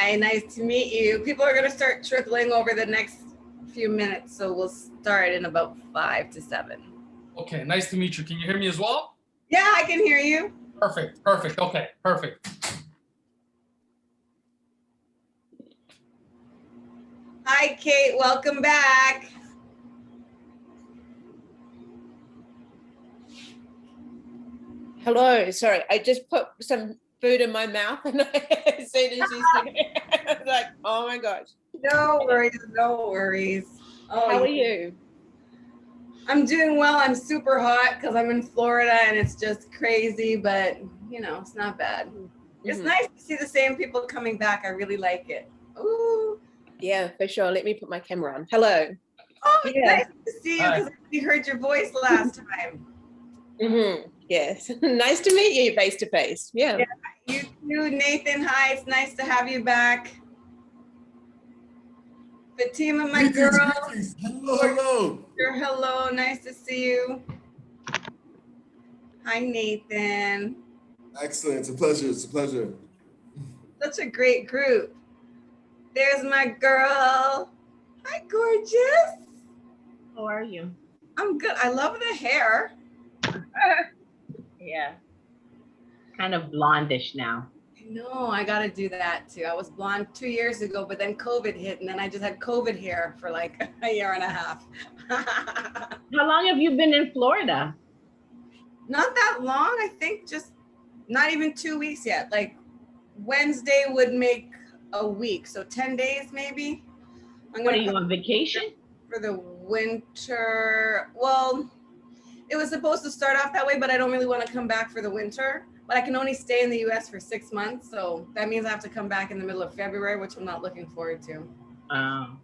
Hi, nice to meet you. People are going to start trickling over the next few minutes, so we'll start in about 5 to 7. Okay, nice to meet you. Can you hear me as well? Yeah, I can hear you. Perfect, perfect. Okay, perfect. Hi, Kate. Welcome back. Hello. Sorry, I just put some food in my mouth and as soon as you said it, I was like, oh my gosh. No worries, no worries. Oh, How are you? I'm doing well. I'm super hot because I'm in Florida and it's just crazy, but you know, it's not bad. It's nice to see the same people coming back. I really like it. Ooh. Yeah, for sure. Let me put my camera on. Hello. Oh, Yeah. nice to see you because we heard your voice last time. Yes. Nice to meet you face to face. Yeah. You too, Nathan. Hi, it's nice to have you back. Fatima, my girl. Hello. Hello, nice to see you. Hi, Nathan. Excellent. It's a pleasure. It's a pleasure. Such a great group. There's my girl. Hi, gorgeous. How are you? I'm good. I love the hair. Yeah. Kind of blondish now. No, I got to do that too. I was blonde 2 years ago, but then COVID hit and then I just had COVID hair for like a year and a half. How long have you been in Florida? Not that long. I think just not even 2 weeks yet. Like Wednesday would make a week. So 10 days maybe. What, are you on vacation? For the winter. Well, it was supposed to start off that way, but I don't really want to come back for the winter. But I can only stay in the US for 6 months. So that means I have to come back in the middle of February, which I'm not looking forward to. Well,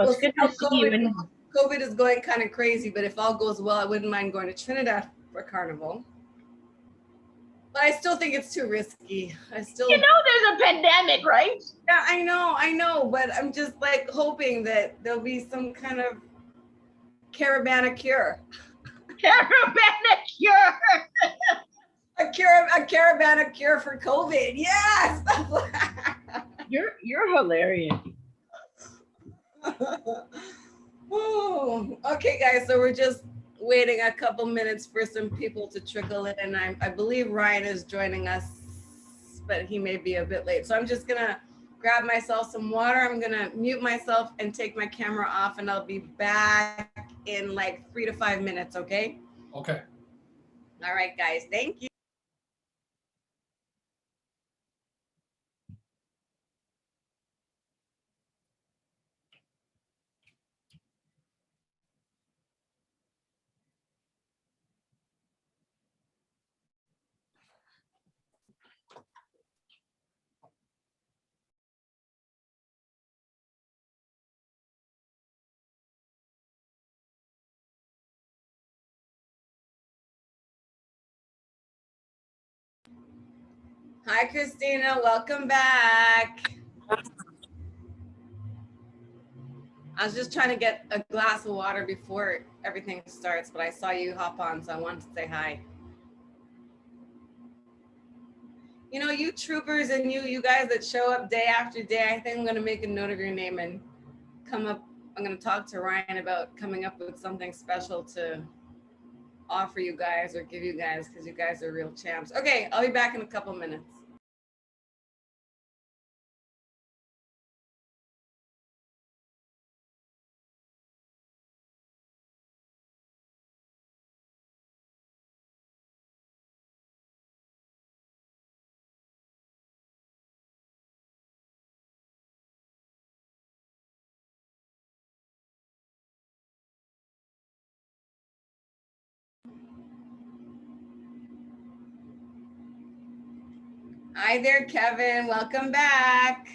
it's good to see you. COVID is going kind of crazy, but if all goes well, I wouldn't mind going to Trinidad for Carnival. But I still think it's too risky. You know there's a pandemic, right? Yeah, I know, but I'm just like hoping that there'll be some kind of caravana cure. Caravana cure. A caravana cure for COVID. Yes. You're hilarious. Ooh. Okay, guys. So we're just waiting a couple minutes for some people to trickle in, and I believe Ryan is joining us, but he may be a bit late. So I'm just gonna grab myself some water. I'm gonna mute myself and take my camera off, and I'll be back in like 3 to 5 minutes. Okay. Okay. All right, guys. Thank you. Hi, Christina. Welcome back. I was just trying to get a glass of water before everything starts, but I saw you hop on, so I wanted to say hi. You know, you troopers and you guys that show up day after day, I think I'm going to make a note of your name and come up. I'm going to talk to Ryan about coming up with something special to offer you guys or give you guys, because you guys are real champs. Okay, I'll be back in a couple minutes. Hi there, Kevin. Welcome back.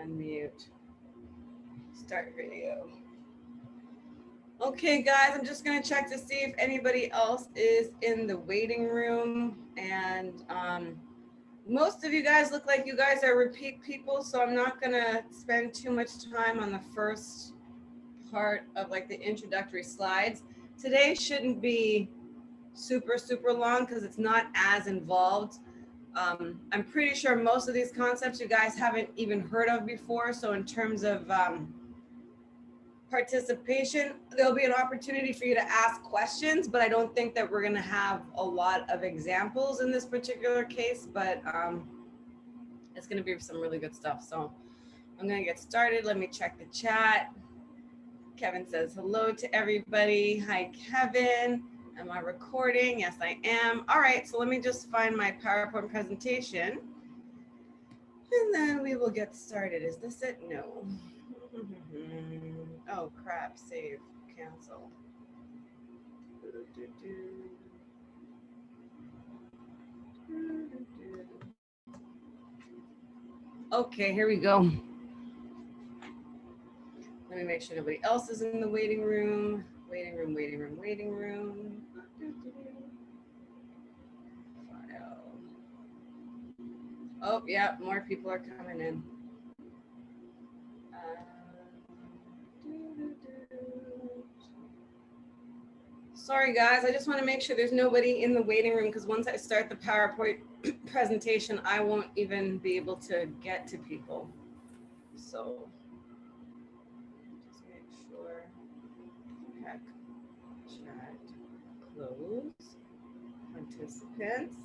Unmute. Start video. Okay, guys, I'm just gonna check to see if anybody else is in the waiting room. And most of you guys look like you guys are repeat people, so I'm not gonna spend too much time on the first part of like the introductory slides. Today shouldn't be super long because it's not as involved. I'm pretty sure most of these concepts you guys haven't even heard of before. So in terms of participation, there'll be an opportunity for you to ask questions, but I don't think that we're going to have a lot of examples in this particular case, but it's going to be some really good stuff. So I'm going to get started. Let me check the chat. Kevin says hello to everybody. Hi, Kevin. Am I recording? Yes, I am. All right, so let me just find my PowerPoint presentation and then we will get started. Is this it? No. Oh, crap. Save. Cancel. Okay, here we go. Let me make sure nobody else is in the waiting room. Waiting room. File. Oh, yeah, more people are coming in. Sorry, guys, I just want to make sure there's nobody in the waiting room because once I start the PowerPoint presentation, I won't even be able to get to people. So just make sure. Heck, chat, close, participants,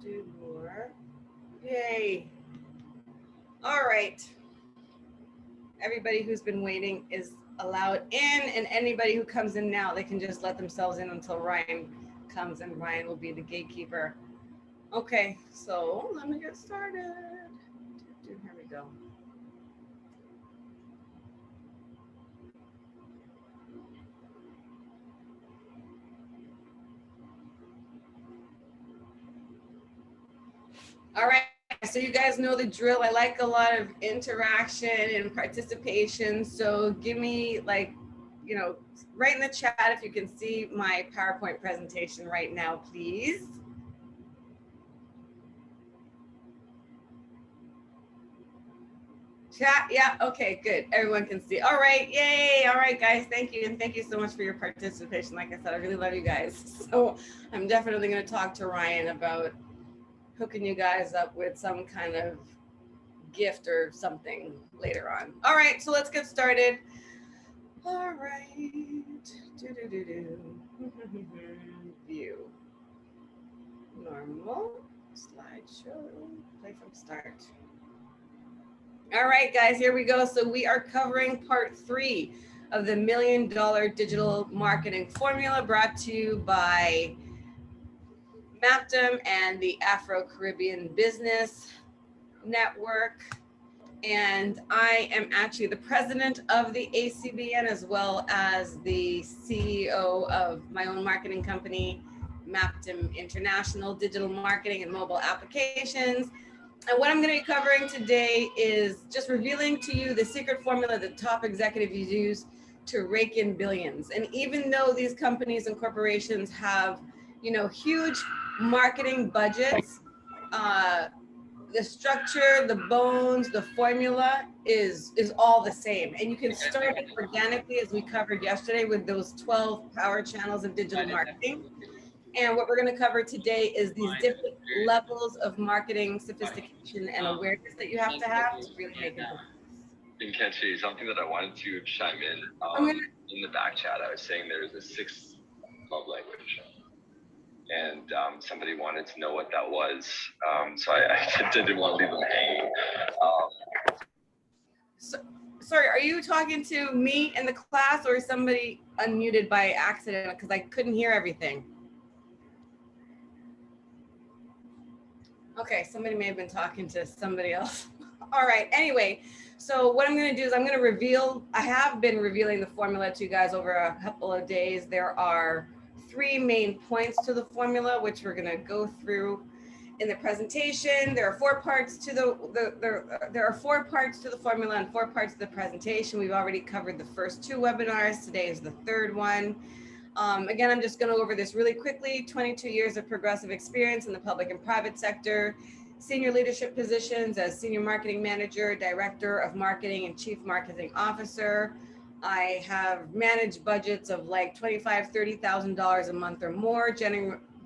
do more. Yay. All right. Everybody who's been waiting is allowed in, and anybody who comes in now, they can just let themselves in until Ryan comes, and Ryan will be the gatekeeper. Okay, so let me get started. Here we go. All right, so you guys know the drill. I like a lot of interaction and participation. So give me like, you know, write in the chat if you can see my PowerPoint presentation right now, please. Chat, yeah, okay, good. Everyone can see. All right, yay. All right, guys, thank you. And thank you so much for your participation. Like I said, I really love you guys. So I'm definitely gonna talk to Ryan about hooking you guys up with some kind of gift or something later on. All right, so let's get started. All right. View. Normal. Slideshow. Play from start. All right, guys, here we go. So we are covering part 3 of the $1 Million Digital Marketing Formula brought to you by Maptum and the Afro-Caribbean Business Network. And I am actually the president of the ACBN as well as the CEO of my own marketing company, Maptum International Digital Marketing and Mobile Applications. And what I'm going to be covering today is just revealing to you the secret formula that top executives use to rake in billions. And even though these companies and corporations have, you know, huge marketing budgets, the structure, the bones, the formula is all the same. And you can start it organically, as we covered yesterday, with those 12 power channels of digital marketing. And what we're going to cover today is these different levels of marketing sophistication and awareness that you have to really make it work. In Kenshi, something that I wanted to chime in in the back chat, I was saying there's a 6th love language. And somebody wanted to know what that was. So I didn't want to leave them hanging. Sorry, are you talking to me in the class or somebody unmuted by accident? Because I couldn't hear everything. Okay, somebody may have been talking to somebody else. All right, anyway, so what I'm gonna do is I'm gonna reveal, I have been revealing the formula to you guys over a couple of days. There are 3 main points to the formula, which we're gonna go through. in the presentation, there are 4 parts to there are 4 parts to the formula and 4 parts to the presentation. We've already covered the first 2 webinars. Today is the 3rd one. Again, I'm just going to go over this really quickly. 22 years of progressive experience in the public and private sector, senior leadership positions as senior marketing manager, director of marketing, and chief marketing officer. I have managed budgets of like $25,000, $30,000 a month or more,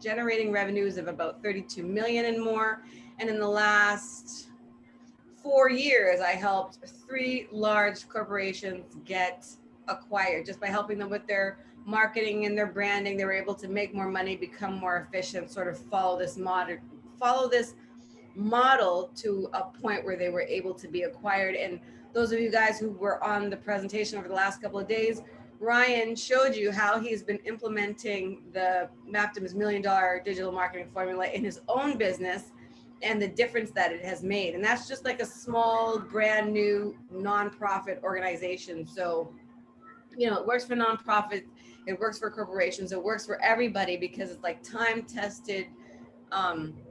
generating revenues of about 32 million and more. And in the last 4 years, I helped 3 large corporations get acquired just by helping them with their marketing and their branding. They were able to make more money, become more efficient, sort of follow this model to a point where they were able to be acquired. And those of you guys who were on the presentation over the last couple of days, Ryan showed you how he's been implementing the Maptim's $1 million digital marketing formula in his own business and the difference that it has made. And that's just like a small, brand new nonprofit organization. So, you know, it works for nonprofits, it works for corporations, it works for everybody because it's like time-tested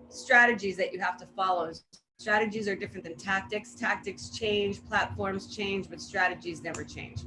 strategies that you have to follow. Strategies are different than tactics. Tactics change, platforms change, but strategies never change.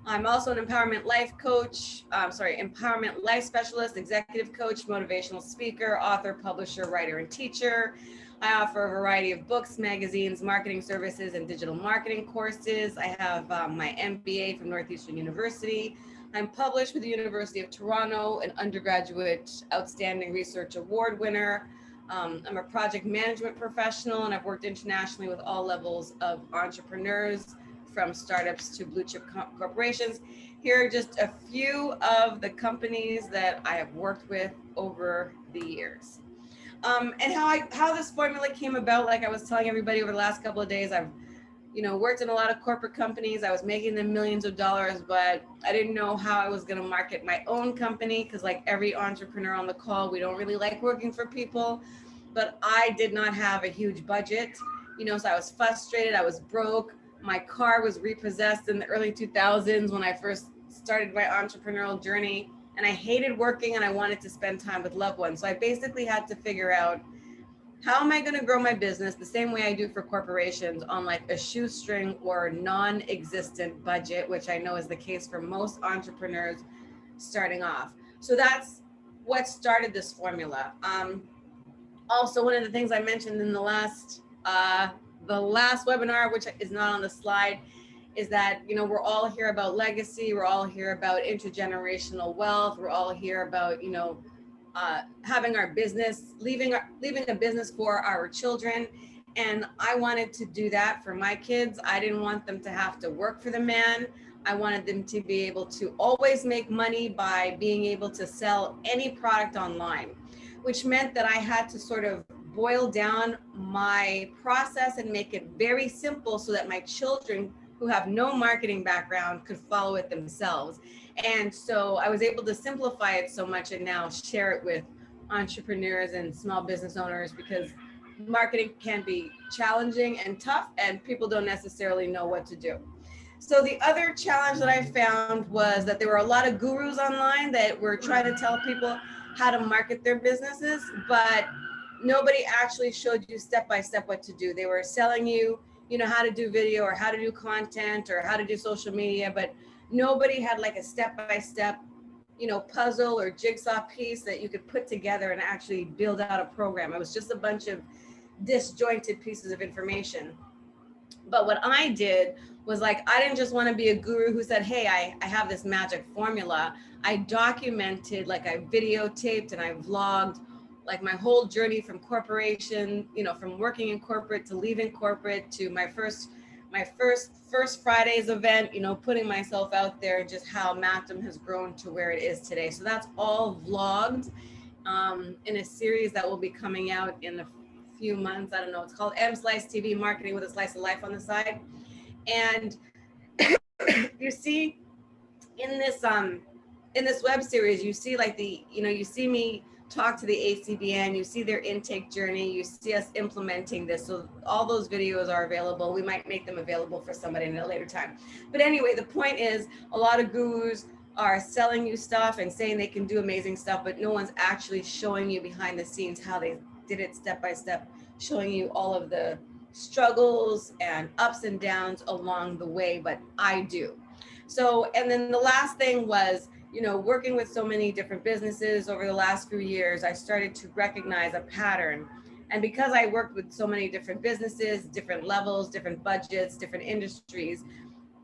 I'm also an empowerment life coach, empowerment life specialist, executive coach, motivational speaker, author, publisher, writer, and teacher. I offer a variety of books, magazines, marketing services, and digital marketing courses. I have my MBA from Northeastern University. I'm published with the University of Toronto, an undergraduate outstanding research award winner. I'm a project management professional, and I've worked internationally with all levels of entrepreneurs, from startups to blue chip corporations. Here are just a few of the companies that I have worked with over the years. And how this formula came about, like I was telling everybody over the last couple of days, I've worked in a lot of corporate companies. I was making them millions of dollars, but I didn't know how I was going to market my own company because, like every entrepreneur on the call, we don't really like working for people. But I did not have a huge budget, so I was frustrated. I was broke. My car was repossessed in the early 2000s when I first started my entrepreneurial journey, and I hated working and I wanted to spend time with loved ones. So I basically had to figure out, how am I going to grow my business the same way I do for corporations on like a shoestring or non-existent budget, which I know is the case for most entrepreneurs starting off. So that's what started this formula. Also, one of the things I mentioned in the last webinar, which is not on the slide, is that, we're all here about legacy. We're all here about intergenerational wealth. We're all here about, having our business, leaving a business for our children. And I wanted to do that for my kids. I didn't want them to have to work for the man. I wanted them to be able to always make money by being able to sell any product online, which meant that I had to sort of boil down my process and make it very simple so that my children who have no marketing background could follow it themselves. And so I was able to simplify it so much and now share it with entrepreneurs and small business owners, because marketing can be challenging and tough and people don't necessarily know what to do. So the other challenge that I found was that there were a lot of gurus online that were trying to tell people how to market their businesses, but nobody actually showed you step-by-step what to do. They were selling you, how to do video or how to do content or how to do social media, but nobody had like a step-by-step, puzzle or jigsaw piece that you could put together and actually build out a program. It was just a bunch of disjointed pieces of information. But what I did was, like, I didn't just want to be a guru who said, hey, I have this magic formula. I documented, like I videotaped and I vlogged like my whole journey from corporation, from working in corporate to leaving corporate to my first Fridays event, putting myself out there, and just how Maptim has grown to where it is today. So that's all vlogged in a series that will be coming out in a few months. I don't know. It's called M Slice TV, Marketing with a Slice of Life on the side. And you see in this web series, you see like you see me talk to the ACBN, you see their intake journey, you see us implementing this. So all those videos are available. We might make them available for somebody in a later time. But anyway, the point is, a lot of gurus are selling you stuff and saying they can do amazing stuff, but no one's actually showing you behind the scenes how they did it step by step, showing you all of the struggles and ups and downs along the way, but I do. So, and then the last thing was, you know, working with so many different businesses over the last few years, I started to recognize a pattern. And because I worked with so many different businesses, different levels, different budgets, different industries,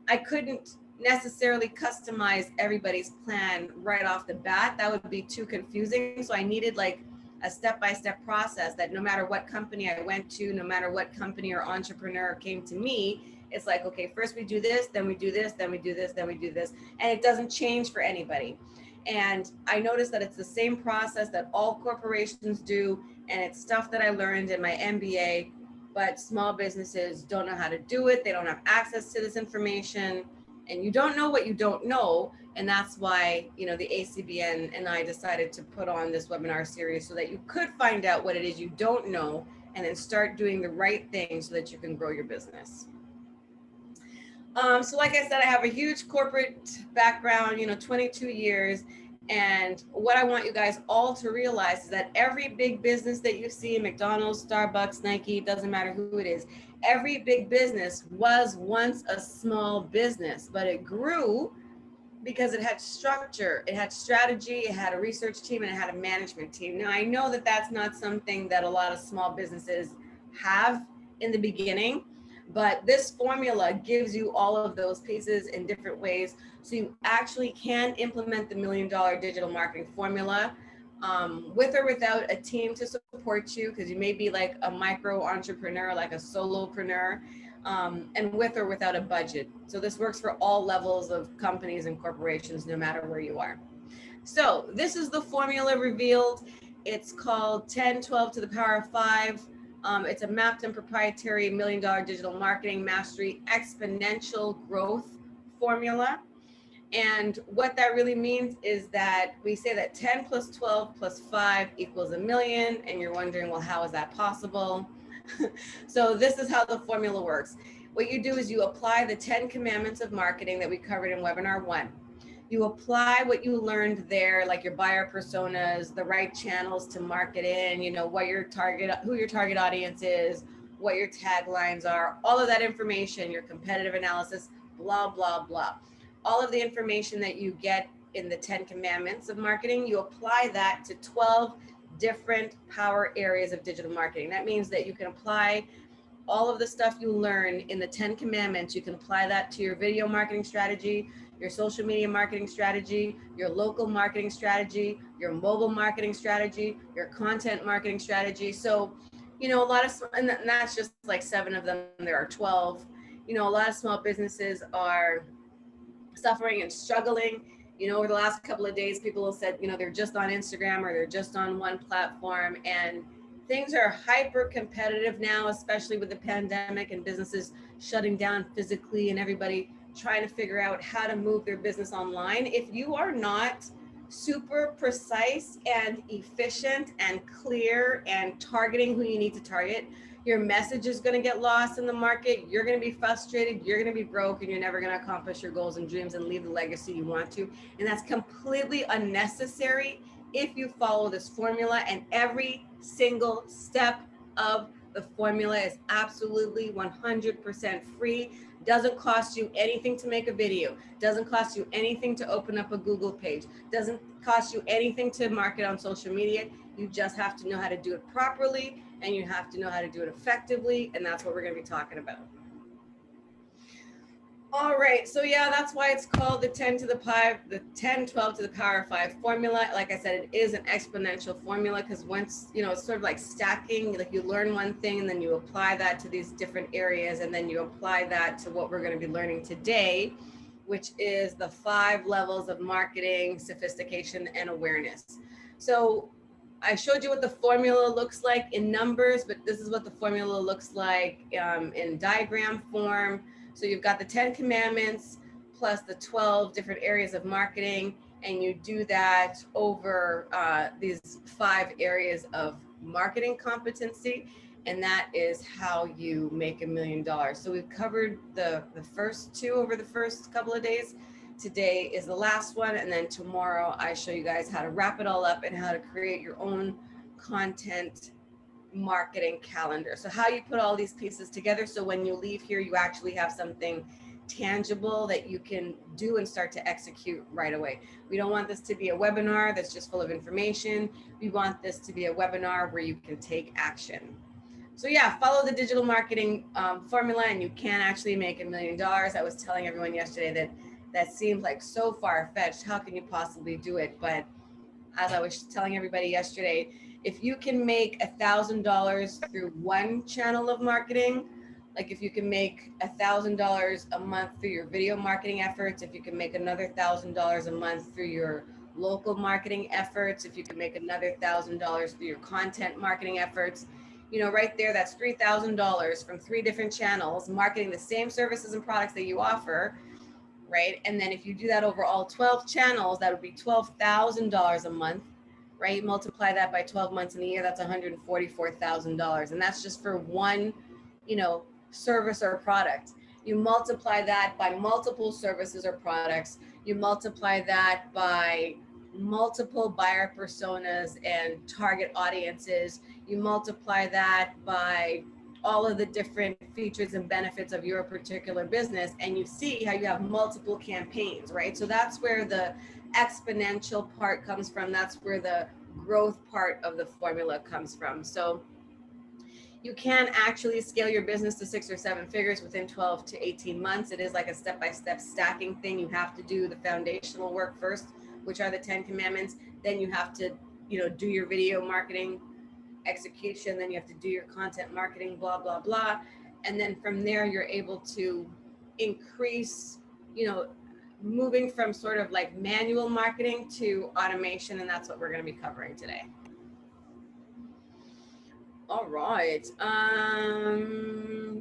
I couldn't necessarily customize everybody's plan right off the bat. That would be too confusing. So I needed like a step-by-step process that no matter what company I went to, no matter what company or entrepreneur came to me, it's like, okay, first we do this, then we do this, then we do this, then we do this. And it doesn't change for anybody. And I noticed that it's the same process that all corporations do. And it's stuff that I learned in my MBA, but small businesses don't know how to do it. They don't have access to this information, and you don't know what you don't know. And that's why, you know, the ACBN and I decided to put on this webinar series so that you could find out what it is you don't know and then start doing the right thing so that you can grow your business. So like I said, I have a huge corporate background, you know, 22 years. And what I want you guys all to realize is that every big business that you see, McDonald's, Starbucks, Nike, doesn't matter who it is, every big business was once a small business, but it grew because it had structure, it had strategy, it had a research team, and it had a management team. Now, I know that that's not something that a lot of small businesses have in the beginning, but this formula gives you all of those pieces in different ways. So you actually can implement the $1 Million Digital Marketing Formula with or without a team to support you, because you may be like a micro entrepreneur, like a solopreneur, and with or without a budget. So this works for all levels of companies and corporations, no matter where you are. So this is the formula revealed. It's called 10, 12 to the power of 5. It's a mapped and proprietary $1 Million Digital Marketing Mastery exponential growth formula. And what that really means is that we say that 10 plus 12 plus 5 equals 1 million. And you're wondering, well, how is that possible? So this is how the formula works. What you do is you apply the 10 commandments of marketing that we covered in webinar 1. You apply what you learned there, like your buyer personas, the right channels to market in, you know, what your target, who your target audience is, what your taglines are, all of that information, your competitive analysis, blah, blah, blah. All of the information that you get in the 10 commandments of marketing, you apply that to 12 different power areas of digital marketing. That means that you can apply all of the stuff you learn in the 10 commandments. You can apply that to your video marketing strategy, your social media marketing strategy, your local marketing strategy, your mobile marketing strategy, your content marketing strategy. So, you know, a lot of, and that's just like 7 of them, there are 12. You know, a lot of small businesses are suffering and struggling. You know, over the last couple of days, people have said, you know, they're just on Instagram or they're just on one platform, and things are hyper competitive now, especially with the pandemic and businesses shutting down physically and everybody trying to figure out how to move their business online. If you are not super precise and efficient and clear and targeting who you need to target, your message is going to get lost in the market. You're going to be frustrated. You're going to be broke, and you're never going to accomplish your goals and dreams and leave the legacy you want to. And that's completely unnecessary if you follow this formula, and every single step of the formula is absolutely 100% free. Doesn't cost you anything to make a video. Doesn't cost you anything to open up a Google page. Doesn't cost you anything to market on social media. You just have to know how to do it properly, and you have to know how to do it effectively. And that's what we're going to be talking about. All right, so yeah, that's why it's called the 10 to the 10, 12 to the power of 5 formula. Like I said, it is an exponential formula, because once, you know, it's sort of like stacking, like you learn one thing and then you apply that to these different areas, and then you apply that to what we're going to be learning today, which is the 5 levels of marketing, sophistication, and awareness. So I showed you what the formula looks like in numbers, but this is what the formula looks like in diagram form. So you've got the 10 commandments plus the 12 different areas of marketing, and you do that over these 5 areas of marketing competency, and that is how you make $1 million. So we've covered the first 2 over the first couple of days. Today is the last one, and then tomorrow I show you guys how to wrap it all up and how to create your own content marketing calendar. So how you put all these pieces together, so when you leave here, you actually have something tangible that you can do and start to execute right away. We don't want this to be a webinar that's just full of information. We want this to be a webinar where you can take action. So yeah, follow the digital marketing formula and you can actually make $1 million. I was telling everyone yesterday that that seems like so far-fetched. How can you possibly do it? But as I was telling everybody yesterday, if you can make $1,000 through one channel of marketing, like if you can make $1,000 a month through your video marketing efforts, if you can make another $1,000 a month through your local marketing efforts, if you can make another $1,000 through your content marketing efforts, you know, right there, that's $3,000 from 3 different channels, marketing the same services and products that you offer, right? And then if you do that over all 12 channels, that would be $12,000 a month, right? Multiply that by 12 months in a year, that's $144,000. And that's just for one, you know, service or product. You multiply that by multiple services or products, you multiply that by multiple buyer personas and target audiences, you multiply that by all of the different features and benefits of your particular business, and you see how you have multiple campaigns, right? So that's where the exponential part comes from. That's where the growth part of the formula comes from. So you can actually scale your business to 6 or 7 figures within 12 to 18 months. It is like a step-by-step stacking thing. You have to do the foundational work first, which are the 10 commandments. Then you have to, you know, do your video marketing execution. Then you have to do your content marketing, blah, blah, blah. And then from there, you're able to increase, you know, moving from sort of like manual marketing to automation. And that's what we're going to be covering today. All right.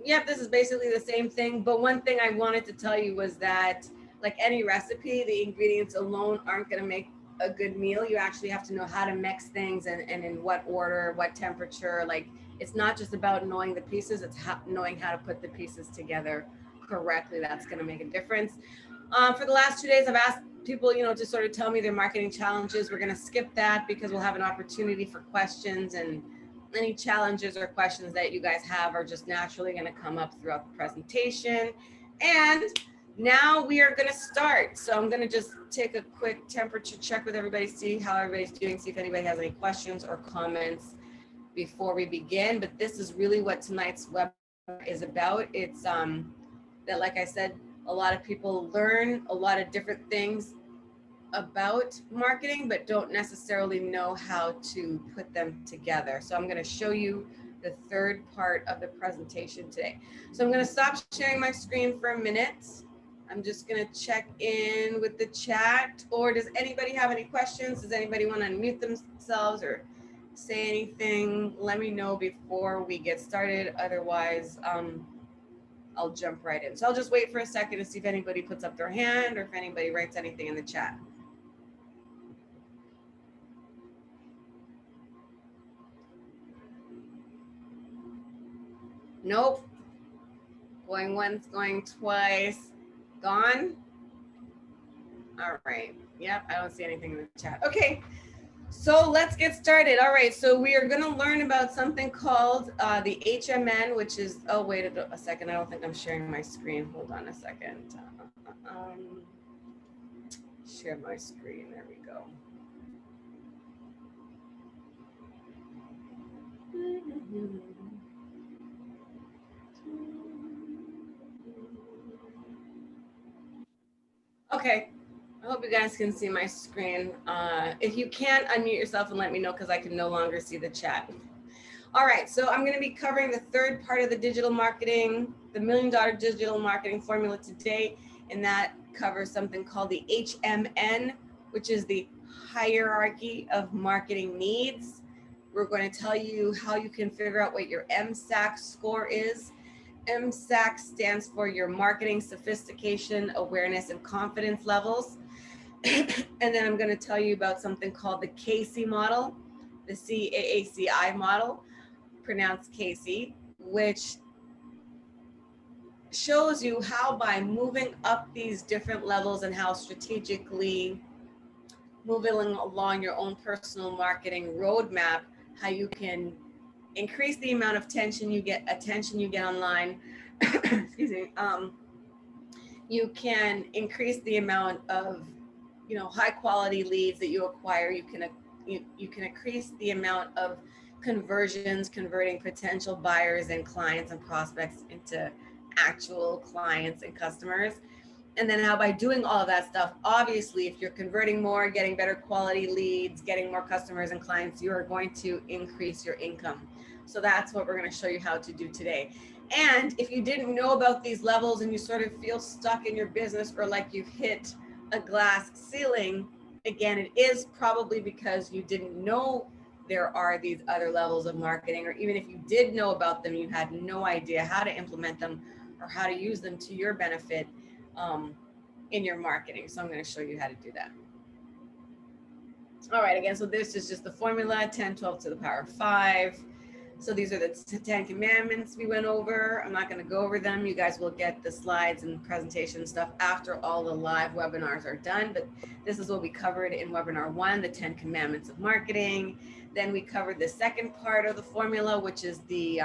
Yeah, this is basically the same thing. But one thing I wanted to tell you was that, like any recipe, the ingredients alone aren't going to make a good meal. You actually have to know how to mix things and in what order, what temperature. Like, it's not just about knowing the pieces, it's knowing how to put the pieces together correctly. That's going to make a difference. For the last 2 days, I've asked people, you know, to sort of tell me their marketing challenges. We're going to skip that because we'll have an opportunity for questions, and any challenges or questions that you guys have are just naturally going to come up throughout the presentation. And now we are going to start. So I'm going to just take a quick temperature check with everybody, see how everybody's doing, see if anybody has any questions or comments before we begin. But this is really what tonight's webinar is about. It's that, like I said, a lot of people learn a lot of different things about marketing, but don't necessarily know how to put them together. So I'm going to show you the third part of the presentation today. So I'm going to stop sharing my screen for a minute. I'm just going to check in with the chat. Or does anybody have any questions? Does anybody want to unmute themselves or say anything? Let me know before we get started. Otherwise, I'll jump right in. So I'll just wait for a second to see if anybody puts up their hand or if anybody writes anything in the chat. Nope. Going once, going twice. Gone? All right. Yep, I don't see anything in the chat. Okay, so let's get started. All right, so we are going to learn about something called the HMN, which is, oh, wait a second. I don't think I'm sharing my screen. Hold on a second. Share my screen. There we go. Okay, I hope you guys can see my screen. If you can't, unmute yourself and let me know because I can no longer see the chat. All right, so I'm going to be covering the third part of the digital marketing, the $1 million digital marketing formula today, and that covers something called the HMN, which is the hierarchy of marketing needs. We're going to tell you how you can figure out what your MSAC score is. MSAC stands for your marketing sophistication, awareness, and confidence levels. And then I'm going to tell you about something called the CACI model, the CAACI model, pronounced CACI, which shows you how by moving up these different levels and how strategically moving along your own personal marketing roadmap, how you can increase the amount of attention you get online. Excuse me. You can increase the amount of, high quality leads that you acquire. You can increase the amount of conversions, converting potential buyers and clients and prospects into actual clients and customers. And then how by doing all of that stuff, obviously, if you're converting more, getting better quality leads, getting more customers and clients, you are going to increase your income. So that's what we're going to show you how to do today. And if you didn't know about these levels and you sort of feel stuck in your business or like you've hit a glass ceiling, again, it is probably because you didn't know there are these other levels of marketing, or even if you did know about them, you had no idea how to implement them or how to use them to your benefit in your marketing. So I'm going to show you how to do that. All right, again, so this is just the formula, 10, 12 to the power of 5. So these are the 10 commandments we went over. I'm not going to go over them. You guys will get the slides and presentation stuff after all the live webinars are done. But this is what we covered in webinar 1, the 10 commandments of marketing. Then we covered the second part of the formula, which is the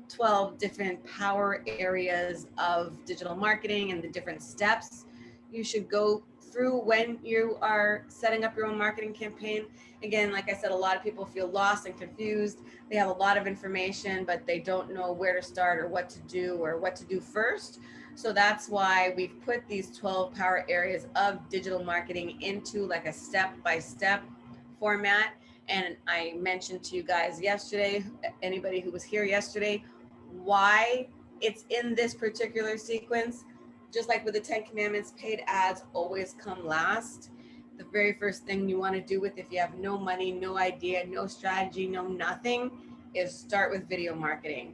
12 different power areas of digital marketing and the different steps you should go through when you are setting up your own marketing campaign. Again, like I said, a lot of people feel lost and confused. They have a lot of information, but they don't know where to start or what to do first. So that's why we've put these 12 power areas of digital marketing into like a step-by-step format. And I mentioned to you guys yesterday, anybody who was here yesterday, why it's in this particular sequence. Just like with the 10 commandments, paid ads always come last. The very first thing you want to do with, if you have no money, no idea, no strategy, no nothing, is start with video marketing.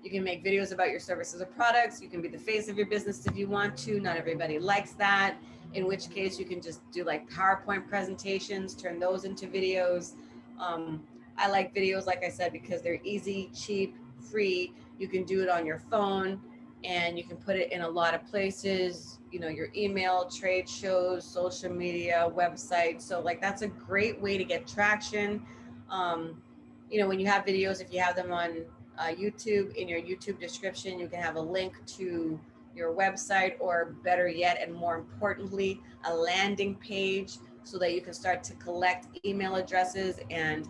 You can make videos about your services or products. You can be the face of your business if you want to. Not everybody likes that, in which case you can just do like PowerPoint presentations, turn those into videos. I like videos, like I said, because they're easy, cheap, free. You can do it on your phone, and you can put it in a lot of places, your email, trade shows, social media, website. So like, that's a great way to get traction. When you have videos, if you have them on YouTube, in your YouTube description, you can have a link to your website, or better yet, and more importantly, a landing page, so that you can start to collect email addresses and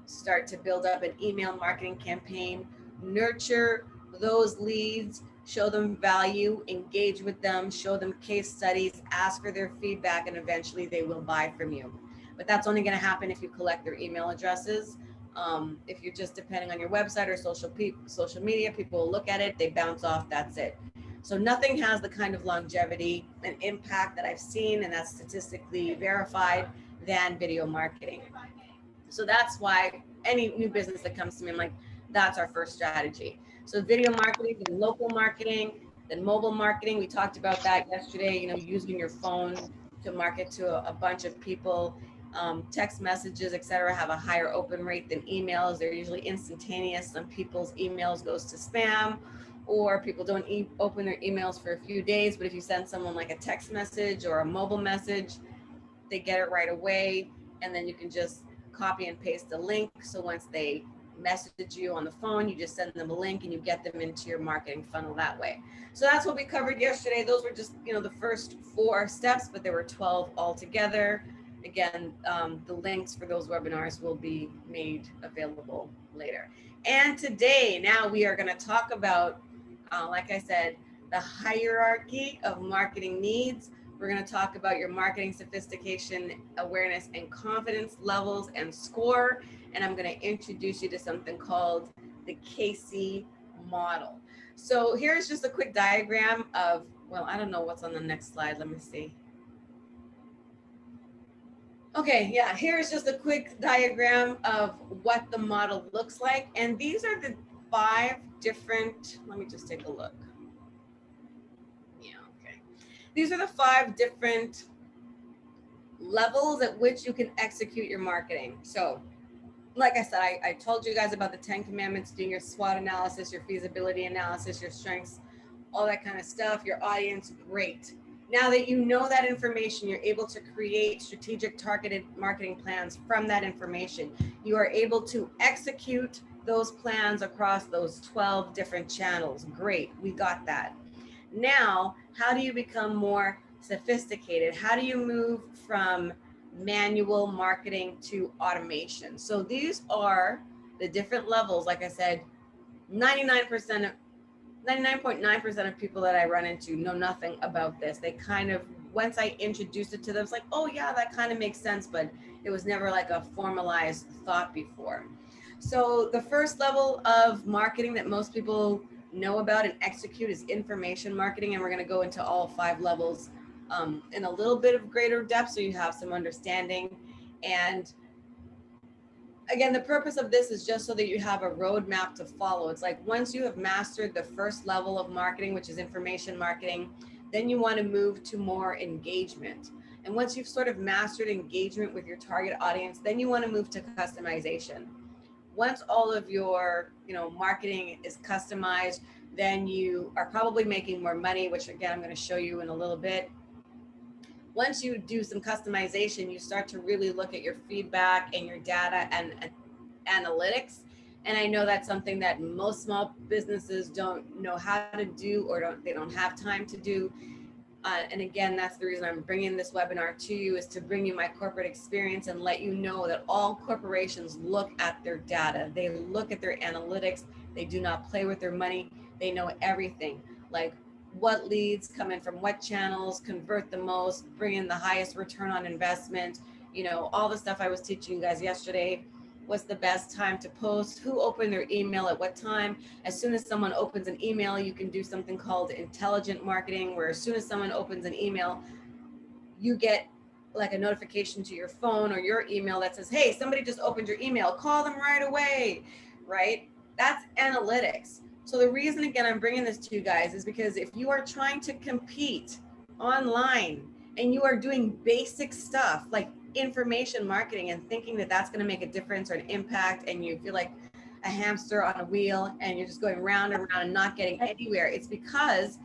start to build up an email marketing campaign, nurture those leads, show them value, engage with them, show them case studies, ask for their feedback, and eventually they will buy from you. But that's only going to happen if you collect their email addresses. If you're just depending on your website or social media, people will look at it, they bounce off, that's it. So nothing has the kind of longevity and impact that I've seen, and that's statistically verified, than video marketing. So that's why any new business that comes to me, I'm like, that's our first strategy. So video marketing, then local marketing, then mobile marketing. We talked about that yesterday, using your phone to market to a bunch of people. Text messages, etc., have a higher open rate than emails. They're usually instantaneous. Some people's emails goes to spam, or people don't open their emails for a few days. But if you send someone like a text message or a mobile message, they get it right away. And then you can just copy and paste the link. So once they message you on the phone, you just send them a link and you get them into your marketing funnel that way. So that's what we covered yesterday. Those were just, the first 4 steps, but there were 12 altogether. Again, the links for those webinars will be made available later. And today, now we are going to talk about, like I said, the hierarchy of marketing needs. We're going to talk about your marketing sophistication, awareness, and confidence levels and score. And I'm going to introduce you to something called the KC model. So here's just a quick diagram of, well, I don't know what's on the next slide. Let me see. Okay, yeah, here's just a quick diagram of what the model looks like. And these are the 5 different, let me just take a look. Yeah, okay. These are the 5 different levels at which you can execute your marketing. So like I said, I told you guys about the 10 commandments, doing your SWOT analysis, your feasibility analysis, your strengths, all that kind of stuff, your audience, great. Now that you know that information, you're able to create strategic targeted marketing plans from that information. You are able to execute those plans across those 12 different channels. Great, we got that. Now, how do you become more sophisticated? How do you move from manual marketing to automation? So these are the different levels. Like I said, 99.9% of people that I run into know nothing about this. They kind of, once I introduced it to them, it's like, oh yeah, that kind of makes sense, but it was never like a formalized thought before. So the first level of marketing that most people know about and execute is information marketing. And we're going to go into all 5 levels in a little bit of greater depth so you have some understanding. And again, the purpose of this is just so that you have a roadmap to follow. It's like once you have mastered the first level of marketing, which is information marketing, then you want to move to more engagement. And once you've sort of mastered engagement with your target audience, then you want to move to customization. Once all of your, marketing is customized, then you are probably making more money, which again, I'm going to show you in a little bit. Once you do some customization, you start to really look at your feedback and your data and analytics. And I know that's something that most small businesses don't know how to do, or they don't have time to do. And again, that's the reason I'm bringing this webinar to you, is to bring you my corporate experience and let you know that all corporations look at their data. They look at their analytics. They do not play with their money. They know everything, like what leads come in from what channels, convert the most, bring in the highest return on investment, all the stuff I was teaching you guys yesterday. What's the best time to post, who opened their email at what time. As soon as someone opens an email, you can do something called intelligent marketing, where as soon as someone opens an email, you get like a notification to your phone or your email that says, hey, somebody just opened your email, call them right away, right? That's analytics. So the reason, again, I'm bringing this to you guys is because if you are trying to compete online and you are doing basic stuff like information marketing and thinking that that's going to make a difference or an impact, and you feel like a hamster on a wheel and you're just going round and round and not getting anywhere, it's because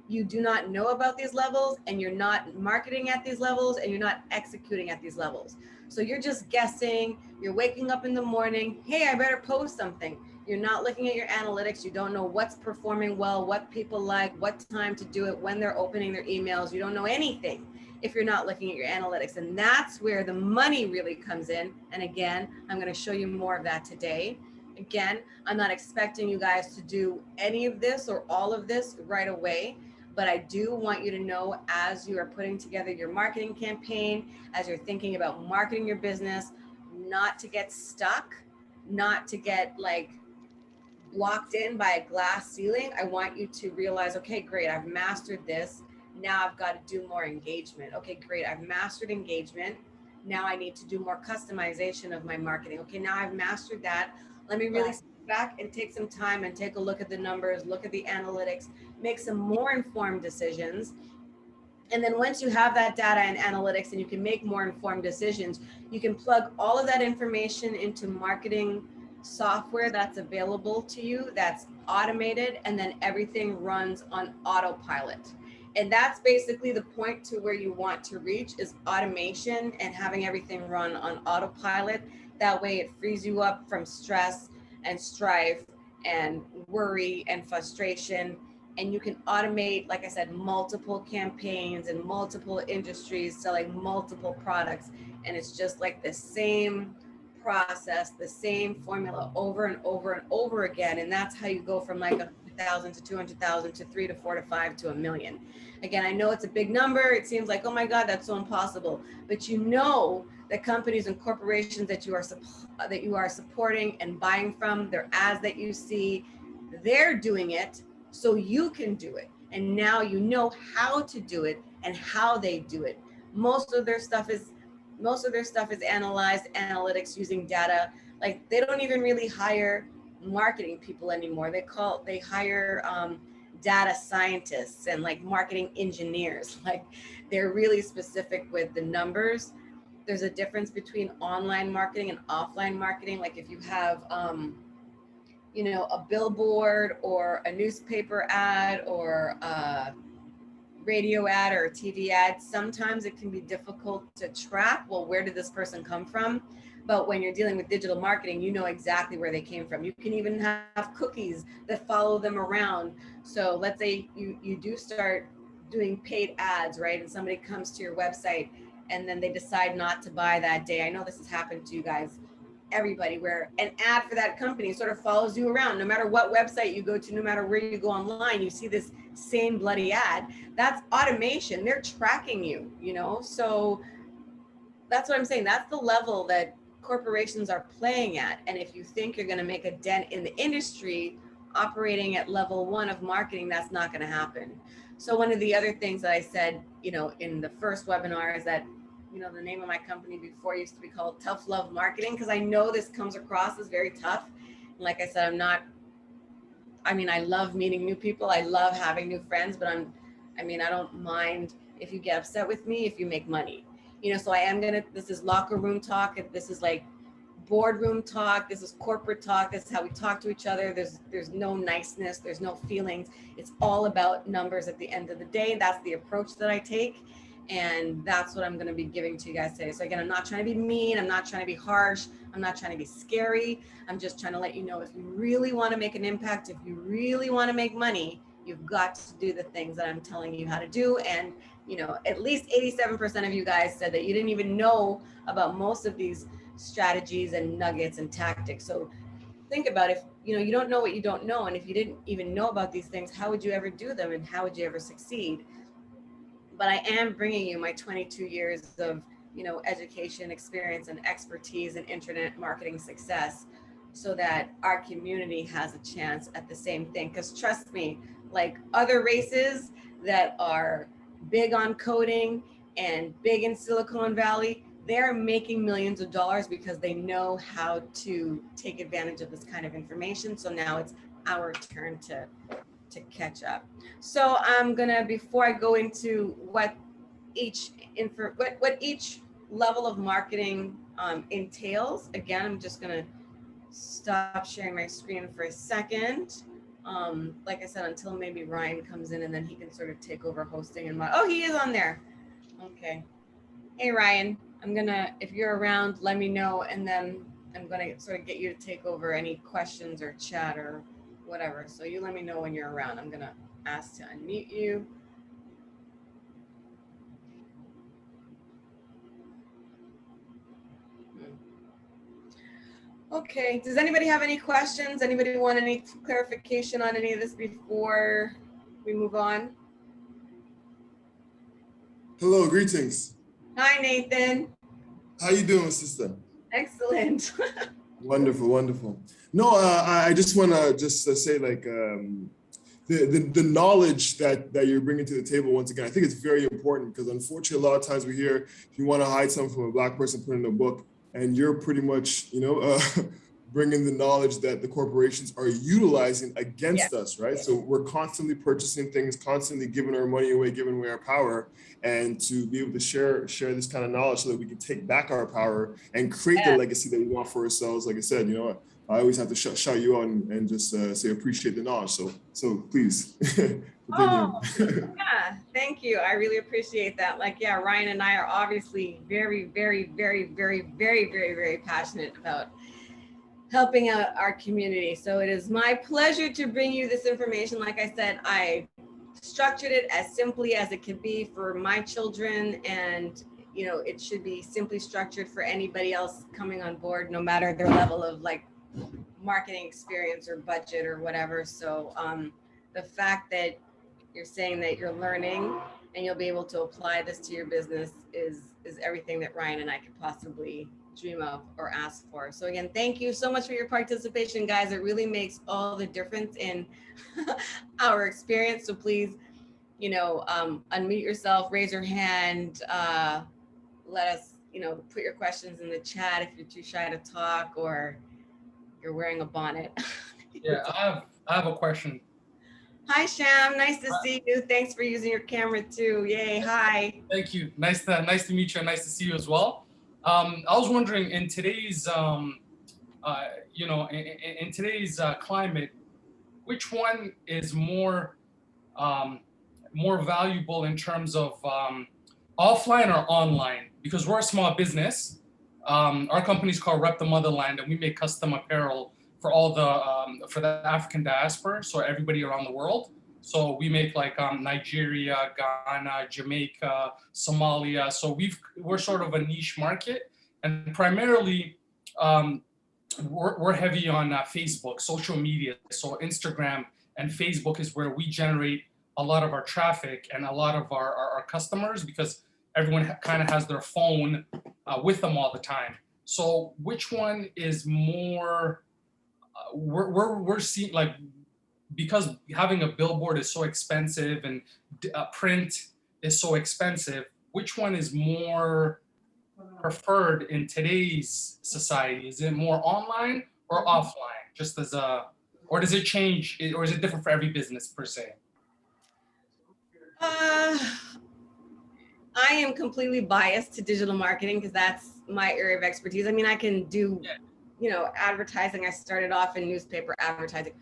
you do not know about these levels, and you're not marketing at these levels, and you're not executing at these levels. So you're just guessing. You're waking up in the morning, hey, I better post something. You're not looking at your analytics. You don't know what's performing well, what people like, what time to do it, when they're opening their emails. You don't know anything if you're not looking at your analytics. And that's where the money really comes in. And again, I'm going to show you more of that today. Again, I'm not expecting you guys to do any of this or all of this right away, but I do want you to know, as you are putting together your marketing campaign, as you're thinking about marketing your business, not to get stuck, not to get like blocked in by a glass ceiling. I want you to realize, okay, great, I've mastered this. Now I've got to do more engagement. Okay, great, I've mastered engagement. Now I need to do more customization of my marketing. Okay, now I've mastered that. Let me really sit back and take some time and take a look at the numbers, look at the analytics, make some more informed decisions. And then once you have that data and analytics and you can make more informed decisions, you can plug all of that information into marketing software that's available to you, that's automated, and then everything runs on autopilot. And that's basically the point to where you want to reach, is automation and having everything run on autopilot. That way it frees you up from stress and strife and worry and frustration. And you can automate, like I said, multiple campaigns and multiple industries selling multiple products. And it's just like the same process, the same formula over and over and over again. And that's how you go from like 100,000 to 200,000 to 3 to 4 to 5 to $1 million. Again, I know it's a big number. It seems like, oh my God, that's so impossible. But you know that companies and corporations that you are supporting and buying from, their ads that you see, they're doing it, so you can do it. And now you know how to do it and how they do it. Most of their stuff is analyzed, analytics, using data. Like, they don't even really hire marketing people anymore. They hire data scientists and like marketing engineers. Like, they're really specific with the numbers. There's a difference between online marketing and offline marketing. Like, if you have a billboard or a newspaper ad or radio ad or a TV ad, sometimes it can be difficult to track, well, where did this person come from? But when you're dealing with digital marketing, you know exactly where they came from. You can even have cookies that follow them around. So let's say you do start doing paid ads, right? And somebody comes to your website and then they decide not to buy that day. I know this has happened to you guys, everybody, where an ad for that company sort of follows you around. No matter what website you go to, no matter where you go online, you see this same bloody ad. That's automation. They're tracking you, you know? So that's what I'm saying. That's the level that corporations are playing at. And if you think you're going to make a dent in the industry operating at level 1 of marketing, that's not going to happen. So one of the other things that I said, you know, in the first webinar is that, you know, the name of my company before used to be called Tough Love Marketing, because I know this comes across as very tough. And like I said, I love meeting new people. I love having new friends, but I don't mind if you get upset with me, if you make money. You know, so this is locker room talk. This is like boardroom talk. This is corporate talk. This is how we talk to each other. There's no niceness. There's no feelings. It's all about numbers at the end of the day. That's the approach that I take. And that's what I'm going to be giving to you guys today. So again, I'm not trying to be mean. I'm not trying to be harsh. I'm not trying to be scary. I'm just trying to let you know, if you really want to make an impact, if you really want to make money, you've got to do the things that I'm telling you how to do. And, you know, at least 87% of you guys said that you didn't even know about most of these strategies and nuggets and tactics. So think about, if, you know, you don't know what you don't know. And if you didn't even know about these things, how would you ever do them? And how would you ever succeed? But I am bringing you my 22 years of, you know, education, experience, and expertise in internet marketing success, so that our community has a chance at the same thing. Because trust me, like other races that are big on coding and big in Silicon Valley, they're making millions of dollars because they know how to take advantage of this kind of information. So now it's our turn to catch up. So I'm gonna, before I go into what each level of marketing entails, again, I'm just gonna stop sharing my screen for a second. Like I said, until maybe Ryan comes in and then he can sort of take over hosting and oh, he is on there. Okay. Hey, Ryan, I'm gonna, if you're around, let me know. And then I'm gonna sort of get you to take over any questions or chat or whatever. So you let me know when you're around. I'm gonna ask to unmute you. Okay, does anybody have any questions? Anybody want any clarification on any of this before we move on? Hello, greetings. Hi, Nathan. How you doing, sister? Excellent. Wonderful, wonderful. No, I just want to say, like, the knowledge that you're bringing to the table, once again, I think it's very important, because unfortunately, a lot of times we hear, if you want to hide something from a Black person, put it in a book, and you're pretty much, you know, bringing the knowledge that the corporations are utilizing against us, right? So we're constantly purchasing things, constantly giving our money away, giving away our power, and to be able to share this kind of knowledge so that we can take back our power and create the legacy that we want for ourselves. Like I said, you know, I always have to shout you out and just say appreciate the knowledge. So please continue. Oh, yeah, thank you. I really appreciate that. Like, yeah, Ryan and I are obviously very, very, very, very, very, very, very passionate about helping out our community. So it is my pleasure to bring you this information. Like I said, I structured it as simply as it could be for my children, and you know, it should be simply structured for anybody else coming on board, no matter their level of like marketing experience or budget or whatever. So the fact that you're saying that you're learning and you'll be able to apply this to your business is everything that Ryan and I could possibly dream of or ask for. So again, thank you so much for your participation, guys. It really makes all the difference in our experience. So please, you know, unmute yourself, raise your hand, let us, you know, put your questions in the chat if you're too shy to talk or you're wearing a bonnet. Yeah, I have a question. Hi, Sham. Nice to see you. Thanks for using your camera too. Yay. Hi. Thank you. Nice to meet you, and nice to see you as well. I was wondering, in today's you know, in today's climate, which one is more more valuable in terms of offline or online? Because we're a small business. Our company's called Rep the Motherland, and we make custom apparel for all the for the African diaspora, so everybody around the world. So we make like Nigeria, Ghana, Jamaica, Somalia. So we're sort of a niche market, and primarily we're heavy on Facebook, social media. So Instagram and Facebook is where we generate a lot of our traffic and a lot of our customers, because everyone kind of has their phone with them all the time. So which one is more, we're seeing, like, because having a billboard is so expensive and print is so expensive, which one is more preferred in today's society? Is it more online or offline? Just as a, or does it change, or is it different for every business per se? I am completely biased to digital marketing because that's my area of expertise. I mean, I can do, you know, advertising. I started off in newspaper advertising.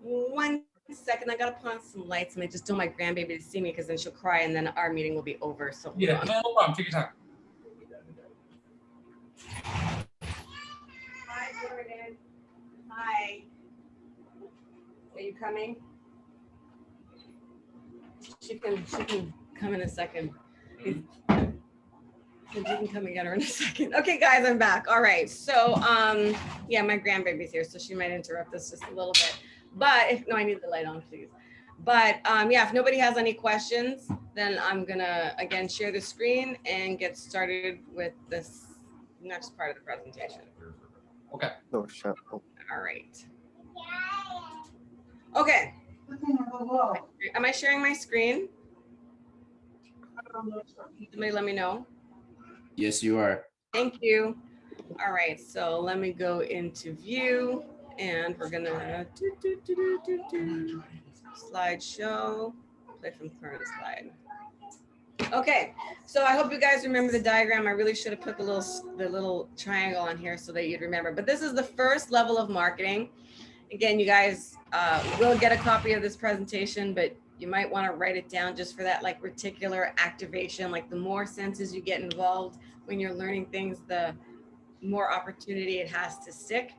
One second, I gotta put on some lights, and I just don't want my grandbaby to see me because then she'll cry and then our meeting will be over. So Yeah, no problem. Take your time. Hi, Jordan. Hi. Are you coming? She can come in a second. You can come and get her in a second. Okay, guys, I'm back. All right. So, yeah, my grandbaby's here, so she might interrupt us just a little bit. But if no, I need the light on, please. But yeah, if nobody has any questions, then I'm gonna again share the screen and get started with this next part of the presentation. Okay. No, shut up. All right. Okay. Am I sharing my screen? Somebody let me know. Yes, you are. Thank you. All right, so let me go into view, and we're gonna slideshow, play from current slide. Okay, so I hope you guys remember the diagram. I really should have put the little triangle on here so that you'd remember. But this is the first level of marketing. Again, you guys will get a copy of this presentation, but you might want to write it down just for that, like, reticular activation. Like, the more senses you get involved when you're learning things, the more opportunity it has to stick.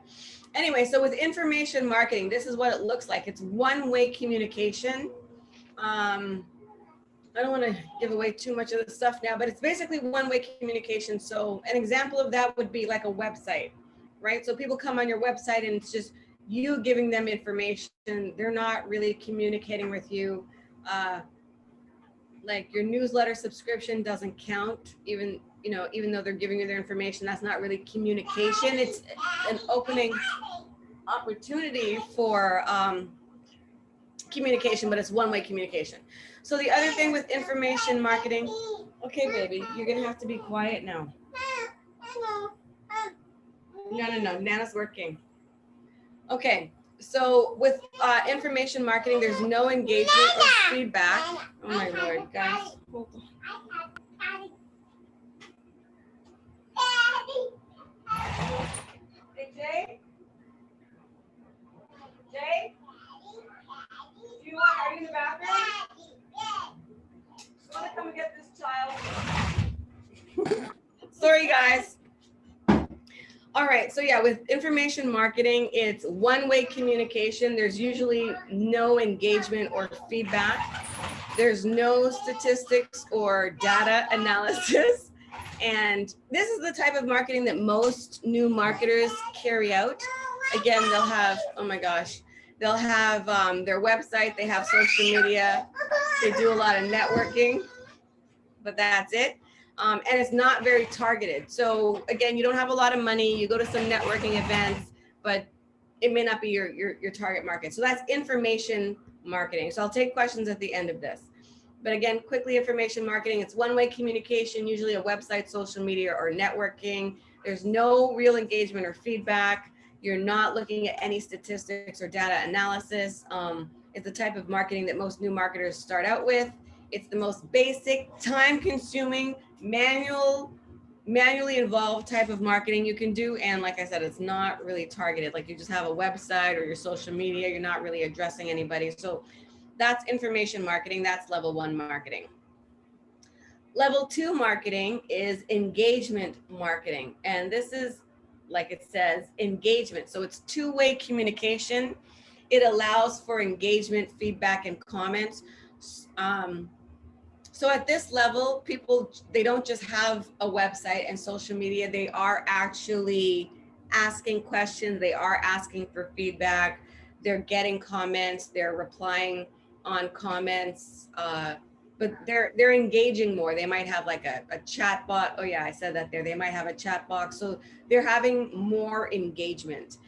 Anyway, so with information marketing, this is what it looks like. It's one-way communication. I don't want to give away too much of the stuff now, but it's basically one-way communication. So an example of that would be like a website, right? So people come on your website and it's just you giving them information. They're not really communicating with you. Like, your newsletter subscription doesn't count, even though they're giving you their information. That's not really communication. It's an opening opportunity for communication, but it's one-way communication. So the other thing with information marketing, okay, baby, you're gonna have to be quiet now. No, Nana's working. Okay, so with information marketing, there's no engagement or feedback. Oh my Lord, guys. Hold on. Hey, Jay? Jay? Are you in the bathroom? You want to come and get this child? Sorry, guys. All right, so yeah, with information marketing, it's one-way communication. There's usually no engagement or feedback. There's no statistics or data analysis. And this is the type of marketing that most new marketers carry out. Again, they'll have, oh my gosh, they'll have their website, they have social media, they do a lot of networking, but that's it. And it's not very targeted. So again, you don't have a lot of money, you go to some networking events, but it may not be your target market. So that's information marketing. So I'll take questions at the end of this. But again, quickly, information marketing, it's one-way communication, usually a website, social media, or networking. There's no real engagement or feedback. You're not looking at any statistics or data analysis. It's the type of marketing that most new marketers start out with. It's the most basic, time-consuming, manually involved type of marketing you can do. And like I said, it's not really targeted. Like, you just have a website or your social media. You're not really addressing anybody. So that's information marketing. That's level 1 marketing. Level 2 marketing is engagement marketing. And this is, like it says, engagement. So it's two-way communication. It allows for engagement, feedback, and comments. So at this level, people, they don't just have a website and social media. They are actually asking questions. They are asking for feedback. They're getting comments. They're replying on comments. But they're engaging more. They might have like a chat bot. Oh yeah, I said that there. They might have a chat box. So they're having more engagement.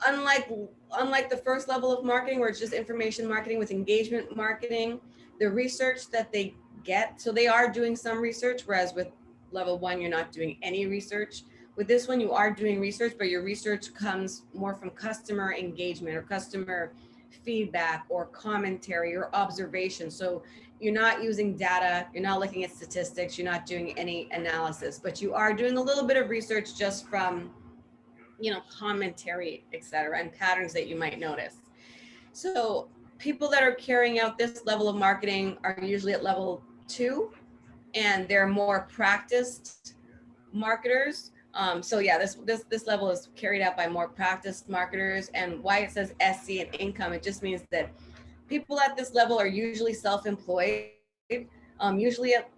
Unlike the first level of marketing, where it's just information marketing, with engagement marketing, the research that they get, so they are doing some research, whereas with level 1, you're not doing any research. With this one, you are doing research, but your research comes more from customer engagement or customer feedback or commentary or observation. So you're not using data, you're not looking at statistics, you're not doing any analysis, but you are doing a little bit of research just from, you know, commentary, etc., and patterns that you might notice. So people that are carrying out this level of marketing are usually at level 2, and they're more practiced marketers. So yeah, this level is carried out by more practiced marketers. And why it says SC and income, it just means that people at this level are usually self-employed, usually at,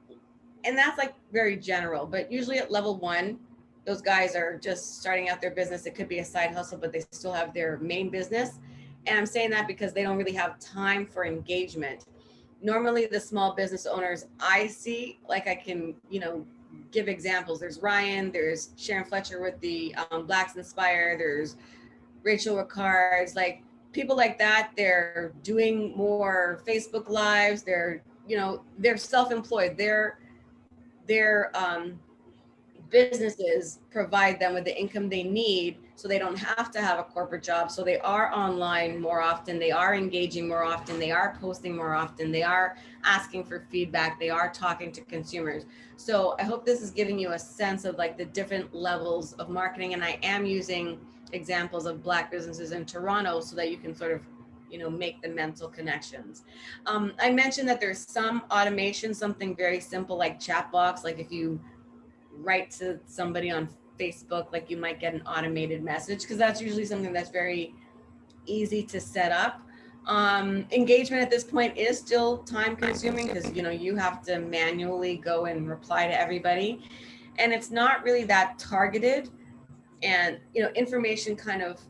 and that's like very general, but usually at level 1, those guys are just starting out their business. It could be a side hustle, but they still have their main business. And I'm saying that because they don't really have time for engagement. Normally the small business owners I see, like I can, you know, give examples. There's Ryan, there's Sharon Fletcher with the Blacks Inspire, there's Rachel Rickards, like people like that. They're doing more Facebook lives. They're, you know, they're self-employed. Their businesses provide them with the income they need, so they don't have to have a corporate job. So they are online more often, they are engaging more often, they are posting more often, they are asking for feedback, they are talking to consumers. So I hope this is giving you a sense of like the different levels of marketing. And I am using examples of Black businesses in Toronto so that you can sort of, you know, make the mental connections. I mentioned that there's some automation, something very simple like chat box. Like if you write to somebody on Facebook, like you might get an automated message, because that's usually something that's very easy to set up. Engagement at this point is still time consuming because, you know, you have to manually go and reply to everybody, and it's not really that targeted. And, you know, information kind of,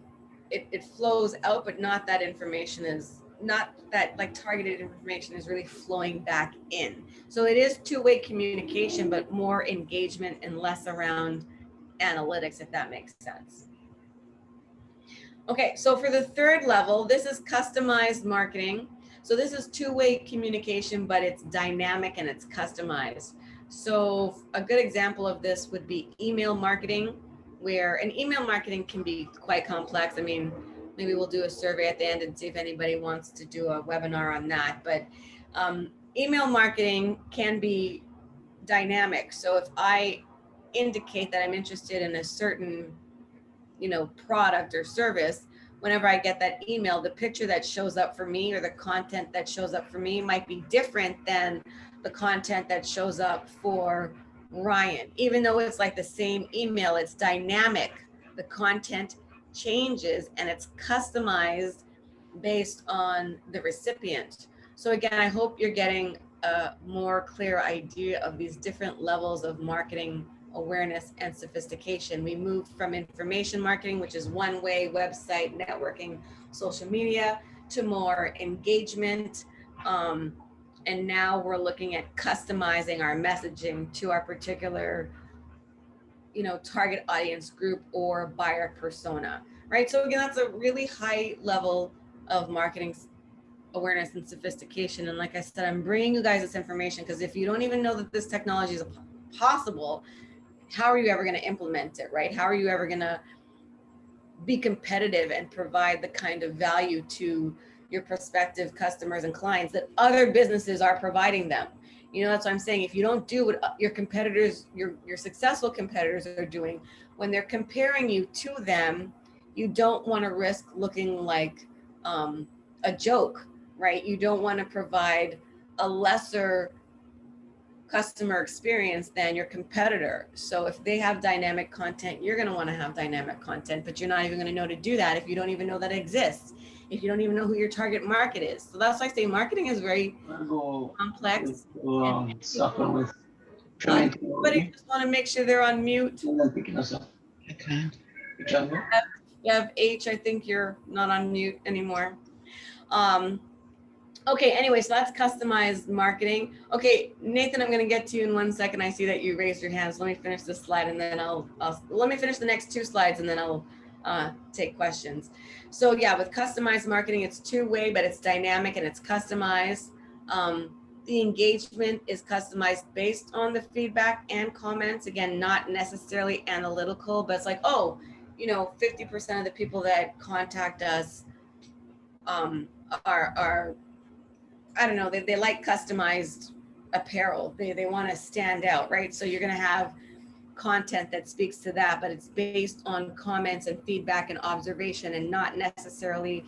it flows out, but not that information is not that like targeted information is really flowing back in. So it is two-way communication, but more engagement and less around analytics, if that makes sense. Okay, so for the third level, this is customized marketing. So this is two-way communication, but it's dynamic and it's customized. So a good example of this would be email marketing, where an email marketing can be quite complex. I mean, maybe we'll do a survey at the end and see if anybody wants to do a webinar on that. But email marketing can be dynamic. So if I indicate that I'm interested in a certain, you know, product or service, whenever I get that email, the picture that shows up for me or the content that shows up for me might be different than the content that shows up for Ryan. Even though it's like the same email, it's dynamic. The content changes and it's customized based on the recipient. So again, I hope you're getting a more clear idea of these different levels of marketing awareness and sophistication. We moved from information marketing, which is one way, website, networking, social media, to more engagement. And now we're looking at customizing our messaging to our particular, you know, target audience group or buyer persona, right? So again, that's a really high level of marketing awareness and sophistication. And like I said, I'm bringing you guys this information because if you don't even know that this technology is possible, how are you ever going to implement it, right? How are you ever going to be competitive and provide the kind of value to your prospective customers and clients that other businesses are providing them? You know, that's what I'm saying. If you don't do what your competitors, your successful competitors are doing, when they're comparing you to them, you don't want to risk looking like a joke, right? You don't want to provide a lesser customer experience than your competitor. So if they have dynamic content, you're going to want to have dynamic content, but you're not even going to know to do that if you don't even know that it exists, if you don't even know who your target market is. So that's why I say marketing is very complex. Suffer with But you just want to make sure they're on mute. You have H, I think you're not on mute anymore. Okay, anyway, so that's customized marketing. Okay, Nathan, I'm going to get to you in 1 second. I see that you raised your hands. Let me finish this slide and then let me finish the next 2 slides and then I'll take questions. So yeah, with customized marketing, it's two-way, but it's dynamic and it's customized. The engagement is customized based on the feedback and comments. Again, not necessarily analytical, but it's like, oh, 50% of the people that contact us are I don't know, they like customized apparel. They want to stand out, right? So you're going to have content that speaks to that, but it's based on comments and feedback and observation and not necessarily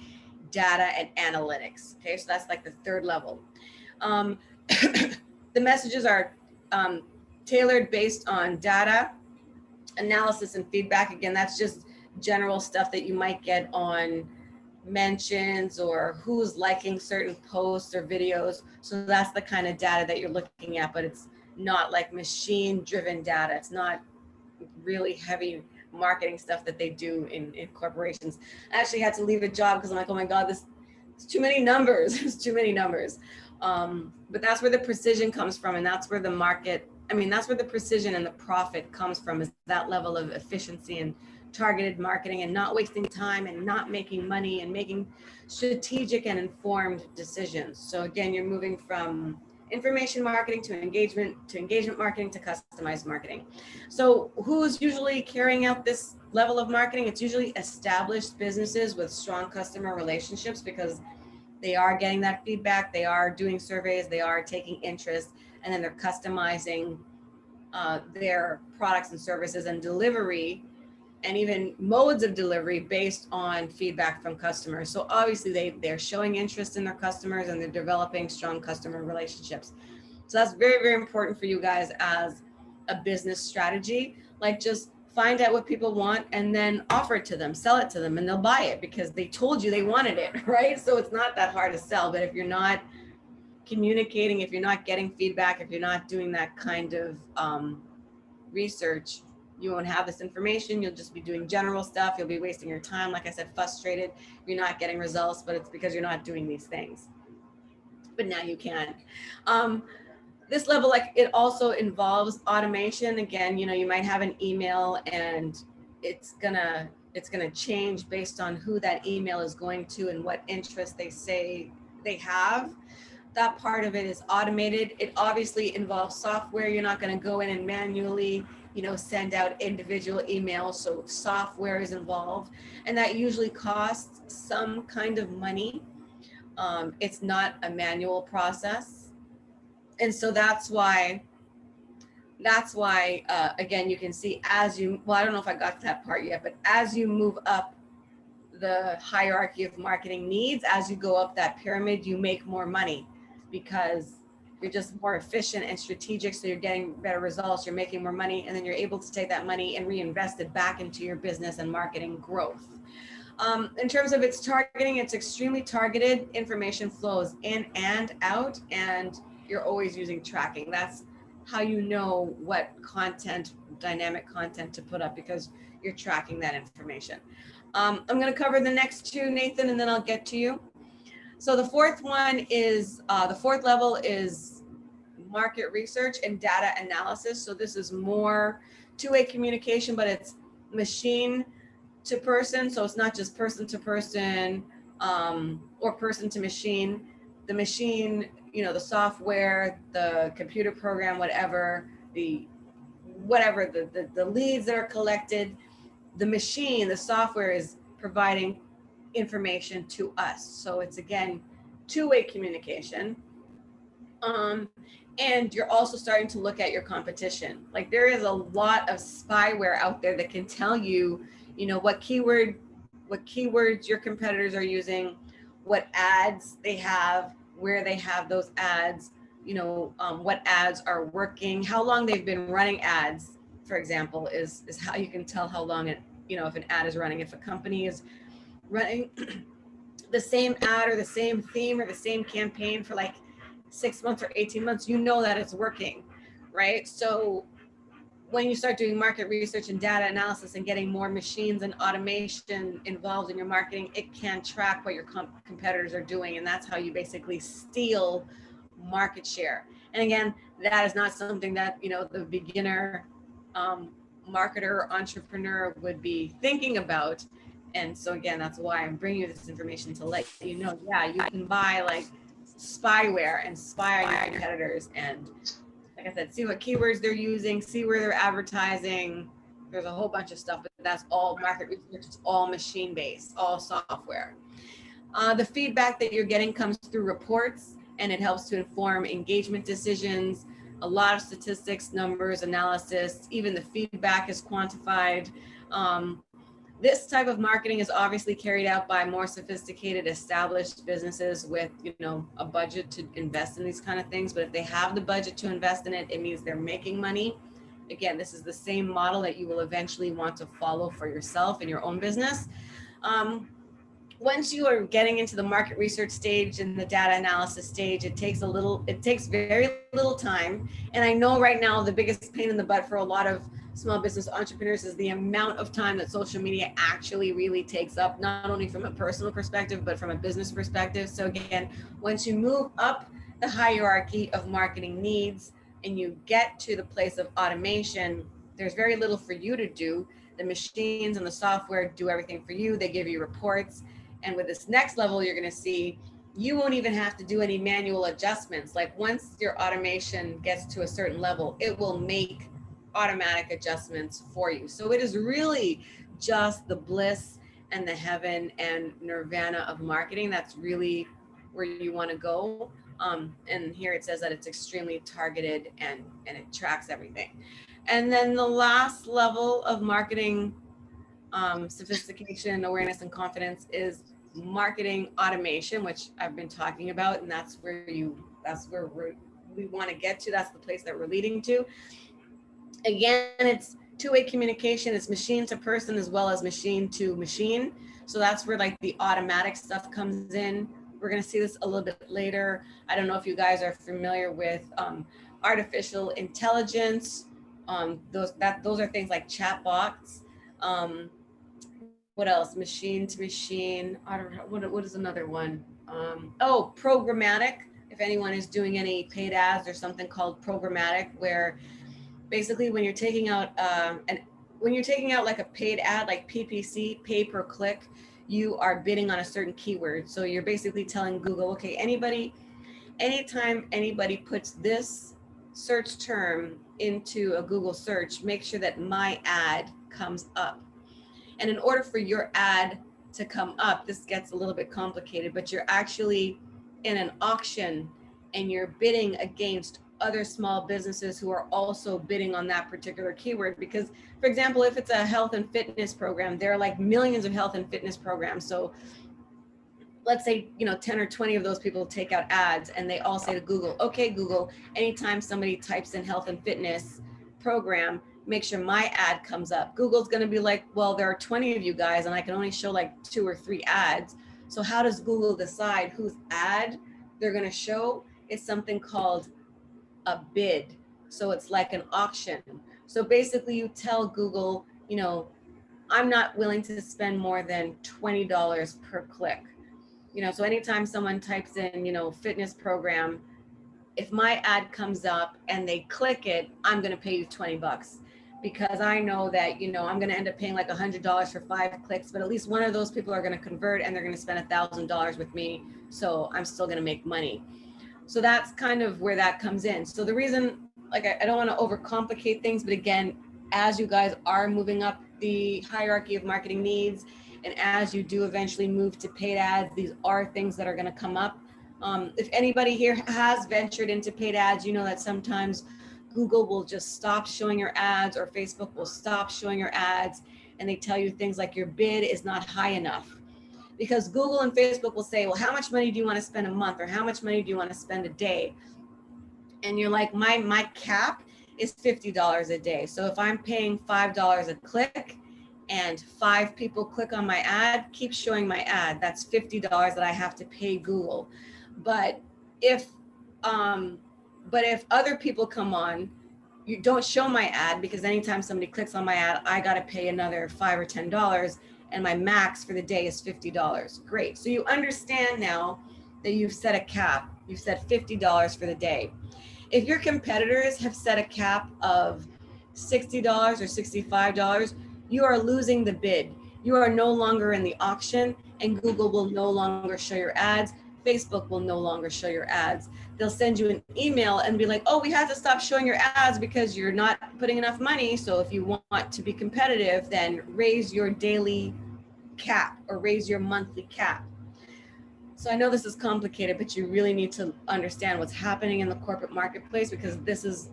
data and analytics. Okay, so that's like the third level. The messages are tailored based on data, analysis, and feedback. Again, that's just general stuff that you might get on mentions or who's liking certain posts or videos. So that's the kind of data that you're looking at, but it's not like machine driven data. It's not really heavy marketing stuff that they do in corporations. I actually had to leave a job because I'm like, oh my God, it's too many numbers. It's too many numbers. But that's where the precision comes from. And that's where the that's where the precision and the profit comes from, is that level of efficiency and targeted marketing and not wasting time and not making money and making strategic and informed decisions. So again, you're moving from information marketing to engagement marketing to customized marketing. So who's usually carrying out this level of marketing? It's usually established businesses with strong customer relationships, because they are getting that feedback, they are doing surveys, they are taking interest, and then they're customizing their products and services and delivery and even modes of delivery based on feedback from customers. So obviously they're showing interest in their customers and they're developing strong customer relationships. So that's very, very important for you guys as a business strategy. Like, just find out what people want and then offer it to them, sell it to them, and they'll buy it because they told you they wanted it, right? So it's not that hard to sell. But if you're not communicating, if you're not getting feedback, if you're not doing that kind of research, you won't have this information. You'll just be doing general stuff. You'll be wasting your time. Like I said, frustrated. You're not getting results, but it's because you're not doing these things. But now you can. This level, like, it also involves automation. Again, you might have an email and it's gonna change based on who that email is going to and what interest they say they have. That part of it is automated. It obviously involves software. You're not going to go in and manually send out individual emails. So software is involved, and that usually costs some kind of money. It's not a manual process. And so that's why again, you can see I don't know if I got to that part yet, but as you move up the hierarchy of marketing needs, as you go up that pyramid, you make more money because you're just more efficient and strategic. So you're getting better results, you're making more money, and then you're able to take that money and reinvest it back into your business and marketing growth. In terms of its targeting, it's extremely targeted. Information flows in and out, and you're always using tracking. That's how you know what content, dynamic content to put up, because you're tracking that information. I'm going to cover the next two, Nathan, and then I'll get to you. So the fourth one is, the fourth level is market research and data analysis. So this is more two-way communication, but it's machine to person. So it's not just person to person or person to machine. The machine, the software, the computer program, whatever the leads that are collected, the machine, the software is providing information to us. So it's, again, two-way communication. And you're also starting to look at your competition. Like, there is a lot of spyware out there that can tell you, what keywords your competitors are using, what ads they have, where they have those ads, what ads are working, how long they've been running ads, for example, is how you can tell how long if an ad is running. If a company is running the same ad or the same theme or the same campaign for like 6 months or 18 months, that it's working, right? So when you start doing market research and data analysis and getting more machines and automation involved in your marketing, it can track what your competitors are doing. And that's how you basically steal market share. And again, that is not something that, the beginner marketer or entrepreneur would be thinking about. And so again, that's why I'm bringing you this information to let you know, yeah, you can buy like spyware and spy on your competitors, and like I said, see what keywords they're using, see where they're advertising. There's a whole bunch of stuff, but that's all market research. It's all machine-based, all software. The feedback that you're getting comes through reports, and it helps to inform engagement decisions. A lot of statistics, numbers, analysis, even the feedback is quantified. This type of marketing is obviously carried out by more sophisticated, established businesses with, a budget to invest in these kind of things. But if they have the budget to invest in it, it means they're making money. Again, this is the same model that you will eventually want to follow for yourself in your own business. Once you are getting into the market research stage and the data analysis stage, it takes very little time. And I know right now the biggest pain in the butt for a lot of small business entrepreneurs is the amount of time that social media actually really takes up, not only from a personal perspective, but from a business perspective. So again, once you move up the hierarchy of marketing needs and you get to the place of automation, there's very little for you to do. The machines and the software do everything for you. They give you reports. And with this next level, you're going to see you won't even have to do any manual adjustments. Like once your automation gets to a certain level, it will make automatic adjustments for you. So it is really just the bliss and the heaven and nirvana of marketing. That's really where you want to go. And here it says that it's extremely targeted and it tracks everything. And then the last level of marketing sophistication, awareness, and confidence is marketing automation, which I've been talking about. And that's where we want to get to. That's the place that we're leading to. Again, it's two-way communication. It's machine to person as well as machine to machine. So that's where like the automatic stuff comes in. We're going to see this a little bit later. I don't know if you guys are familiar with artificial intelligence. Those are things like chatbots. What else? Machine to machine. I don't know. What is another one? Programmatic. If anyone is doing any paid ads, there's something called programmatic, where basically when you're taking out like a paid ad, like PPC, pay per click, you are bidding on a certain keyword. So you're basically telling Google, okay, anytime anybody puts this search term into a Google search, make sure that my ad comes up. And in order for your ad to come up, this gets a little bit complicated, but you're actually in an auction and you're bidding against other small businesses who are also bidding on that particular keyword. Because, for example, if it's a health and fitness program, there are like millions of health and fitness programs. So let's say, 10 or 20 of those people take out ads and they all say to Google, okay, Google, anytime somebody types in health and fitness program, make sure my ad comes up. Google's going to be like, well, there are 20 of you guys and I can only show like 2 or 3 ads. So how does Google decide whose ad they're going to show? It's something called a bid. So it's like an auction. So basically you tell Google, I'm not willing to spend more than $20 per click. So anytime someone types in, fitness program, if my ad comes up and they click it, I'm going to pay you $20 because I know that, I'm going to end up paying like $100 for 5 clicks, but at least one of those people are going to convert and they're going to spend $1,000 with me. So I'm still going to make money. So that's kind of where that comes in. So the reason, like, I don't want to overcomplicate things, but again, as you guys are moving up the hierarchy of marketing needs, and as you do eventually move to paid ads, these are things that are going to come up. If anybody here has ventured into paid ads, you know that sometimes Google will just stop showing your ads or Facebook will stop showing your ads, and they tell you things like your bid is not high enough. because Google and Facebook will say, well, how much money do you want to spend a month, or how much money do you want to spend a day? And you're like, my cap is $50 a day. So if I'm paying $5 a click and 5 people click on my ad, keep showing my ad. That's $50 that I have to pay Google. But if other people come on, you don't show my ad, because anytime somebody clicks on my ad, I got to pay another $5 or $10, and my max for the day is $50. Great. So you understand now that you've set a cap. You've set $50 for the day. If your competitors have set a cap of $60 or $65, you are losing the bid. You are no longer in the auction, and Google will no longer show your ads. Facebook will no longer show your ads. They'll send you an email and be like, oh, we have to stop showing your ads because you're not putting enough money. So if you want to be competitive, then raise your daily cap or raise your monthly cap. So I know this is complicated, but you really need to understand what's happening in the corporate marketplace, because this is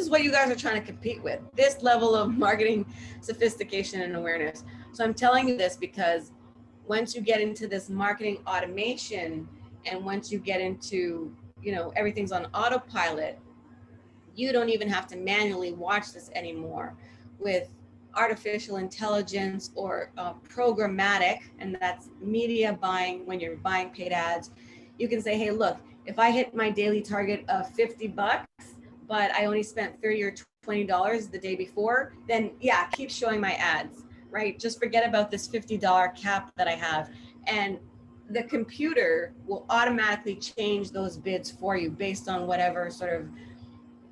what you guys are trying to compete with, this level of marketing sophistication and awareness. So I'm telling you this because once you get into this marketing automation, and once you get into, everything's on autopilot, you don't even have to manually watch this anymore. With artificial intelligence or programmatic, and that's media buying, when you're buying paid ads, you can say, hey, look, if I hit my daily target of $50, but I only spent $30 or $20 the day before, then yeah, keep showing my ads, right? Just forget about this $50 cap that I have. And the computer will automatically change those bids for you based on whatever sort of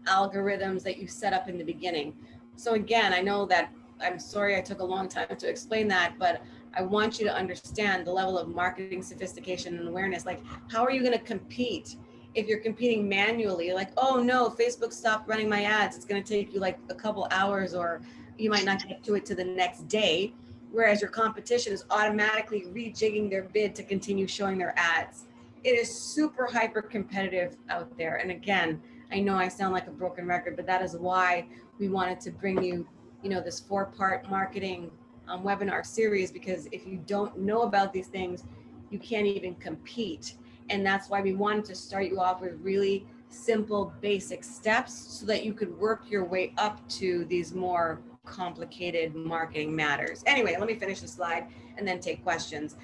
algorithms that you set up in the beginning. So again, I know that, I'm sorry I took a long time to explain that, but I want you to understand the level of marketing sophistication and awareness. Like, how are you going to compete if you're competing manually? Like, oh no, Facebook stopped running my ads. It's going to take you like a couple hours, or you might not get to it to the next day. Whereas your competition is automatically rejigging their bid to continue showing their ads. It is super hyper competitive out there. And again, I know I sound like a broken record, but that is why we wanted to bring you, this 4-part marketing webinar series, because if you don't know about these things, you can't even compete. And that's why we wanted to start you off with really simple, basic steps so that you could work your way up to these more complicated marketing matters. Anyway, let me finish the slide and then take questions.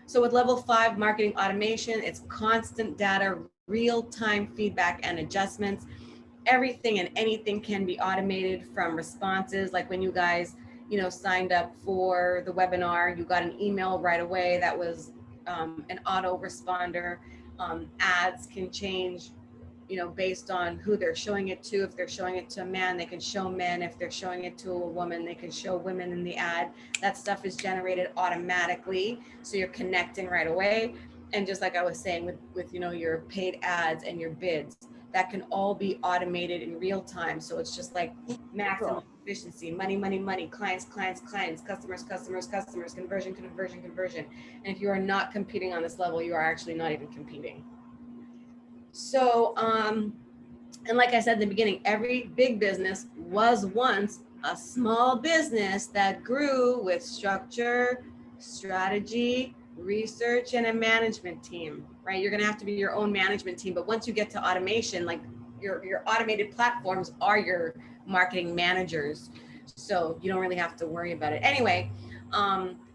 So with level 5 marketing automation, it's constant data, real-time feedback and adjustments. Everything and anything can be automated, from responses, like when you guys, signed up for the webinar, you got an email right away that was an auto responder. Ads can change, based on who they're showing it to. If they're showing it to a man, they can show men. If they're showing it to a woman, they can show women in the ad. That stuff is generated automatically, so you're connecting right away. And just like I was saying with your paid ads and your bids, that can all be automated in real time. So it's just like maximum efficiency, money, clients, customers, conversion. And if you are not competing on this level, you are actually not even competing. So, and like I said in the beginning, every big business was once a small business that grew with structure, strategy, research, and a management team, right? You're gonna have to be your own management team. But once you get to automation, like your automated platforms are your marketing managers. So you don't really have to worry about it. Anyway,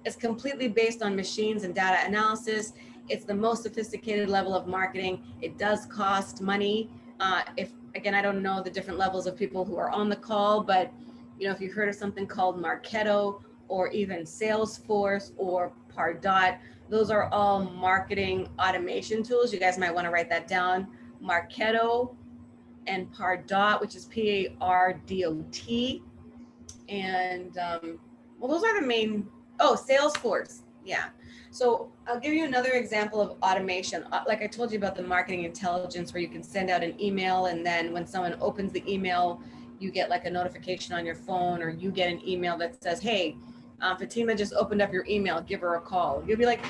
it's completely based on machines and data analysis. It's the most sophisticated level of marketing. It does cost money. Again, I don't know the different levels of people who are on the call, but if you've heard of something called Marketo, or even Salesforce or Pardot, those are all marketing automation tools. You guys might want to write that down. Marketo and Pardot, which is Pardot. And those are the main, Salesforce. Yeah. So I'll give you another example of automation. Like I told you about the marketing intelligence, where you can send out an email, and then when someone opens the email, you get like a notification on your phone, or you get an email that says, hey, Fatima just opened up your email, give her a call. You'll be like,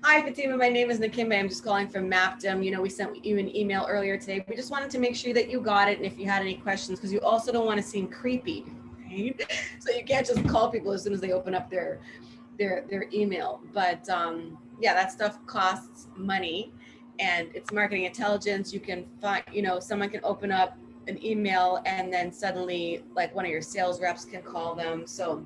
hi, Fatima, my name is Nakimbe. I'm just calling from Mapdom. We sent you an email earlier today. We just wanted to make sure that you got it, and if you had any questions, because you also don't want to seem creepy, right? So you can't just call people as soon as they open up their their email. But yeah, that stuff costs money, and it's marketing intelligence. You can find, someone can open up an email and then suddenly like one of your sales reps can call them. So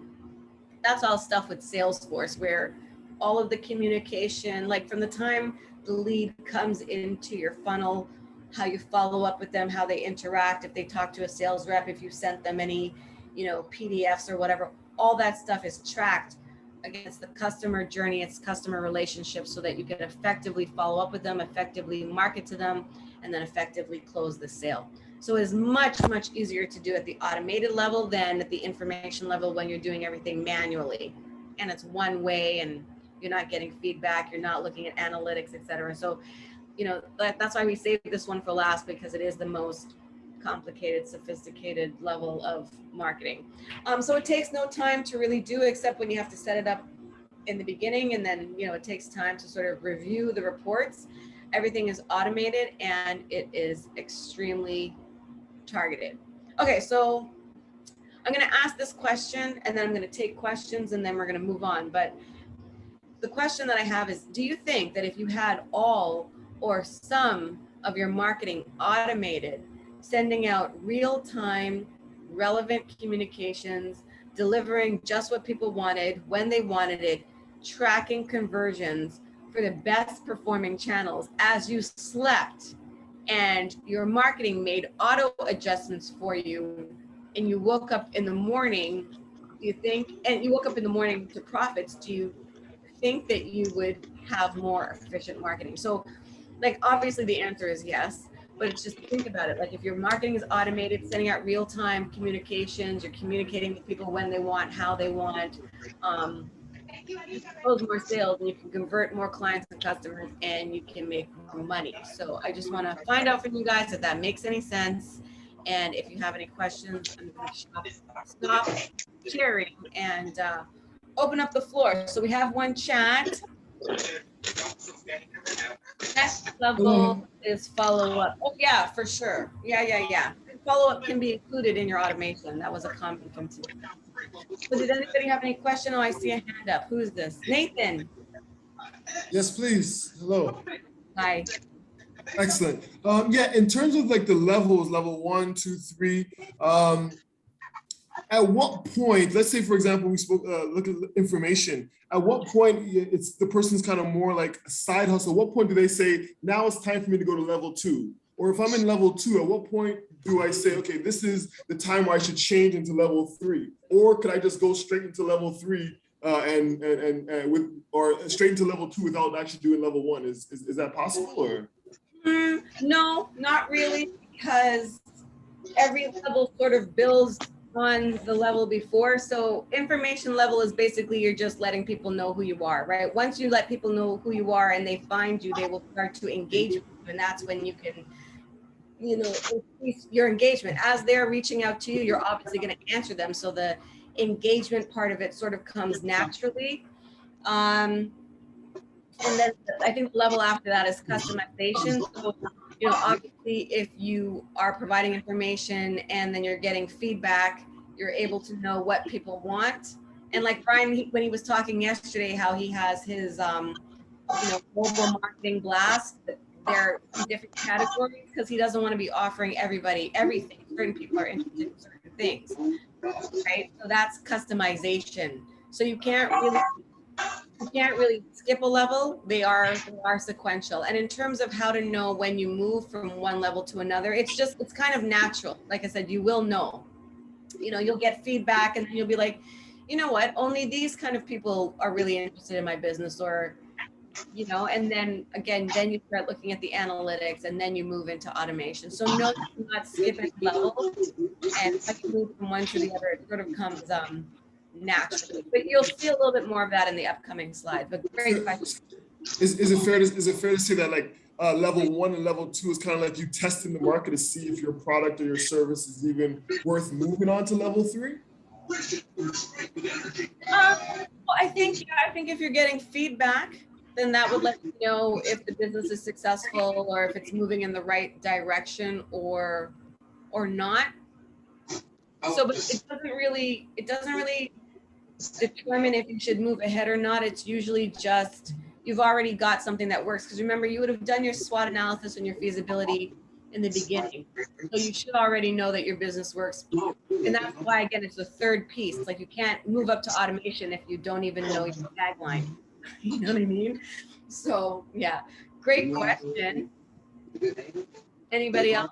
that's all stuff with Salesforce where all of the communication, like from the time the lead comes into your funnel, how you follow up with them, how they interact, if they talk to a sales rep, if you sent them any, PDFs or whatever, all that stuff is tracked against the customer journey, it's customer relationships, so that you can effectively follow up with them, effectively market to them, and then effectively close the sale. So it's much, much easier to do at the automated level than at the information level when you're doing everything manually. And it's one way and you're not getting feedback, you're not looking at analytics, et cetera. So, that's why we saved this one for last, because it is the most complicated, sophisticated level of marketing. So it takes no time to really do, except when you have to set it up in the beginning, and then it takes time to sort of review the reports. Everything is automated and it is extremely targeted. Okay, so I'm going to ask this question and then I'm going to take questions and then we're going to move on. But the question that I have is, do you think that if you had all or some of your marketing automated, sending out real-time, relevant communications, delivering just what people wanted, when they wanted it, tracking conversions for the best performing channels as you slept, and your marketing made auto adjustments for you, and you woke up in the morning, to profits, do you think that you would have more efficient marketing? So like, obviously the answer is yes, but it's just, think about it. Like, if your marketing is automated, sending out real-time communications, you're communicating with people when they want, how they want, you can close more sales and you can convert more clients and customers and you can make more money. So I just want to find out from you guys if that makes any sense. And if you have any questions, I'm going to stop sharing and open up the floor. So we have one chat. Next level is follow up. Oh yeah, for sure. Yeah. Follow up can be included in your automation. That was a comment from today. So did anybody have any question? Oh, I see a hand up. Who's this? Nathan. Yes, please. Hello. Hi. Excellent. Yeah, in terms of like the levels, level 1, 2, 3, at what point, let's say, for example, we spoke, look at information, at what point it's the person's kind of more like a side hustle? At what point do they say, now it's time for me to go to level 2? Or if I'm in level 2, at what point do I say, okay, this is the time where I should change into level 3? Or could I just go straight into level 3 or straight into level 2 without actually doing level 1? Is that possible, or? No, not really, because every level sort of builds on the level before. So information level is basically, you're just letting people know who you are, right? Once you let people know who you are and they find you, they will start to engage with you, and that's when you can, increase your engagement. As they're reaching out to you, you're obviously going to answer them. So the engagement part of it sort of comes naturally. And then I think the level after that is customization. So, obviously if you are providing information and then you're getting feedback, you're able to know what people want. And like Brian, when he was talking yesterday, how he has his, mobile marketing blast, they're in different categories because he doesn't want to be offering everybody everything. Certain people are interested in certain things, right? So that's customization. So you can't really skip a level. They are sequential. And in terms of how to know when you move from one level to another, it's kind of natural. Like I said, you will know, you'll get feedback and then you'll be like, you know what, only these kind of people are really interested in my business, or, and then again, then you start looking at the analytics and then you move into automation. So no, you're not skipping levels. And as you move from one to the other, it sort of comes, naturally, but you'll see a little bit more of that in the upcoming slide. But great question. Is it fair to say that like level 1 and level 2 is kind of like you testing the market to see if your product or your service is even worth moving on to level 3? Well, I think if you're getting feedback, then that would let you know if the business is successful or if it's moving in the right direction or not. So, but it doesn't really determine if you should move ahead or not, it's usually just you've already got something that works. Because remember, you would have done your SWOT analysis and your feasibility in the beginning. So you should already know that your business works. And that's why, again, it's the third piece. Like you can't move up to automation if you don't even know your tagline. You know what I mean? So yeah, great question. Anybody else?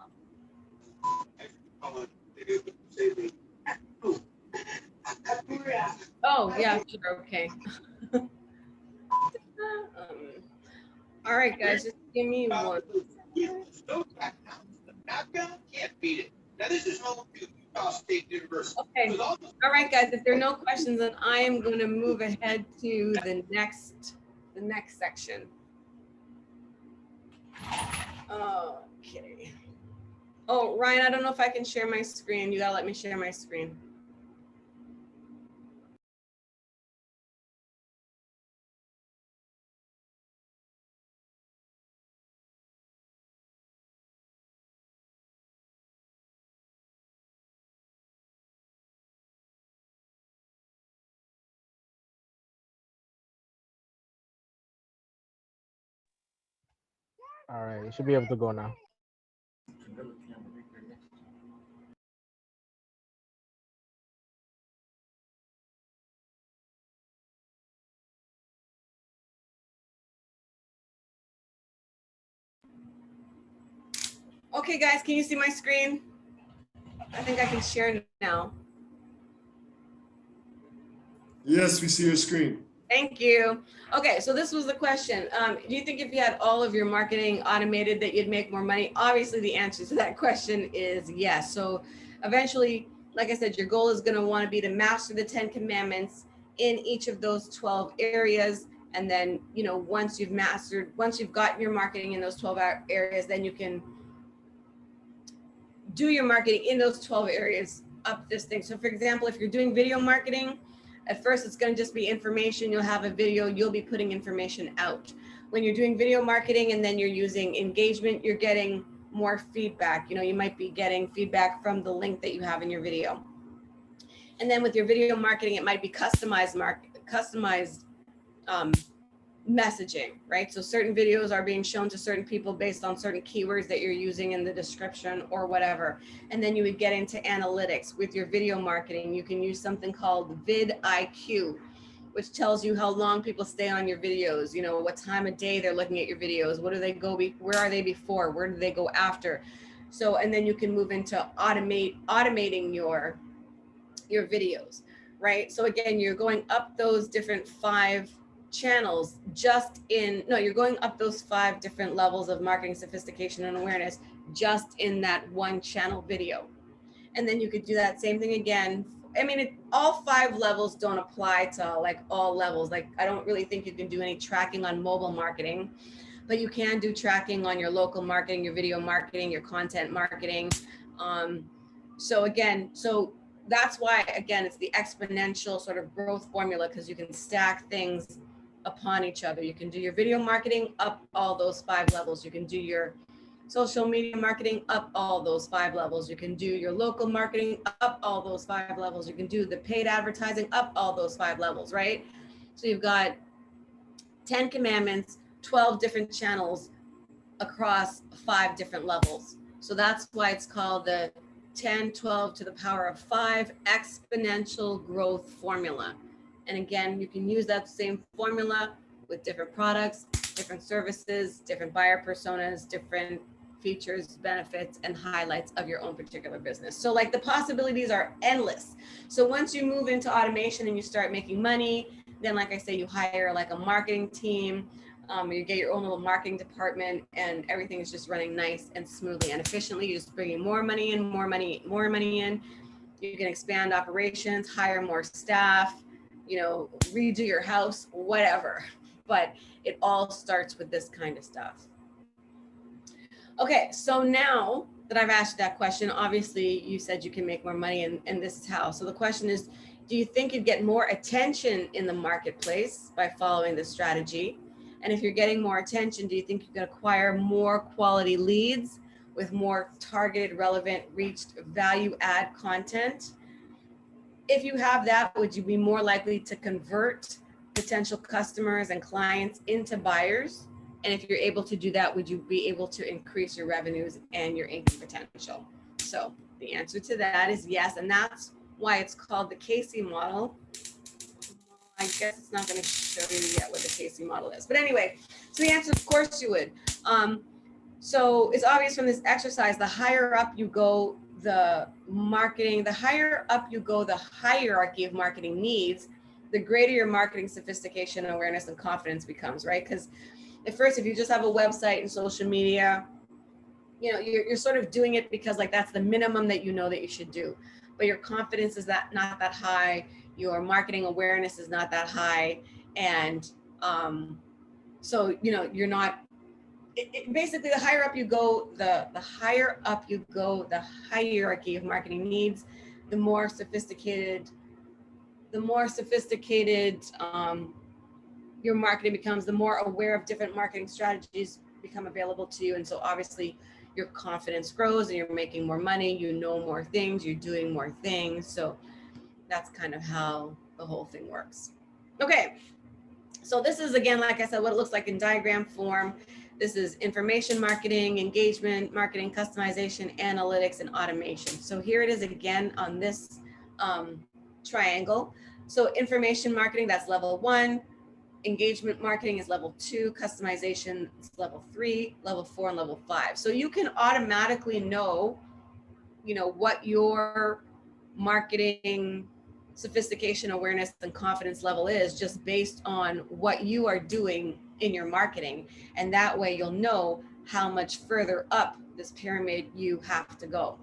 Oh yeah, sure, okay. All right, guys, just give me one. Can't beat it. Now this is home to Utah State University. Okay. All right, guys. If there are no questions, then I am going to move ahead to the next section. Okay. Oh, Ryan, I don't know if I can share my screen. You gotta let me share my screen. All right, you should be able to go now. Okay, guys, can you see my screen? I think I can share now. Yes, we see your screen. Thank you. Okay, so this was the question. Do you think if you had all of your marketing automated that you'd make more money? Obviously, the answer to that question is yes. So eventually, like I said, your goal is going to want to be to master the 10 commandments in each of those 12 areas. And then, you know, once you've gotten your marketing in those 12 areas, then you can do your marketing in those 12 areas up this thing. So for example, if you're doing video marketing, at first it's going to just be information. You'll have a video, you'll be putting information out. When you're doing video marketing and then you're using engagement, you're getting more feedback. You know, you might be getting feedback from the link that you have in your video. And then with your video marketing, it might be customized messaging, right? So certain videos are being shown to certain people based on certain keywords that you're using in the description or whatever. And then you would get into analytics with your video marketing. You can use something called vidIQ, which tells you how long people stay on your videos, you know, what time of day they're looking at your videos, where are they before, where do they go after? So, and then you can move into automating your videos, right? So again, you're going up those different 5 channels you're going up those 5 different levels of marketing sophistication and awareness just in that one channel video. And then you could do that same thing again. I mean, all 5 levels don't apply to like all levels. Like I don't really think you can do any tracking on mobile marketing, but you can do tracking on your local marketing, your video marketing, your content marketing. So that's why, again, it's the exponential sort of growth formula, because you can stack things upon each other. You can do your video marketing up all those 5 levels. You can do your social media marketing up all those 5 levels. You can do your local marketing up all those 5 levels. You can do the paid advertising up all those 5 levels, right? So you've got 10 commandments, 12 different channels across 5 different levels. So that's why it's called the 10, 12 to the power of 5 exponential growth formula. And again, you can use that same formula with different products, different services, different buyer personas, different features, benefits, and highlights of your own particular business. So like the possibilities are endless. So once you move into automation and you start making money, then like I say, you hire like a marketing team, you get your own little marketing department, and everything is just running nice and smoothly and efficiently. You're just bringing more money in, more money in. You can expand operations, hire more staff, you know, redo your house, whatever. But it all starts with this kind of stuff. Okay, so now that I've asked that question, obviously you said you can make more money, and this is how. So the question is, do you think you'd get more attention in the marketplace by following this strategy? And if you're getting more attention, do you think you can acquire more quality leads with more targeted, relevant, reached, value add content? if you have that, would you be more likely to convert potential customers and clients into buyers? And if you're able to do that, would you be able to increase your revenues and your income potential? So the answer to that is yes. And that's why it's called the Casey model. I guess it's not going to show you yet what the Casey model is. But anyway, so the answer, of course you would. So it's obvious from this exercise, the higher up you go, the higher up you go, the hierarchy of marketing needs, the greater your marketing sophistication, awareness, and confidence becomes, right? Because at first, if you just have a website and social media, you know, you're sort of doing it because like that's the minimum that you know that you should do. But your confidence is not that high. Your marketing awareness is not that high. And so, you know, you're not, basically the higher up you go, the higher up you go, the hierarchy of marketing needs, the more sophisticated your marketing becomes, the more aware of different marketing strategies become available to you. And so obviously your confidence grows and you're making more money, you know more things, you're doing more things. So that's kind of how the whole thing works. Okay, so this is, again, like I said, what it looks like in diagram form. This is information marketing, engagement marketing, customization, analytics, and automation. So here it is again on this triangle. So information marketing, that's level 1. Engagement marketing is level 2, customization is level 3, level 4, and level 5. So you can automatically know, you know, what your marketing sophistication, awareness, and confidence level is just based on what you are doing in your marketing. And that way you'll know how much further up this pyramid you have to go,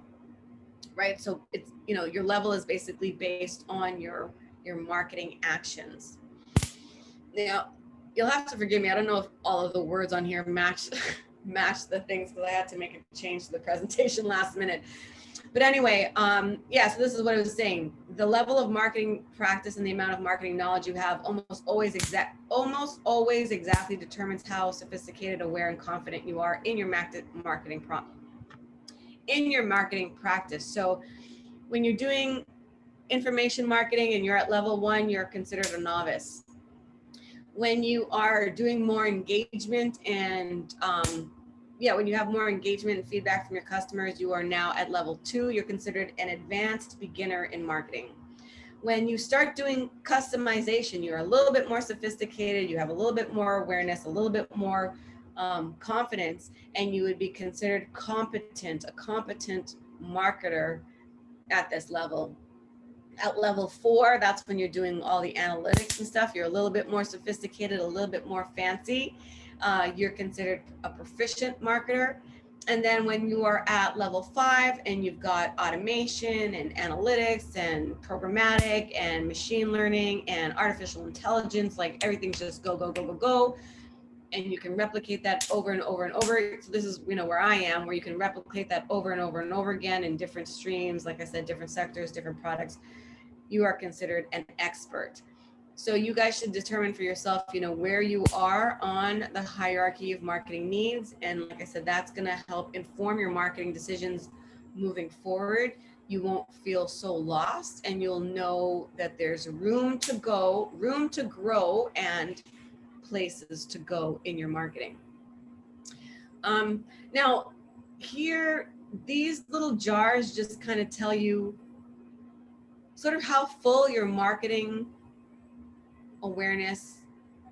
right? So it's, you know, your level is basically based on your marketing actions. Now, you'll have to forgive me. I don't know if all of the words on here match the things because I had to make a change to the presentation last minute. But anyway, yeah, so this is what I was saying. The level of marketing practice and the amount of marketing knowledge you have almost always exactly determines how sophisticated, aware, and confident you are in your marketing practice. So when you're doing information marketing and you're at level 1, you're considered a novice. When you are doing more engagement and when you have more engagement and feedback from your customers, you are now at level 2. You're considered an advanced beginner in marketing. When you start doing customization, you're a little bit more sophisticated, you have a little bit more awareness, a little bit more confidence, and you would be considered a competent marketer at this level. At level 4, that's when you're doing all the analytics and stuff. You're a little bit more sophisticated, a little bit more fancy. You're considered a proficient marketer. And then when you are at level 5 and you've got automation and analytics and programmatic and machine learning and artificial intelligence, like everything's just go, go, go, go, go. And you can replicate that over and over and over. So this is, you know, where I am, where you can replicate that over and over and over again in different streams. Like I said, different sectors, different products. You are considered an expert. So you guys should determine for yourself, you know, where you are on the hierarchy of marketing needs. And like I said, that's going to help inform your marketing decisions moving forward. You won't feel so lost, and you'll know that there's room to go, room to grow, and places to go in your marketing. Now here, these little jars just kind of tell you sort of how full your marketing awareness,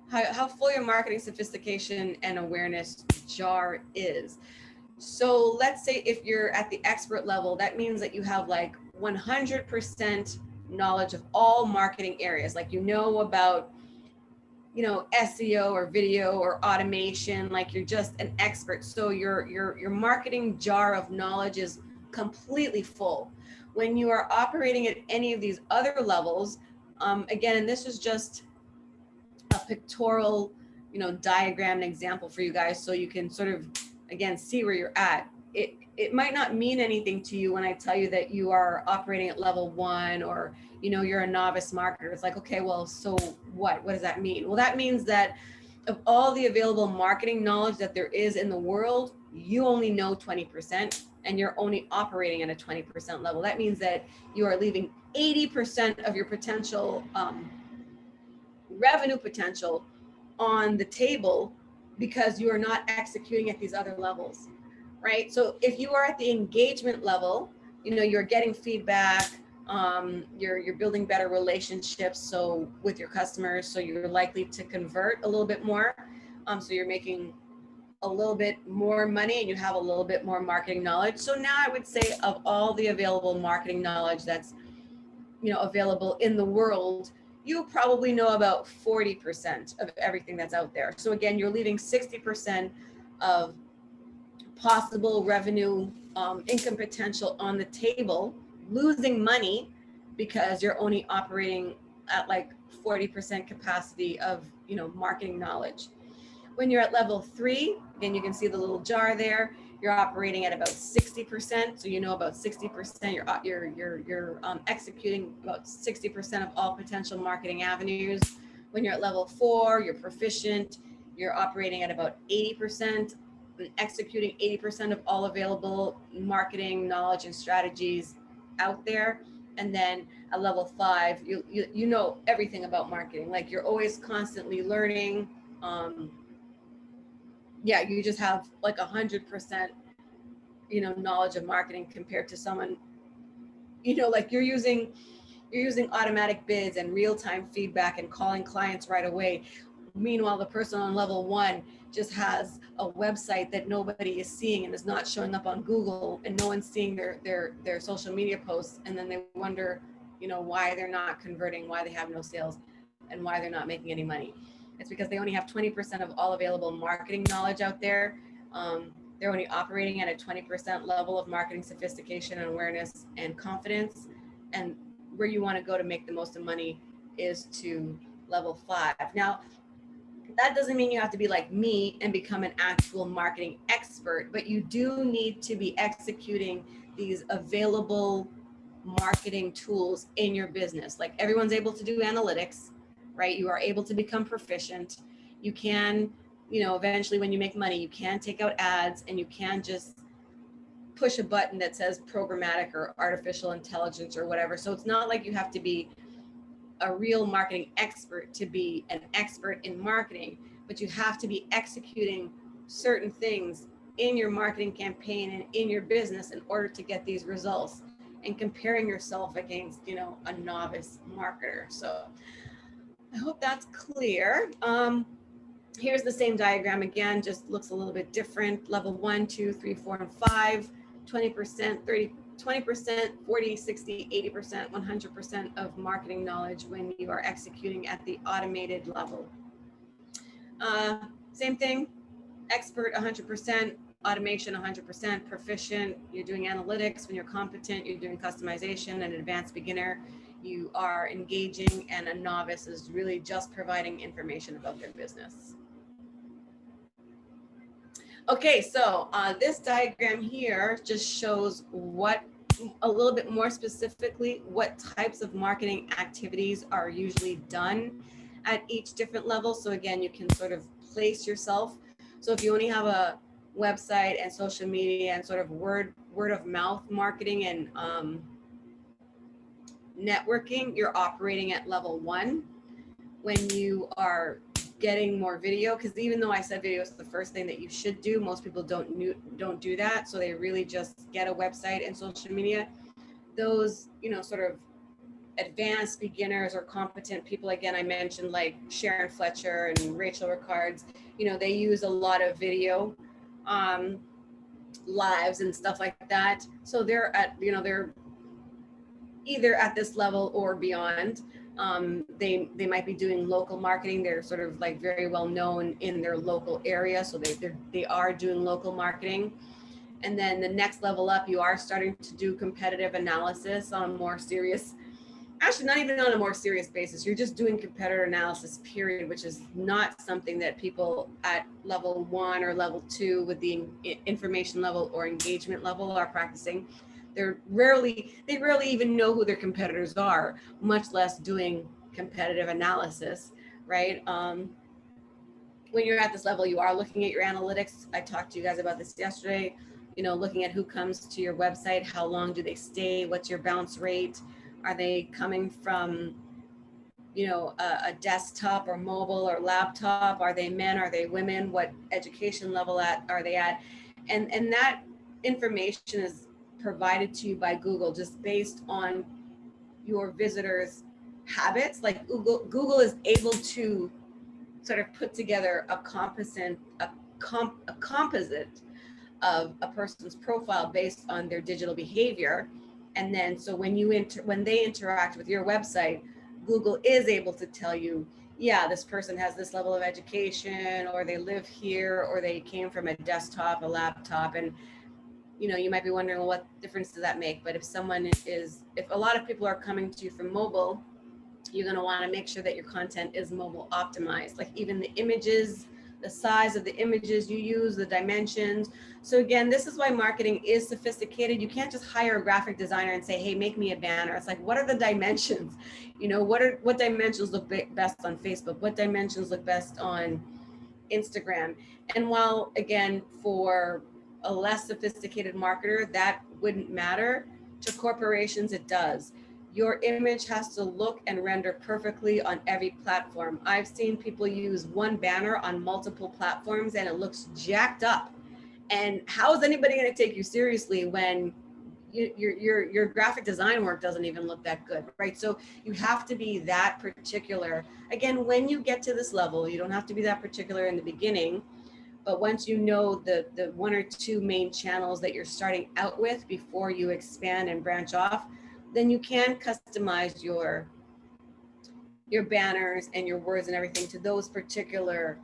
how full your marketing sophistication and awareness jar is. So let's say if you're at the expert level, that means that you have like 100% knowledge of all marketing areas. Like, you know about, you know, SEO or video or automation, like you're just an expert. So your marketing jar of knowledge is completely full. When you are operating at any of these other levels, again, and this is just a pictorial, you know, diagram and example for you guys, so you can sort of, again, see where you're at. It might not mean anything to you when I tell you that you are operating at level 1, or, you know, you're a novice marketer. It's like, okay, well, so what does that mean? Well, that means that of all the available marketing knowledge that there is in the world, you only know 20% and you're only operating at a 20% level. That means that you are leaving 80% of your potential revenue potential on the table because you are not executing at these other levels, right? So if you are at the engagement level, you know, you're getting feedback, you're building better relationships, so with your customers, so you're likely to convert a little bit more, so you're making a little bit more money and you have a little bit more marketing knowledge. So now I would say of all the available marketing knowledge that's, you know, available in the world, you probably know about 40% of everything that's out there. So again, you're leaving 60% of possible revenue, income potential on the table, losing money because you're only operating at like 40% capacity of, you know, marketing knowledge. When you're at level 3, again, you can see the little jar there, you're operating at about 60%. So you know about 60%, you're executing about 60% of all potential marketing avenues. When you're at level 4, you're proficient, you're operating at about 80%, executing 80% of all available marketing knowledge and strategies out there. And then at level 5, you know everything about marketing, like you're always constantly learning. Yeah, you just have like 100%, you know, knowledge of marketing compared to someone, you know, like you're using automatic bids and real-time feedback and calling clients right away. Meanwhile, the person on level 1 just has a website that nobody is seeing and is not showing up on Google, and no one's seeing their social media posts, and then they wonder, you know, why they're not converting, why they have no sales, and why they're not making any money. It's because they only have 20% of all available marketing knowledge out there. They're only operating at a 20% level of marketing sophistication and awareness and confidence. And where you want to go to make the most of money is to level 5. Now, that doesn't mean you have to be like me and become an actual marketing expert, but you do need to be executing these available marketing tools in your business. Like everyone's able to do analytics, right? You are able to become proficient. You can, you know, eventually when you make money, you can take out ads and you can just push a button that says programmatic or artificial intelligence or whatever. So it's not like you have to be a real marketing expert to be an expert in marketing, but you have to be executing certain things in your marketing campaign and in your business in order to get these results, and comparing yourself against, you know, a novice marketer. So I hope that's clear. Here's the same diagram again, just looks a little bit different. Level 1, 2, 3, 4, and 5, 20%, 30, 20%, 40, 60, 80%, 100% of marketing knowledge when you are executing at the automated level. Same thing, expert 100%, automation 100%, proficient, you're doing analytics. When you're competent, you're doing customization. An advanced beginner, you are engaging, and a novice is really just providing information about their business. Okay, so this diagram here just shows what, a little bit more specifically, what types of marketing activities are usually done at each different level. So again, you can sort of place yourself. So if you only have a website and social media and sort of word of mouth marketing and networking, you're operating at level 1. When you are getting more video, because even though I said video is the first thing that you should do, most people don't do that. So they really just get a website and social media. Those, you know, sort of advanced beginners or competent people, again, I mentioned like Sharon Fletcher and Rachel Rickards, you know, they use a lot of video lives and stuff like that. So they're at, you know, they're either at this level or beyond. They might be doing local marketing. They're sort of like very well known in their local area. So they are doing local marketing. And then the next level up, you are starting to do competitive analysis on a more serious, actually not even on a more serious basis. You're just doing competitor analysis, period, which is not something that people at level 1 or level 2 with the information level or engagement level are practicing. They rarely even know who their competitors are, much less doing competitive analysis, right? when you're at this level, you are looking at your analytics. I talked to you guys about this yesterday, looking at who comes to your website, how long do they stay, what's your bounce rate, are they coming from a desktop or mobile or laptop, are they men, are they women, what education level are they at, and that information is provided to you by Google just based on your visitors' habits. Like Google is able to sort of put together a composite of a person's profile based on their digital behavior. And then so when they interact with your website, Google is able to tell you, yeah, this person has this level of education, or they live here, or they came from a desktop, a laptop. And you might be wondering, well, what difference does that make? But if a lot of people are coming to you from mobile, you're going to want to make sure that your content is mobile optimized, like even the images, the size of the images you use, the dimensions. So again, this is why marketing is sophisticated. You can't just hire a graphic designer and say, hey, make me a banner. It's like, what are the dimensions? What dimensions look best on Facebook? What dimensions look best on Instagram? And while, again, for a less sophisticated marketer, that wouldn't matter, to corporations, it does. Your image has to look and render perfectly on every platform. I've seen people use one banner on multiple platforms and it looks jacked up. And how is anybody going to take you seriously when your graphic design work doesn't even look that good, right? So you have to be that particular. Again, when you get to this level, you don't have to be that particular in the beginning, but once you know the one or two main channels that you're starting out with before you expand and branch off, then you can customize your banners and your words and everything to those particular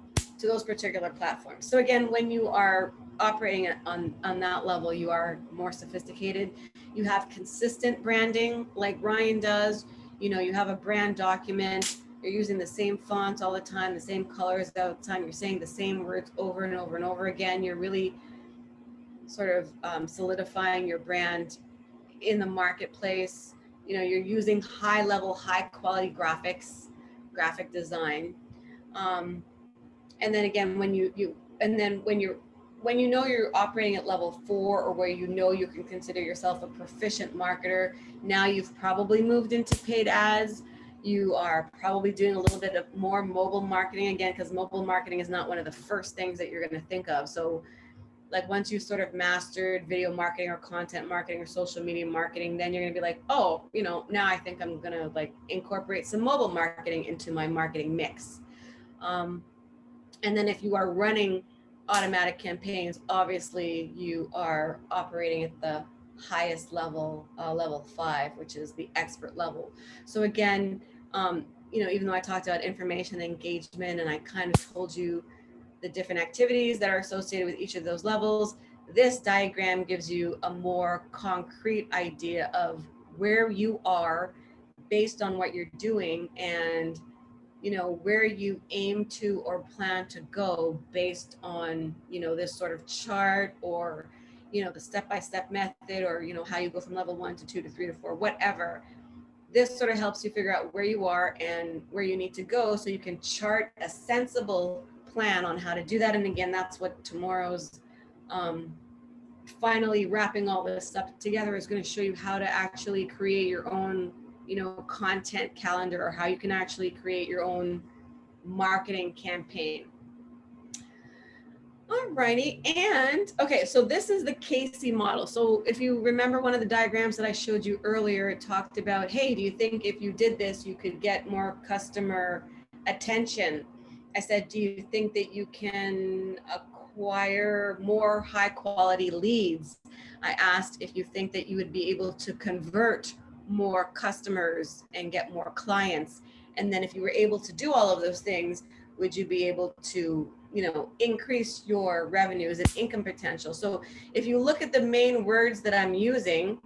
platforms. So again, when you are operating on that level, you are more sophisticated. You have consistent branding like Ryan does. You have a brand document. You're using the same fonts all the time, the same colors all the time. You're saying the same words over and over and over again. You're really sort of solidifying your brand in the marketplace. You're using high level, high quality graphic design. And then again, when you know you're operating at level 4, or where you can consider yourself a proficient marketer, now you've probably moved into paid ads. You are probably doing a little bit of more mobile marketing again, because mobile marketing is not one of the first things that you're going to think of. So like once you've sort of mastered video marketing or content marketing or social media marketing, then you're going to be like, oh, now I think I'm going to like incorporate some mobile marketing into my marketing mix. And then if you are running automatic campaigns, obviously you are operating at the highest level, level 5, which is the expert level. So again, even though I talked about information engagement and I kind of told you the different activities that are associated with each of those levels, this diagram gives you a more concrete idea of where you are based on what you're doing, and where you aim to or plan to go based on this sort of chart, or the step-by-step method, or how you go from level 1 to 2 to 3 to 4, whatever. This sort of helps you figure out where you are and where you need to go, so you can chart a sensible plan on how to do that. And again, that's what tomorrow's finally wrapping all this stuff together is going to show you, how to actually create your own content calendar, or how you can actually create your own marketing campaign. All righty. And okay, so this is the Casey model. So if you remember one of the diagrams that I showed you earlier, it talked about, hey, do you think if you did this, you could get more customer attention? I said, do you think that you can acquire more high quality leads? I asked if you think that you would be able to convert more customers and get more clients. And then if you were able to do all of those things, would you be able to increase your revenues and income potential? So if you look at the main words that I'm using,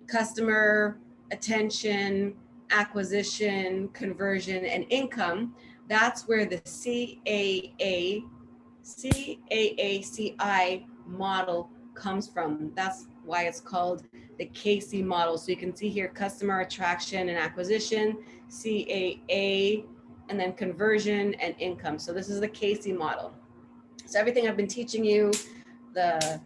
customer, attention, acquisition, conversion, and income, that's where the CAACI model comes from. That's why it's called the Casey model. So you can see here, customer attraction and acquisition, CAA and then conversion and income. So this is the Casey model. So everything I've been teaching you, the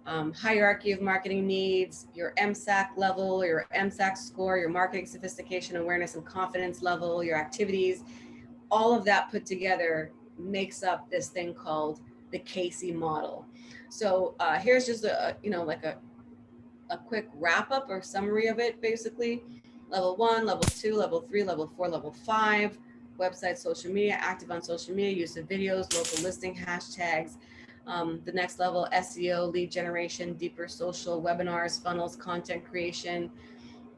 hierarchy of marketing needs, your MSAC level, your MSAC score, your marketing sophistication, awareness, and confidence level, your activities, all of that put together makes up this thing called the Casey model. So here's just a quick wrap up or summary of it. Basically, level 1, level 2, level 3, level 4, level 5, website, social media, active on social media, use of videos, local listing, hashtags. The next level, SEO, lead generation, deeper social, webinars, funnels, content creation.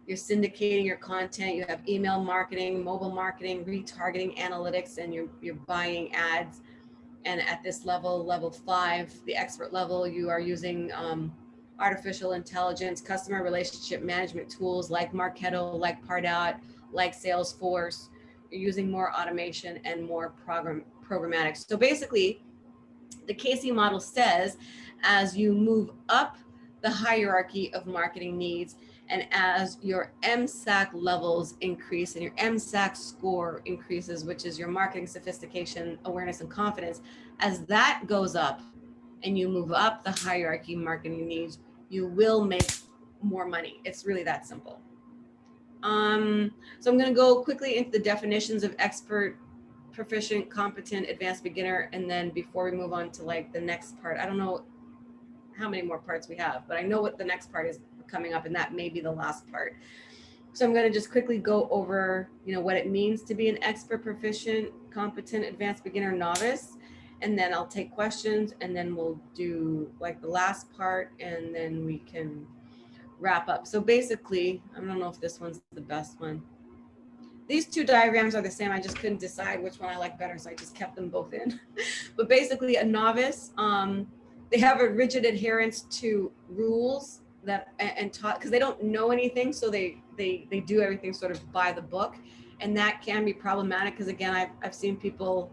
You're syndicating your content. You have email marketing, mobile marketing, retargeting, analytics, and you're buying ads. And at this level, level 5, the expert level, you are using artificial intelligence, customer relationship management tools like Marketo, like Pardot, like Salesforce. You're using more automation and more programmatic. So basically, the Casey model says, as you move up the hierarchy of marketing needs, and as your MSAC levels increase and your MSAC score increases, which is your marketing sophistication, awareness, and confidence, as that goes up and you move up the hierarchy marketing needs, you will make more money. It's really that simple. So I'm going to go quickly into the definitions of expert, proficient, competent, advanced, beginner, and then before we move on to like the next part, I don't know how many more parts we have, but I know what the next part is coming up, and that may be the last part. So I'm going to just quickly go over, what it means to be an expert, proficient, competent, advanced, beginner, novice, and then I'll take questions, and then we'll do like the last part, and then we can wrap up. So basically, I don't know if this one's the best one. These two diagrams are the same. I just couldn't decide which one I like better, so I just kept them both in. But basically, a novice, they have a rigid adherence to rules that and taught, because they don't know anything, so they do everything sort of by the book, and that can be problematic. Because again, I've seen people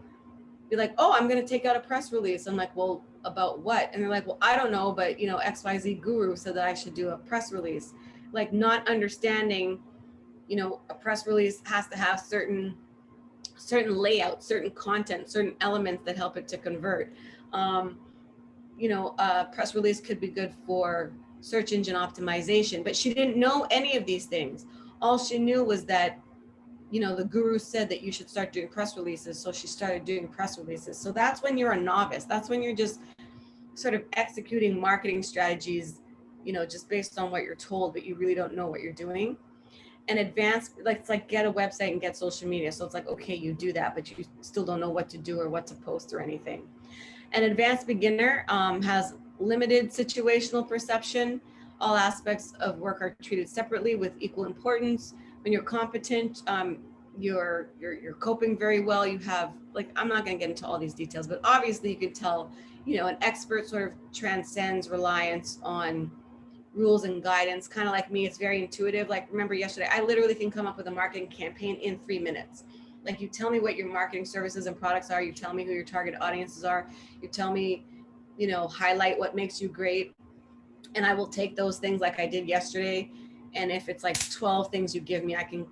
be like, "Oh, I'm going to take out a press release." I'm like, "Well, about what?" And they're like, "Well, I don't know, but XYZ guru said that I should do a press release." Like, not understanding, a press release has to have certain layout, certain content, certain elements that help it to convert. A press release could be good for search engine optimization, but she didn't know any of these things. All she knew was that, the guru said that you should start doing press releases. So she started doing press releases. So that's when you're a novice. That's when you're just sort of executing marketing strategies, just based on what you're told, but you really don't know what you're doing. And advanced, it's like get a website and get social media. So it's like, okay, you do that, but you still don't know what to do or what to post or anything. An advanced beginner has limited situational perception. All aspects of work are treated separately with equal importance. When you're competent, you're coping very well. You have, I'm not going to get into all these details, but obviously you can tell, an expert sort of transcends reliance on rules and guidance. Kind of like me, it's very intuitive. Like, remember yesterday, I literally can come up with a marketing campaign in 3 minutes. Like, you tell me what your marketing services and products are, you tell me who your target audiences are, you tell me, highlight what makes you great, and I will take those things like I did yesterday. And if it's like 12 things you give me, I can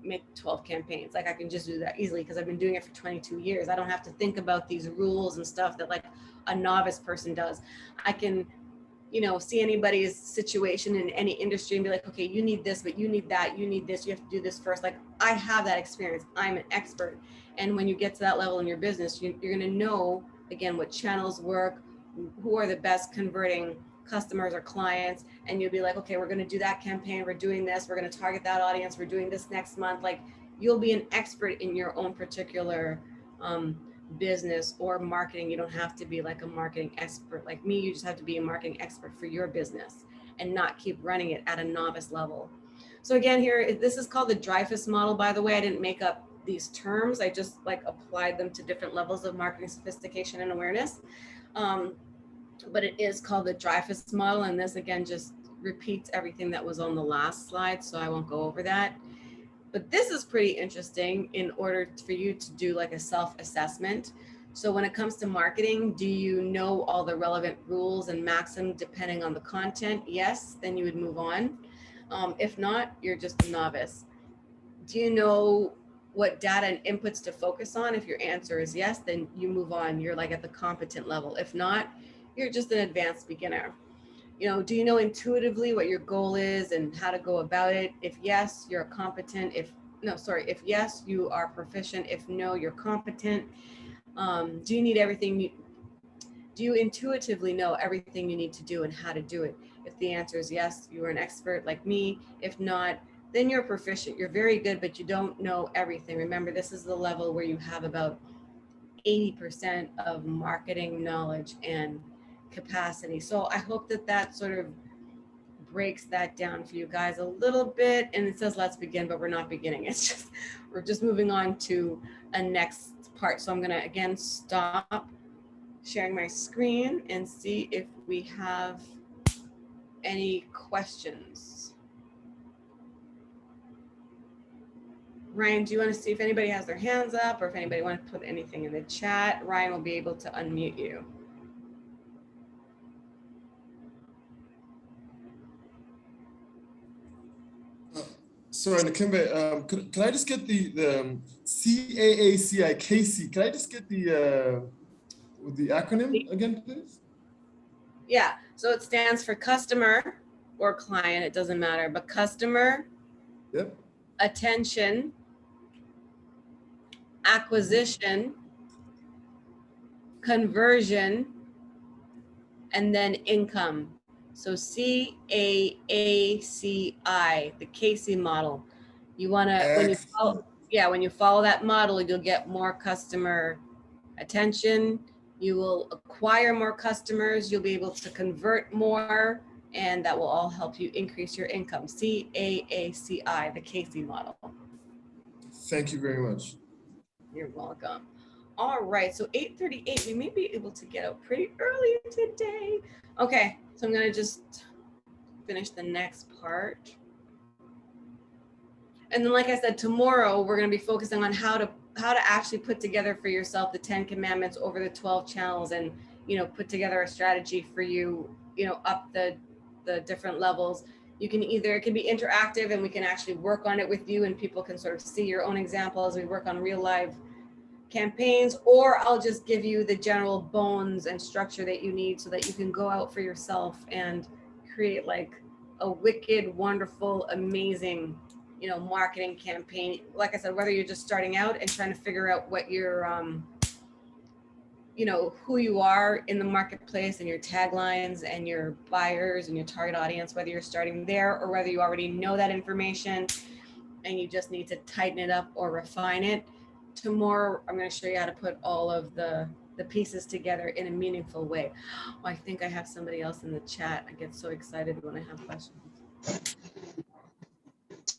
make 12 campaigns. Like, I can just do that easily because I've been doing it for 22 years. I don't have to think about these rules and stuff that like a novice person does. I can see anybody's situation in any industry and be like, okay, you need this, but you need that, you need this, you have to do this first. Like, I have that experience. I'm an expert. And when you get to that level in your business, you're going to know, again, what channels work, who are the best converting customers or clients. And you'll be like, okay, we're going to do that campaign. We're doing this. We're going to target that audience. We're doing this next month. Like, you'll be an expert in your own particular business or marketing. You don't have to be like a marketing expert like me. You just have to be a marketing expert for your business and not keep running it at a novice level. So again, here, this is called the Dreyfus model. By the way, I didn't make up these terms. I just applied them to different levels of marketing sophistication and awareness. But it is called the Dreyfus model. And this again, just repeats everything that was on the last slide. So I won't go over that. But this is pretty interesting in order for you to do like a self-assessment. So when it comes to marketing, do you know all the relevant rules and maxims depending on the content? Yes, then you would move on. If not, you're just a novice. Do you know what data and inputs to focus on. If your answer is yes, then you move on. You're like at the competent level. If not, you're just an advanced beginner. Do you know intuitively what your goal is and how to go about it? If yes, you're competent. If yes, you are proficient. If no, you're competent. Do you need everything? Do you intuitively know everything you need to do and how to do it? If the answer is yes, you are an expert like me. If not, then you're proficient. You're very good, but you don't know everything. Remember, this is the level where you have about 80% of marketing knowledge and capacity. So I hope that sort of breaks that down for you guys a little bit. And it says, let's begin, but we're not beginning. We're just moving on to a next part. So I'm gonna, again, stop sharing my screen and see if we have any questions. Ryan, do you want to see if anybody has their hands up or if anybody wants to put anything in the chat? Ryan will be able to unmute you. Sorry, Nakimbe, can I just get the CAACI? Can I just get the acronym again, please? Yeah, so it stands for customer or client, it doesn't matter, but customer, yep, attention, acquisition, conversion, and then income. So CAACI, the Casey model. You want to, when you follow that model, you'll get more customer attention. You will acquire more customers. You'll be able to convert more, and that will all help you increase your income. CAACI, the Casey model. Thank you very much. You're welcome. All right, so 8:38, we may be able to get out pretty early today. Okay, so I'm gonna just finish the next part. And then, like I said, tomorrow we're gonna be focusing on how to actually put together for yourself the 10 commandments over the 12 channels and, put together a strategy for you, up the different levels. It can be interactive and we can actually work on it with you and people can sort of see your own example as we work on real live campaigns, or I'll just give you the general bones and structure that you need so that you can go out for yourself and create like a wicked, wonderful, amazing, marketing campaign. Like I said, whether you're just starting out and trying to figure out what your, who you are in the marketplace and your taglines and your buyers and your target audience, whether you're starting there or whether you already know that information and you just need to tighten it up or refine it. Tomorrow, I'm going to show you how to put all of the pieces together in a meaningful way. Oh, I think I have somebody else in the chat. I get so excited when I have questions.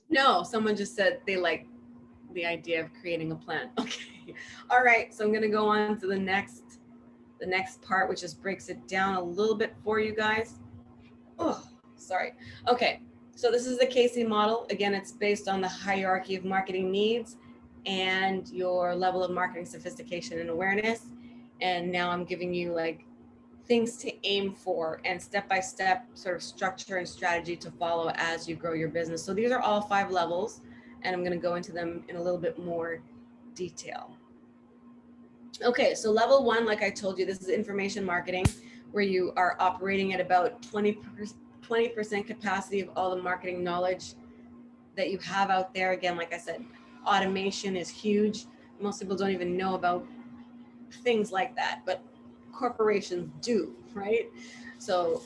No, someone just said they like the idea of creating a plan. Okay. All right. So I'm going to go on to the next part, which just breaks it down a little bit for you guys. Oh, sorry. Okay. So this is the Casey model. Again, it's based on the hierarchy of marketing needs and your level of marketing sophistication and awareness. And now I'm giving you like things to aim for and step-by-step sort of structure and strategy to follow as you grow your business. So these are all 5 levels, and I'm going to go into them in a little bit more detail. Okay, so level 1, like I told you, this is information marketing, where you are operating at about 20% capacity of all the marketing knowledge that you have out there. Again, like I said, automation is huge. Most people don't even know about things like that, but corporations do, right? So,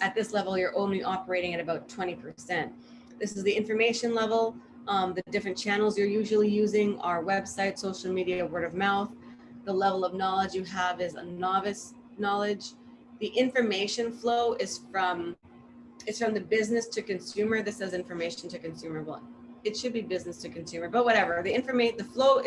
at this level, you're only operating at about 20%. This is the information level. The different channels you're usually using are website, social media, word of mouth. The level of knowledge you have is a novice knowledge. The information flow is from the business to consumer. This says information to consumer. Well, it should be business to consumer, but whatever. The flow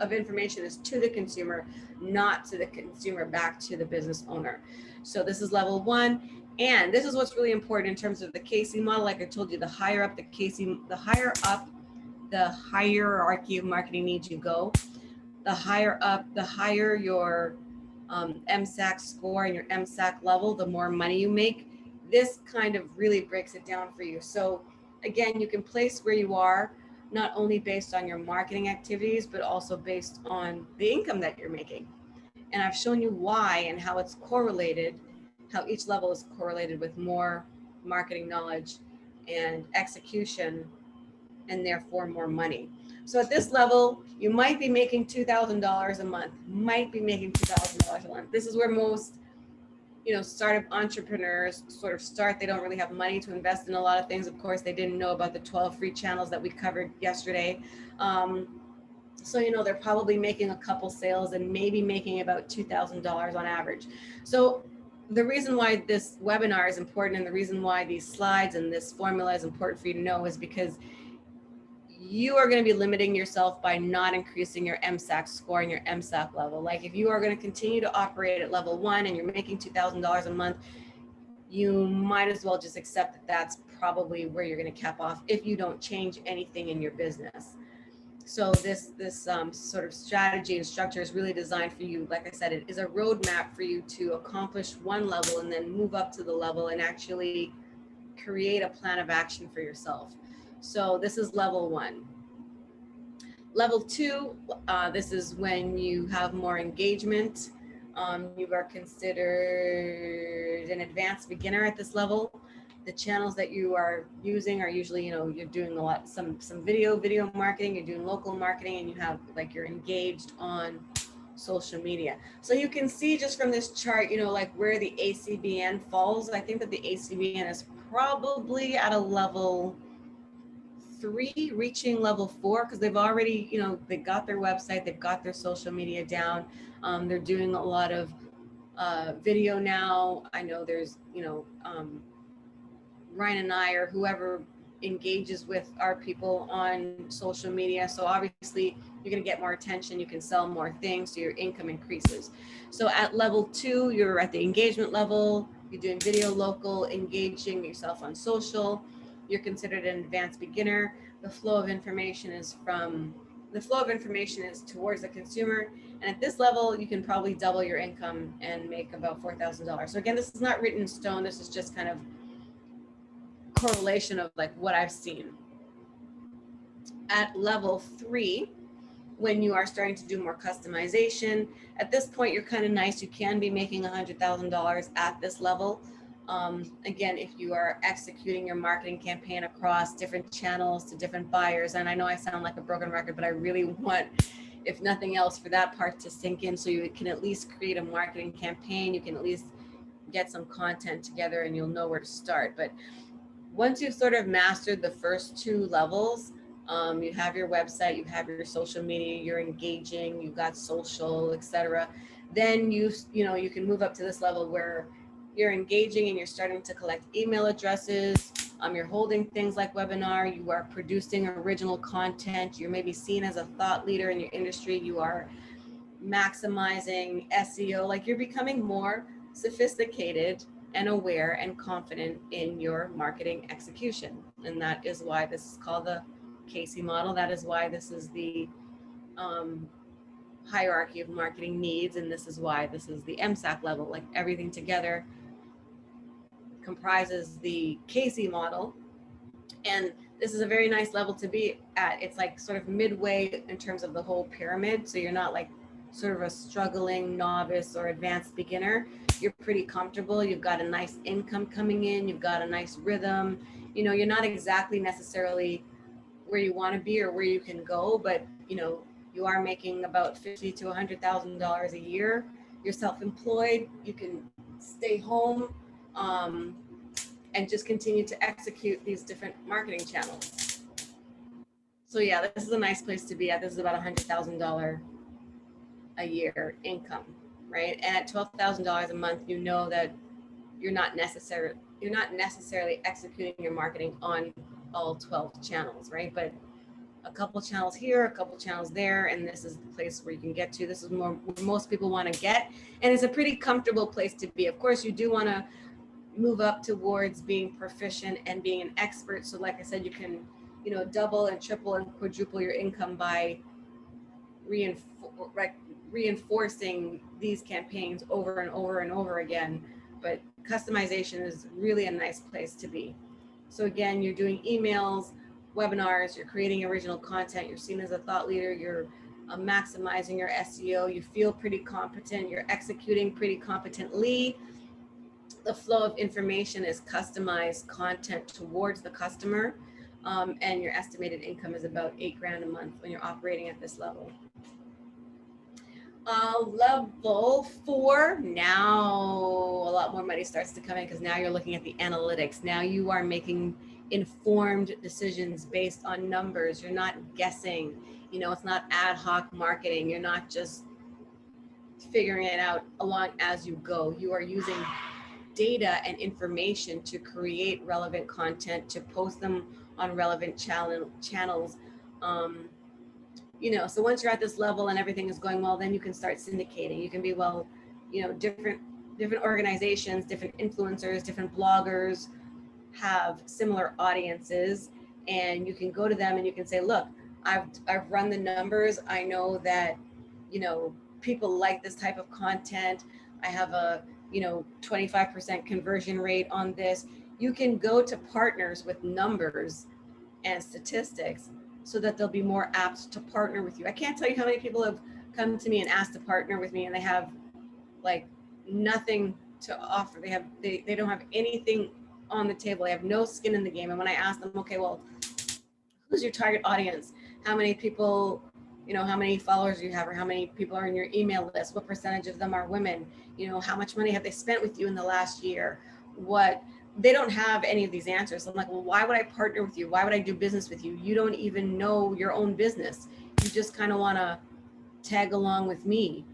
of information is to the consumer, not to the consumer back to the business owner. So this is level 1. And this is what's really important in terms of the Casey model. Like I told you, the higher up the hierarchy of marketing needs you go, the higher your MSAC score and your MSAC level, the more money you make. This kind of really breaks it down for you. So again, you can place where you are not only based on your marketing activities, but also based on the income that you're making. And I've shown you why and how it's correlated, how each level is correlated with more marketing knowledge and execution, and therefore more money. So at this level, you might be making $2,000 a month, might be making $2,000 a month. This is where most, startup entrepreneurs sort of start. They don't really have money to invest in a lot of things. Of course, they didn't know about the 12 free channels that we covered yesterday. So, they're probably making a couple sales and maybe making about $2,000 on average. So the reason why this webinar is important and the reason why these slides and this formula is important for you to know is because you are going to be limiting yourself by not increasing your MSAC score and your MSAC level. Like if you are going to continue to operate at level 1 and you're making $2,000 a month, you might as well just accept that that's probably where you're going to cap off if you don't change anything in your business. So this sort of strategy and structure is really designed for you. Like I said, it is a roadmap for you to accomplish one level and then move up to the level and actually create a plan of action for yourself. So this is level 1. Level 2, this is when you have more engagement. You are considered an advanced beginner at this level. The channels that you are using are usually, you're doing some video marketing, you're doing local marketing, and you have you're engaged on social media. So you can see just from this chart, where the ACBN falls. I think that the ACBN is probably at a level 3, reaching level 4, because they've already, they got their website, they've got their social media down. They're doing a lot of video now. I know there's, Ryan and I or whoever engages with our people on social media. So obviously you're going to get more attention. You can sell more things, so your income increases. So at level 2, you're at the engagement level. You're doing video, local, engaging yourself on social. You're considered an advanced beginner. The flow of information is towards the consumer. And at this level, you can probably double your income and make about $4,000. So again, this is not written in stone. This is just kind of correlation of what I've seen. At level 3, when you are starting to do more customization, at this point you're kind of nice. You can be making $100,000 at this level. Again, if you are executing your marketing campaign across different channels to different buyers, and I know I sound like a broken record, but I really want, if nothing else, for that part to sink in, so you can at least create a marketing campaign. You can at least get some content together and you'll know where to start. But once you've sort of mastered the first 2 levels, you have your website, you have your social media, you're engaging, you've got social, etc. Then you can move up to this level where you're engaging and you're starting to collect email addresses. You're holding things like webinar. You are producing original content. You're maybe seen as a thought leader in your industry. You are maximizing SEO. You're becoming more sophisticated and aware and confident in your marketing execution. And that is why this is called the Casey model. That is why this is the hierarchy of marketing needs. And this is why this is the MSAC level. Everything together comprises the Casey model. And this is a very nice level to be at. It's sort of midway in terms of the whole pyramid. So you're not sort of a struggling novice or advanced beginner. You're pretty comfortable. You've got a nice income coming in. You've got a nice rhythm. You're not exactly necessarily where you want to be or where you can go, but you are making about $50,000 to $100,000 a year. You're self-employed. You can stay home and just continue to execute these different marketing channels. So yeah, this is a nice place to be at. This is about $100,000 a year income, right? And at $12,000 a month, you know that you're not necessarily executing your marketing on all 12 channels, right? But a couple channels here, a couple channels there, and this is the place where you can get to. This is more where most people want to get, and it's a pretty comfortable place to be. Of course, you do want to move up towards being proficient and being an expert. So like I said, you can, double and triple and quadruple your income by reinforcing these campaigns over and over and over again. But customization is really a nice place to be. So again, you're doing emails, webinars, you're creating original content, you're seen as a thought leader, you're maximizing your SEO, you feel pretty competent, you're executing pretty competently. The flow of information is customized content towards the customer, and your estimated income is about $8,000 a month when you're operating at this level. Level 4, now a lot more money starts to come in because now you're looking at the analytics. Now you are making informed decisions based on numbers. You're not guessing, you know, it's not ad hoc marketing. You're not just figuring it out along as you go. You are using data and information to create relevant content, to post them on relevant channels. You know, so once you're at this level and everything is going well, then you can start syndicating. You can be, well, you know, different organizations, different influencers, different bloggers have similar audiences, and you can go to them and you can say, look, I've run the numbers. I know that, you know, people like this type of content. I have a, you know, 25% conversion rate on this. You can go to partners with numbers and statistics so that they'll be more apt to partner with you. I can't tell you how many people have come to me and asked to partner with me, and they have like nothing to offer. They don't have anything on the table. They have no skin in the game. And when I ask them, okay, well, who's your target audience? How many people, you know, how many followers do you have, or how many people are in your email list? What percentage of them are women? You know, how much money have they spent with you in the last year? They don't have any of these answers. So I'm like, well, why would I partner with you? Why would I do business with you? You don't even know your own business. You just kind of want to tag along with me.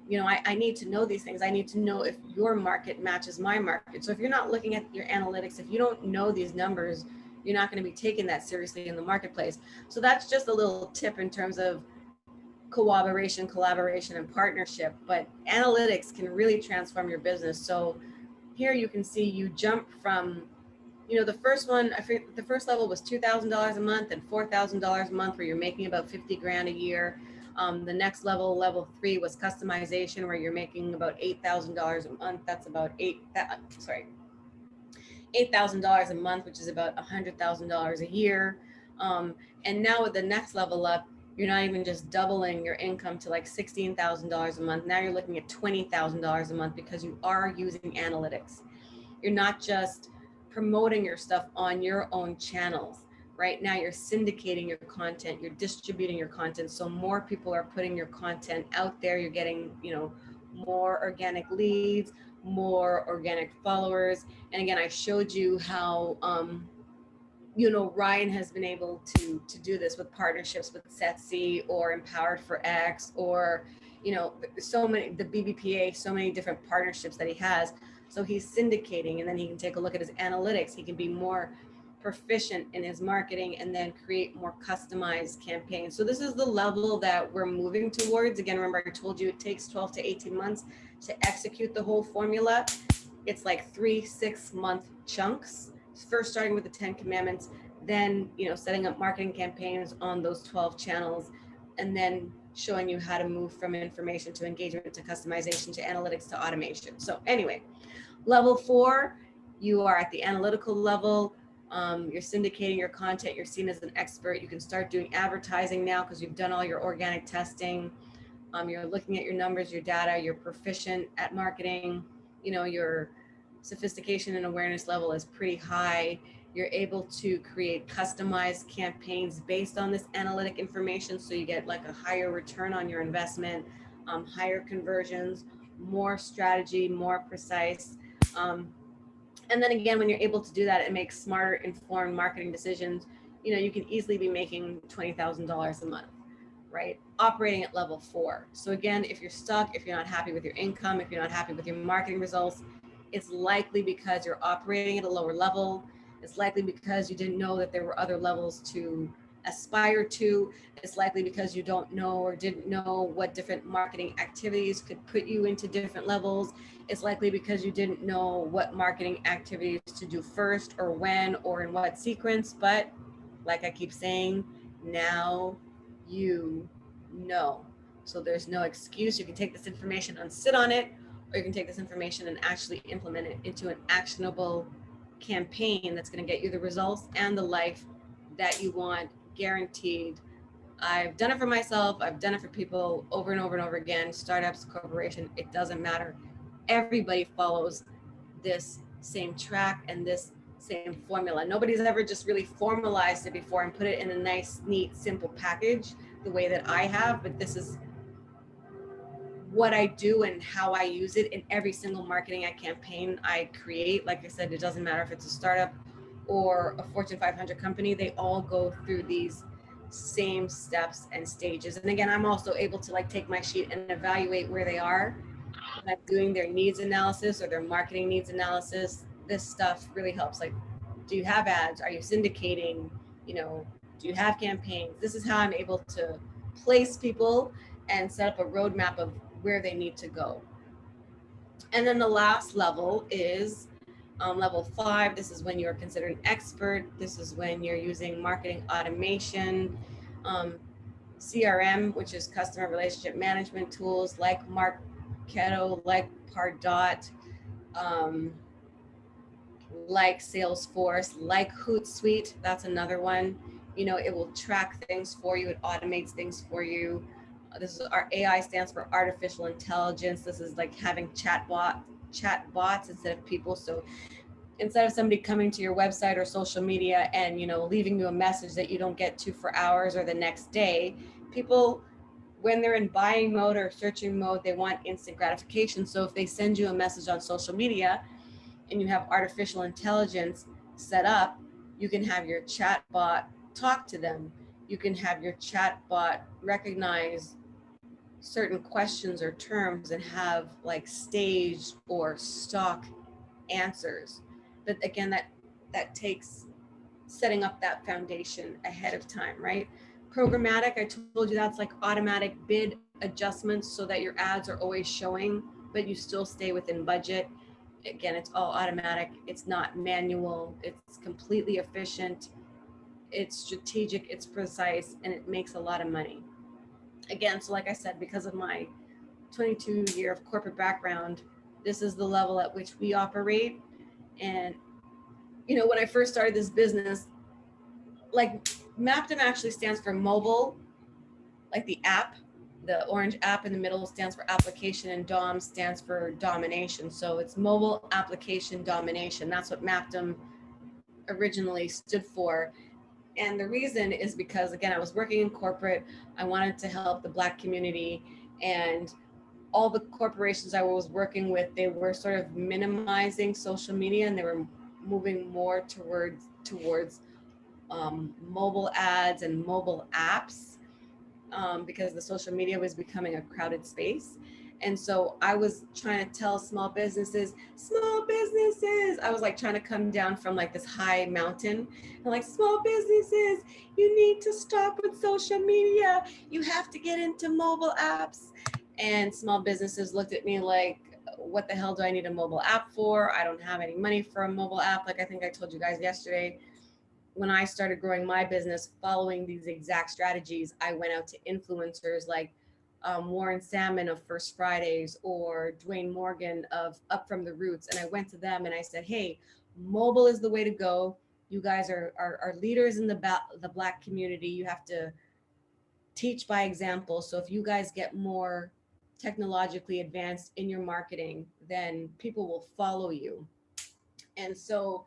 You know, I need to know these things. I need to know if your market matches my market. So if you're not looking at your analytics, if you don't know these numbers, you're not going to be taking that seriously in the marketplace. So that's just a little tip in terms of cooperation, collaboration, and partnership. But analytics can really transform your business. So here you can see you jump from, you know, the first one, I think the first level was $2,000 a month and $4,000 a month, where you're making about 50 grand a year. The next level, level 3, was customization, where you're making about $8,000 a month. That's about $8,000 a month, which is about $100,000 a year. And now with the next level up, you're not even just doubling your income to like $16,000 a month. Now you're looking at $20,000 a month because you are using analytics. You're not just promoting your stuff on your own channels. Right now you're syndicating your content, you're distributing your content. So more people are putting your content out there. You're getting, you know, more organic leads, more organic followers. And again, I showed you how, you know, Ryan has been able to do this with partnerships with Setsi or Empowered for X, or, you know, so many, the BBPA, so many different partnerships that he has. So he's syndicating, and then he can take a look at his analytics. He can be more proficient in his marketing and then create more customized campaigns. So this is the level that we're moving towards. Again, remember I told you it takes 12 to 18 months to execute the whole formula. It's like 3-6 month chunks. First starting with the 10 commandments, then, you know, setting up marketing campaigns on those 12 channels, and then showing you how to move from information to engagement to customization to analytics to automation. So anyway, level 4, you are at the analytical level. You're syndicating your content. You're seen as an expert. You can start doing advertising now because you've done all your organic testing. You're looking at your numbers, your data. You're proficient at marketing. You know, your sophistication and awareness level is pretty high. You're able to create customized campaigns based on this analytic information. So you get like a higher return on your investment, higher conversions, more strategy, more precise. And then again, when you're able to do that, it makes smarter, informed marketing decisions. You know, you can easily be making $20,000 a month, right? Operating at level 4. So again, if you're stuck, if you're not happy with your income, if you're not happy with your marketing results, it's likely because you're operating at a lower level. It's likely because you didn't know that there were other levels to aspire to. It's likely because you don't know or didn't know what different marketing activities could put you into different levels. It's likely because you didn't know what marketing activities to do first, or when, or in what sequence. But like I keep saying, now you know. So there's no excuse. You can take this information and sit on it, or you can take this information and actually implement it into an actionable campaign that's going to get you the results and the life that you want guaranteed. I've done it for myself. I've done it for people over and over and over again. Startups, corporation, it doesn't matter. Everybody follows this same track and this same formula. Nobody's ever just really formalized it before and put it in a nice, neat, simple package the way that I have. But this is what I do and how I use it in every single marketing campaign I create. Like I said, it doesn't matter if it's a startup or a Fortune 500 company, they all go through these same steps and stages. And again, I'm also able to like take my sheet and evaluate where they are when I'm doing their needs analysis or their marketing needs analysis. This stuff really helps. Like, do you have ads? Are you syndicating? You know, do you have campaigns? This is how I'm able to place people and set up a roadmap of where they need to go. And then the last level is level 5. This is when you're considered an expert. This is when you're using marketing automation, CRM, which is customer relationship management tools like Marketo, like Pardot, like Salesforce, like Hootsuite. That's another one. You know, it will track things for you. It automates things for you. This is our AI stands for artificial intelligence. This is like having chat bots instead of people. So instead of somebody coming to your website or social media and, you know, leaving you a message that you don't get to for hours or the next day, people, when they're in buying mode or searching mode, they want instant gratification. So if they send you a message on social media and you have artificial intelligence set up, you can have your chat bot talk to them. You can have your chat bot recognize certain questions or terms and have like staged or stock answers. But again, that takes setting up that foundation ahead of time, right? Programmatic, I told you that's like automatic bid adjustments so that your ads are always showing, but you still stay within budget. Again, it's all automatic. It's not manual. It's completely efficient. It's strategic, it's precise, and it makes a lot of money. Again, so like I said, because of my 22-year of corporate background, this is the level at which we operate. And, you know, when I first started this business, like MAPDOM actually stands for mobile, like the app, the orange app in the middle stands for application, and DOM stands for domination. So it's mobile application domination. That's what MAPDOM originally stood for. And the reason is because, again, I was working in corporate. I wanted to help the Black community, and all the corporations I was working with, they were sort of minimizing social media, and they were moving more towards mobile ads and mobile apps, because the social media was becoming a crowded space. And so I was trying to tell small businesses, I was like trying to come down from like this high mountain and like, small businesses, you need to stop with social media. You have to get into mobile apps. And small businesses looked at me like, what the hell do I need a mobile app for? I don't have any money for a mobile app. Like I think I told you guys yesterday, when I started growing my business following these exact strategies, I went out to influencers like Warren Salmon of First Fridays or Dwayne Morgan of Up From the Roots. And I went to them and I said, hey, mobile is the way to go. You guys are leaders in the Black community. You have to teach by example. So if you guys get more technologically advanced in your marketing, then people will follow you. And so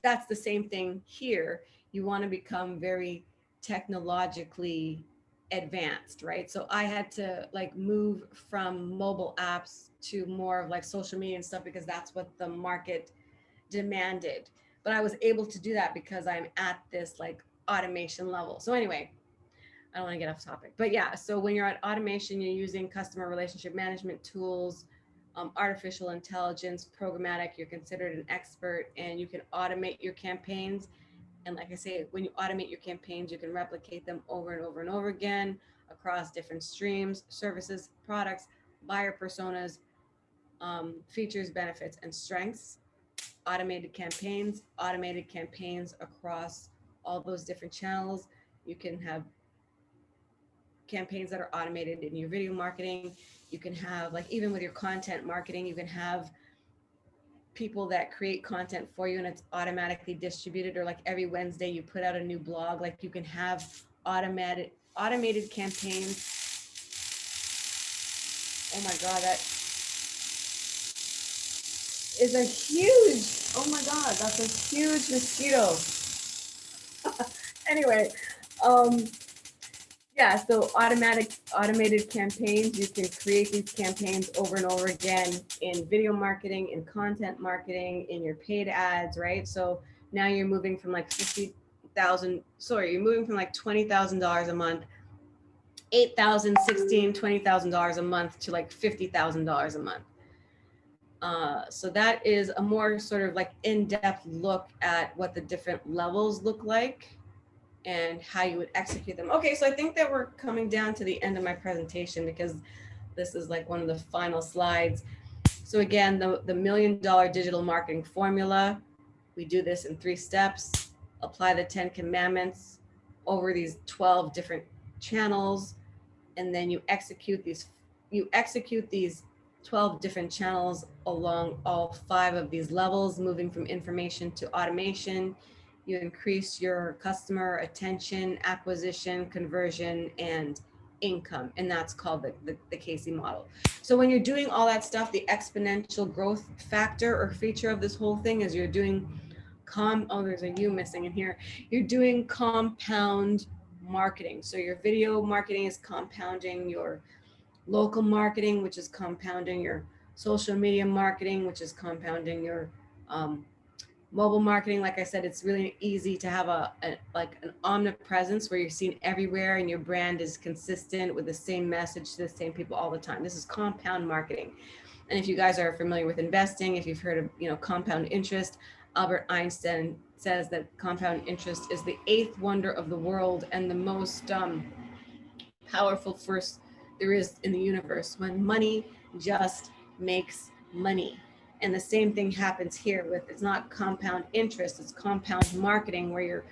that's the same thing here. You want to become very technologically advanced, right? So I had to like move from mobile apps to more of like social media and stuff because that's what the market demanded. But I was able to do that because I'm at this like automation level. So anyway, I don't want to get off topic, but yeah. So when you're at automation, you're using customer relationship management tools, artificial intelligence, programmatic, you're considered an expert and you can automate your campaigns. And like I say, when you automate your campaigns, you can replicate them over and over and over again across different streams, services, products, buyer personas, features, benefits, and strengths. Automated campaigns across all those different channels. You can have campaigns that are automated in your video marketing. You can have, like, even with your content marketing, you can have people that create content for you and it's automatically distributed, or like every Wednesday you put out a new blog. Like you can have automated campaigns. Oh my God, that is a huge, oh my God, that's a huge mosquito. Anyway, yeah, so automated campaigns, you can create these campaigns over and over again in video marketing, in content marketing, in your paid ads, right? So now you're moving from like you're moving from like $20,000 a month, $8,000, $16,000, $20,000 a month to like $50,000 a month. So that is a more sort of like in-depth look at what the different levels look like and how you would execute them. Okay, so I think that we're coming down to the end of my presentation because this is like one of the final slides. So again, the $1 million digital marketing formula, we do this in 3 steps. Apply the 10 commandments over these 12 different channels, and then you execute these 12 different channels along all 5 of these levels, moving from information to automation. You increase your customer attention, acquisition, conversion, and income. And that's called the Casey model. So when you're doing all that stuff, the exponential growth factor or feature of this whole thing is you're doing there's a U missing in here. You're doing compound marketing. So your video marketing is compounding your local marketing, which is compounding your social media marketing, which is compounding your mobile marketing. Like I said, it's really easy to have an omnipresence where you're seen everywhere and your brand is consistent with the same message to the same people all the time. This is compound marketing. And if you guys are familiar with investing, if you've heard of compound interest, Albert Einstein says that compound interest is the 8th wonder of the world and the most powerful force there is in the universe, when money just makes money. And the same thing happens here with, it's not compound interest, it's compound marketing, where your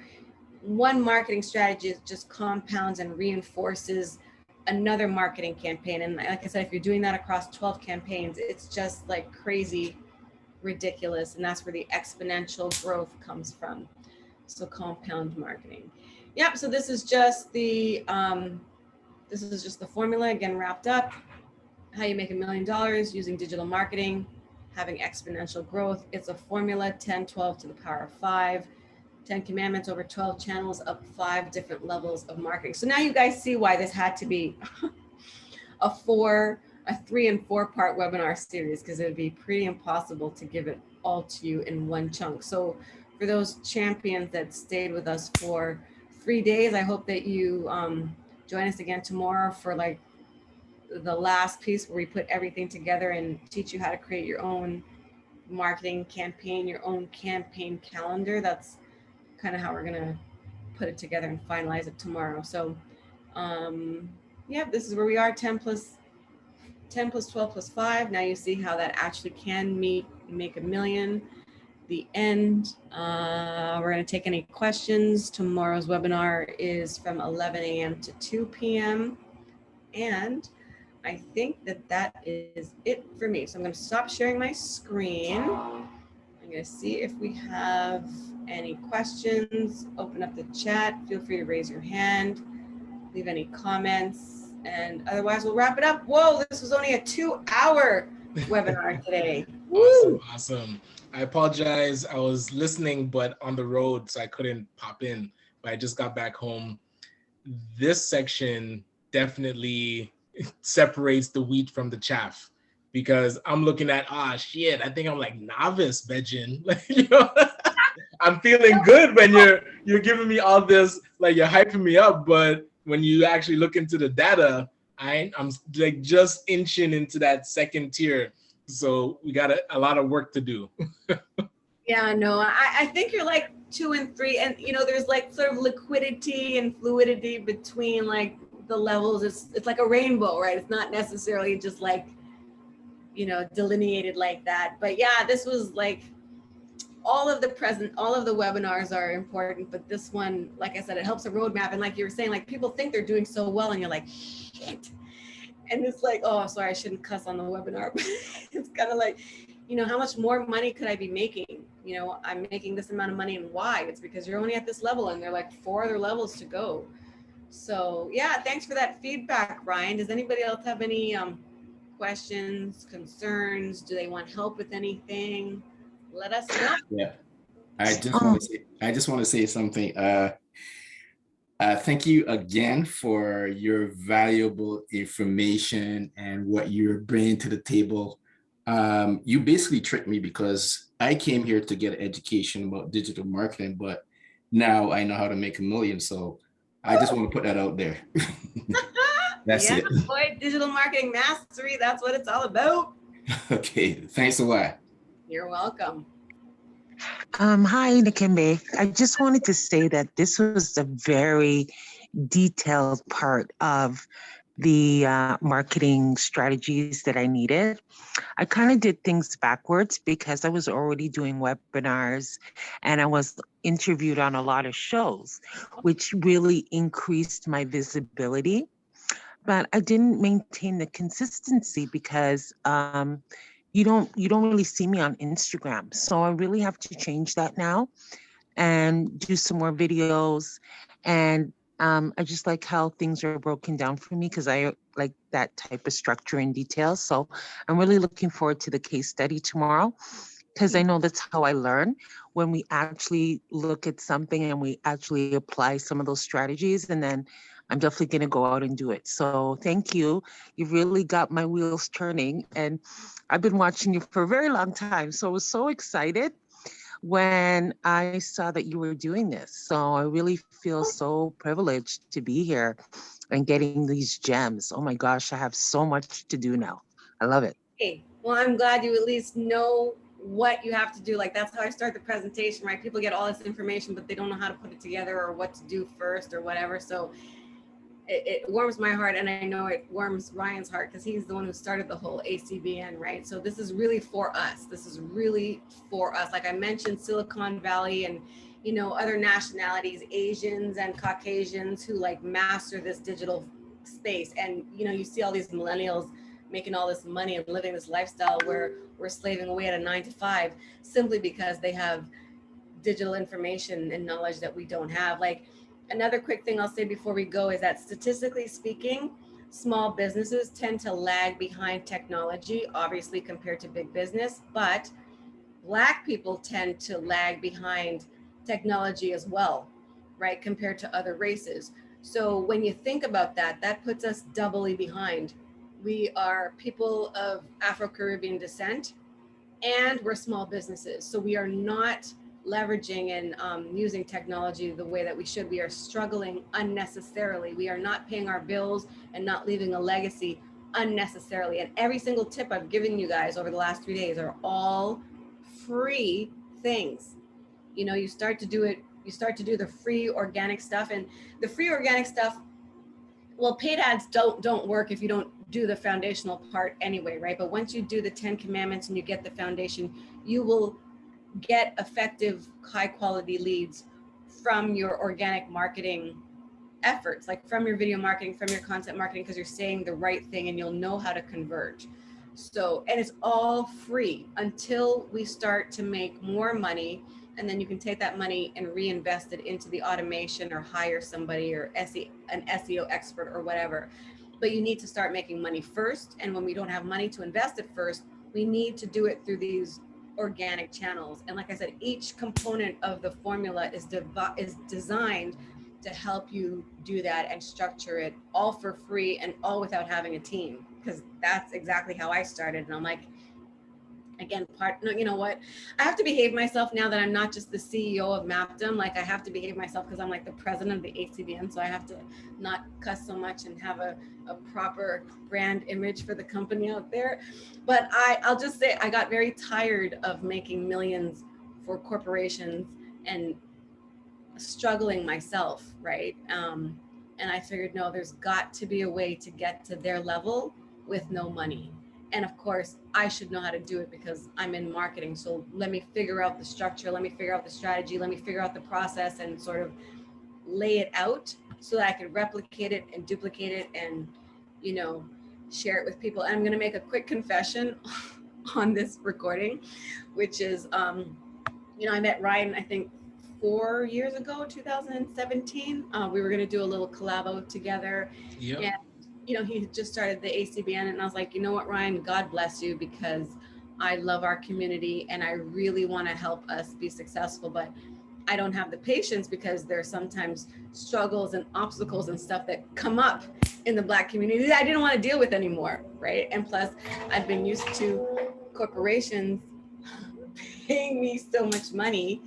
one marketing strategy just compounds and reinforces another marketing campaign. And like I said, if you're doing that across 12 campaigns, it's just like crazy ridiculous. And that's where the exponential growth comes from. So compound marketing. Yep. So this is just the formula, again, wrapped up. How you make $1 million using digital marketing, having exponential growth. It's a formula, 10, 12 to the power of 5, 10 commandments over 12 channels of 5 different levels of marketing. So now you guys see why this had to be a 3 and 4 part webinar series, because it would be pretty impossible to give it all to you in one chunk. So for those champions that stayed with us for 3 days, I hope that you join us again tomorrow for like the last piece where we put everything together and teach you how to create your own marketing campaign, your own campaign calendar. That's kind of how we're gonna put it together and finalize it tomorrow. So yeah, this is where we are, 10 plus 12 plus 5. Now you see how that actually can make $1 million. The end. We're going to take any questions. Tomorrow's webinar is from 11 a.m. to 2 p.m. And I think that is it for me. So I'm going to stop sharing my screen. I'm going to see if we have any questions. Open up the chat. Feel free to raise your hand, leave any comments, and otherwise we'll wrap it up. Whoa, this was only a 2-hour webinar today. Awesome. I apologize. I was listening, but on the road, so I couldn't pop in, but I just got back home. This section definitely separates the wheat from the chaff, because I'm looking at, I think I'm like novice vegging. I'm feeling good when you're giving me all this, like you're hyping me up, but when you actually look into the data, I'm like just inching into that second tier. So we got a lot of work to do. Yeah, no, I think you're like 2 and 3, and there's like sort of liquidity and fluidity between like the levels. It's like a rainbow, right? It's not necessarily just like delineated like that. But yeah, this was like all of the webinars are important, but this one, like I said, it helps a roadmap. And like you were saying, like people think they're doing so well, and you're like, shit. And it's like, oh, sorry, I shouldn't cuss on the webinar. But it's kind of like, you know, how much more money could I be making? You know, I'm making this amount of money, and why? It's because you're only at this level and there are like 4 other levels to go. So yeah, thanks for that feedback, Ryan. Does anybody else have any questions, concerns? Do they want help with anything? Let us know. Yeah, I just want to say something. Thank you again for your valuable information and what you're bringing to the table. You basically tricked me because I came here to get education about digital marketing, but now I know how to make a million. So I just want to put that out there. That's yeah, it. boy, digital marketing mastery. That's what it's all about. Okay, thanks a lot. You're welcome. Hi, Nakembe. I just wanted to say that this was a very detailed part of the marketing strategies that I needed. I kind of did things backwards because I was already doing webinars and I was interviewed on a lot of shows, which really increased my visibility. But I didn't maintain the consistency because you don't really see me on Instagram. So I really have to change that now and do some more videos. And I just like how things are broken down for me because I like that type of structure and detail. So I'm really looking forward to the case study tomorrow because I know that's how I learn, when we actually look at something and we actually apply some of those strategies, and then I'm definitely going to go out and do it. So thank you. You've really got my wheels turning, and I've been watching you for a very long time. So I was so excited when I saw that you were doing this. So I really feel so privileged to be here and getting these gems. Oh my gosh, I have so much to do now. I love it. Hey, well, I'm glad you at least know what you have to do. Like, that's how I start the presentation, right? People get all this information, but they don't know how to put it together or what to do first or whatever. So it warms my heart, and I know it warms Ryan's heart because he's the one who started the whole ACBN, right? So this is really for us. This is really for us. Like I mentioned, Silicon Valley and, you know, other nationalities, Asians and Caucasians who like master this digital space. And, you know, you see all these millennials making all this money and living this lifestyle where we're slaving away at a 9 to 5 simply because they have digital information and knowledge that we don't have. Like, another quick thing I'll say before we go is that statistically speaking, small businesses tend to lag behind technology, obviously compared to big business, but Black people tend to lag behind technology as well, right, compared to other races. So when you think about that, that puts us doubly behind. We are people of Afro-Caribbean descent, and we're small businesses. So we are not leveraging and using technology the way that we should. We are struggling unnecessarily. We are not paying our bills and not leaving a legacy unnecessarily. And every single tip I've given you guys over the last 3 days are all free things. You know, you start to do it, you start to do the free organic stuff, and the free organic stuff, well, paid ads don't work if you don't do the foundational part anyway, right? But once you do the 10 commandments and you get the foundation, you will get effective, high quality leads from your organic marketing efforts, like from your video marketing, from your content marketing, because you're saying the right thing and you'll know how to convert. So, and it's all free until we start to make more money. And then you can take that money and reinvest it into the automation or hire somebody or an SEO expert or whatever. But you need to start making money first. And when we don't have money to invest it first, we need to do it through these organic channels. And like I said, each component of the formula is designed to help you do that and structure it all for free and all without having a team, because that's exactly how I started. And I'm like, again, no, you know what? I have to behave myself now that I'm not just the CEO of Mapdom. Like, I have to behave myself because I'm like the president of the ACBN. So I have to not cuss so much and have a proper brand image for the company out there. But I'll just say I got very tired of making millions for corporations and struggling myself, right? And I figured, no, there's got to be a way to get to their level with no money. And of course, I should know how to do it because I'm in marketing. So let me figure out the structure, let me figure out the strategy, let me figure out the process and sort of lay it out so that I can replicate it and duplicate it and, you know, share it with people. And I'm going to make a quick confession. on this recording, which is, you know, I met Ryan, I think 4 years ago, 2017. We were going to do a little collabo together. Yep. And, you know, he just started the ACBN, and I was like, you know what, Ryan, God bless you, because I love our community and I really want to help us be successful, but I don't have the patience because there's sometimes struggles and obstacles and stuff that come up in the Black community that I didn't want to deal with anymore, right? And plus, I've been used to corporations paying me so much money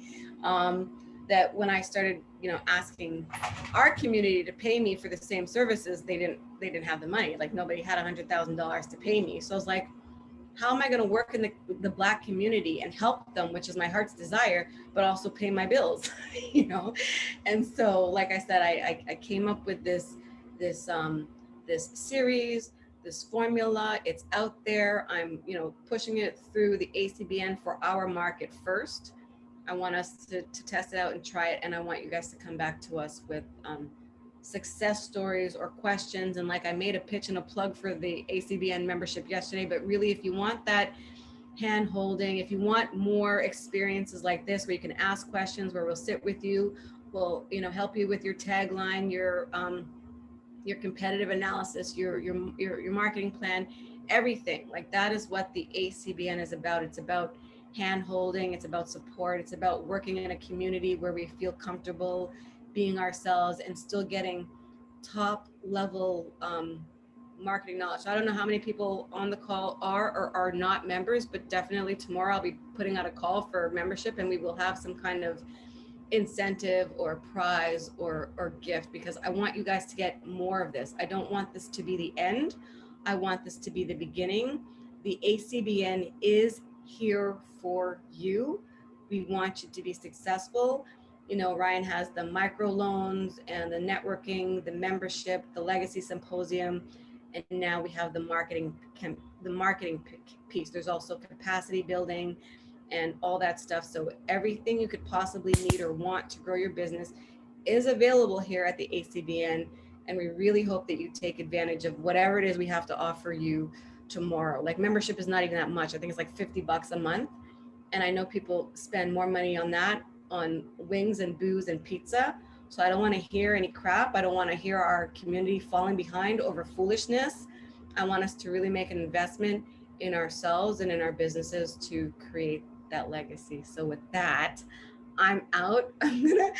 that when I started, you know, asking our community to pay me for the same services, they didn't have the money. Like nobody had $100,000 to pay me. So I was like, how am I going to work in the Black community and help them, which is my heart's desire, but also pay my bills, you know? And so, like I said, I came up with this series, this formula. It's out there. I'm, you know, pushing it through the ACBN for our market first. I want us to test it out and try it. And I want you guys to come back to us with success stories or questions. And like I made a pitch and a plug for the ACBN membership yesterday, but really if you want that hand holding, if you want more experiences like this where you can ask questions, where we'll sit with you, we'll, you know, help you with your tagline, your competitive analysis, your marketing plan, everything. Like that is what the ACBN is about. It's about hand holding, it's about support, it's about working in a community where we feel comfortable being ourselves and still getting top level marketing knowledge. I don't know how many people on the call are or are not members, but definitely tomorrow I'll be putting out a call for membership, and we will have some kind of incentive or prize or gift, because I want you guys to get more of this. I don't want this to be the end. I want this to be the beginning. The ACBN is here for you. We want you to be successful. You know, Ryan has the microloans and the networking, the membership, the legacy symposium, and now we have the marketing piece. There's also capacity building and all that stuff. So everything you could possibly need or want to grow your business is available here at the ACBN. And we really hope that you take advantage of whatever it is we have to offer you tomorrow. Like membership is not even that much. I think it's like $50 a month. And I know people spend more money on that, on wings and booze and pizza. So I don't want to hear any crap. I don't want to hear our community falling behind over foolishness. I want us to really make an investment in ourselves and in our businesses to create that legacy. So with that, I'm out. I'm gonna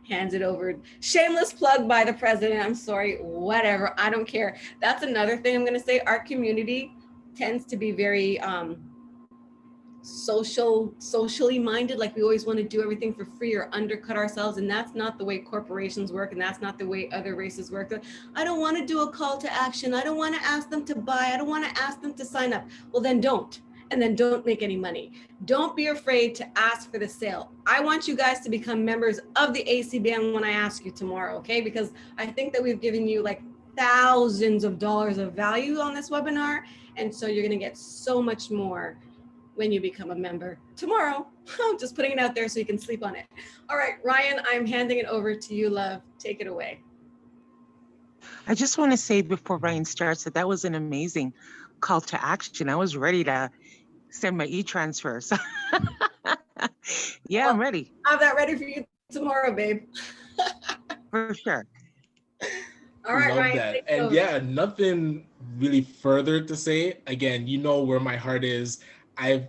hand it over. Shameless plug by the president. I'm sorry, whatever. I don't care. That's another thing I'm gonna say. Our community tends to be very socially minded. Like we always want to do everything for free or undercut ourselves. And that's not the way corporations work. And that's not the way other races work. I don't want to do a call to action. I don't want to ask them to buy. I don't want to ask them to sign up. Well, then don't. And then don't make any money. Don't be afraid to ask for the sale. I want you guys to become members of the ACBN when I ask you tomorrow, okay? Because I think that we've given you like thousands of dollars of value on this webinar. And so you're gonna get so much more when you become a member tomorrow. I'm just putting it out there so you can sleep on it. All right, Ryan, I'm handing it over to you, love. Take it away. I just want to say before Ryan starts that was an amazing call to action. I was ready to send my e-transfers. Yeah, I'm ready. I'll have that ready for you tomorrow, babe. For sure. All right, Love Ryan. that. And yeah, nothing really further to say. Again, you know where my heart is. I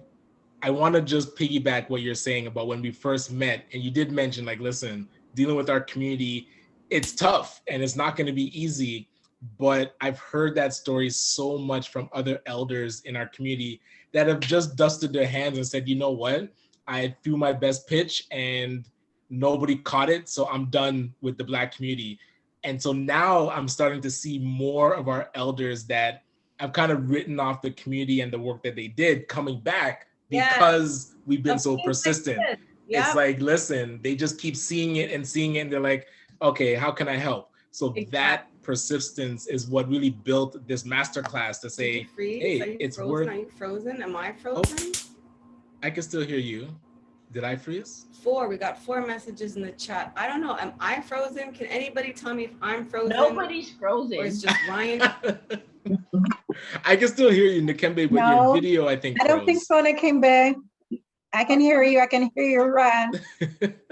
want to just piggyback what you're saying about when we first met, and you did mention, like, listen, dealing with our community, it's tough and it's not going to be easy. But I've heard that story so much from other elders in our community that have just dusted their hands and said, you know what, I threw my best pitch and nobody caught it, so I'm done with the Black community. And so now I'm starting to see more of our elders that I've kind of written off the community and the work that they did coming back because we've been so persistent. It's like, listen, they just keep seeing it and they're like, okay, how can I help? So that persistence is what really built this masterclass to say, hey, it's worth. Are you frozen? Am I frozen? Oh, I can still hear you. Did I freeze? 4. We got 4 messages in the chat. I don't know. Am I frozen? Can anybody tell me if I'm frozen? Nobody's frozen. Or it's just Ryan? I can still hear you, Nakembe, but your No, video, I think, I don't think froze. so, Nakembe. I can hear you. I can hear you, Ryan.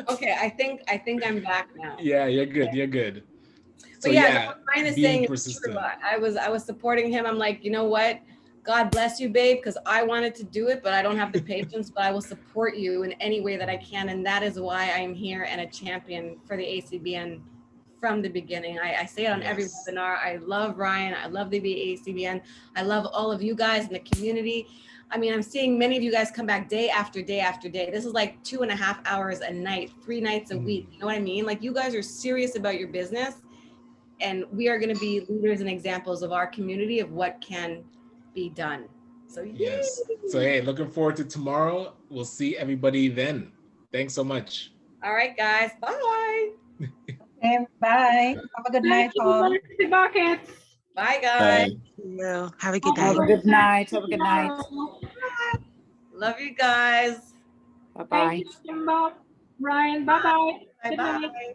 Okay, I think I'm back now. Yeah, you're good. You're good. So But yeah, yeah, what Ryan is being saying is persistent. true. I was supporting him. I'm like, you know what? God bless you, babe, because I wanted to do it, but I don't have the patience. But I will support you in any way that I can, and that is why I am here and a champion for the ACBN from the beginning. I say it on every Yes. webinar. I love Ryan. I love the ACBN. I love all of you guys in the community. I mean, I'm seeing many of you guys come back day after day after day. This is like 2.5 hours a night, 3 nights a week. You know what I mean? Like, you guys are serious about your business, and we are going to be leaders and examples of our community of what can be done. So Yes. So hey, looking forward to tomorrow. We'll see everybody then. Thanks so much. All right, guys. Bye. Okay, bye. Have a good night, all. Bye, guys. Well, have a good Have night. a good night. Have a good night. Love you guys. Bye-bye. Ryan, bye-bye. Bye-bye.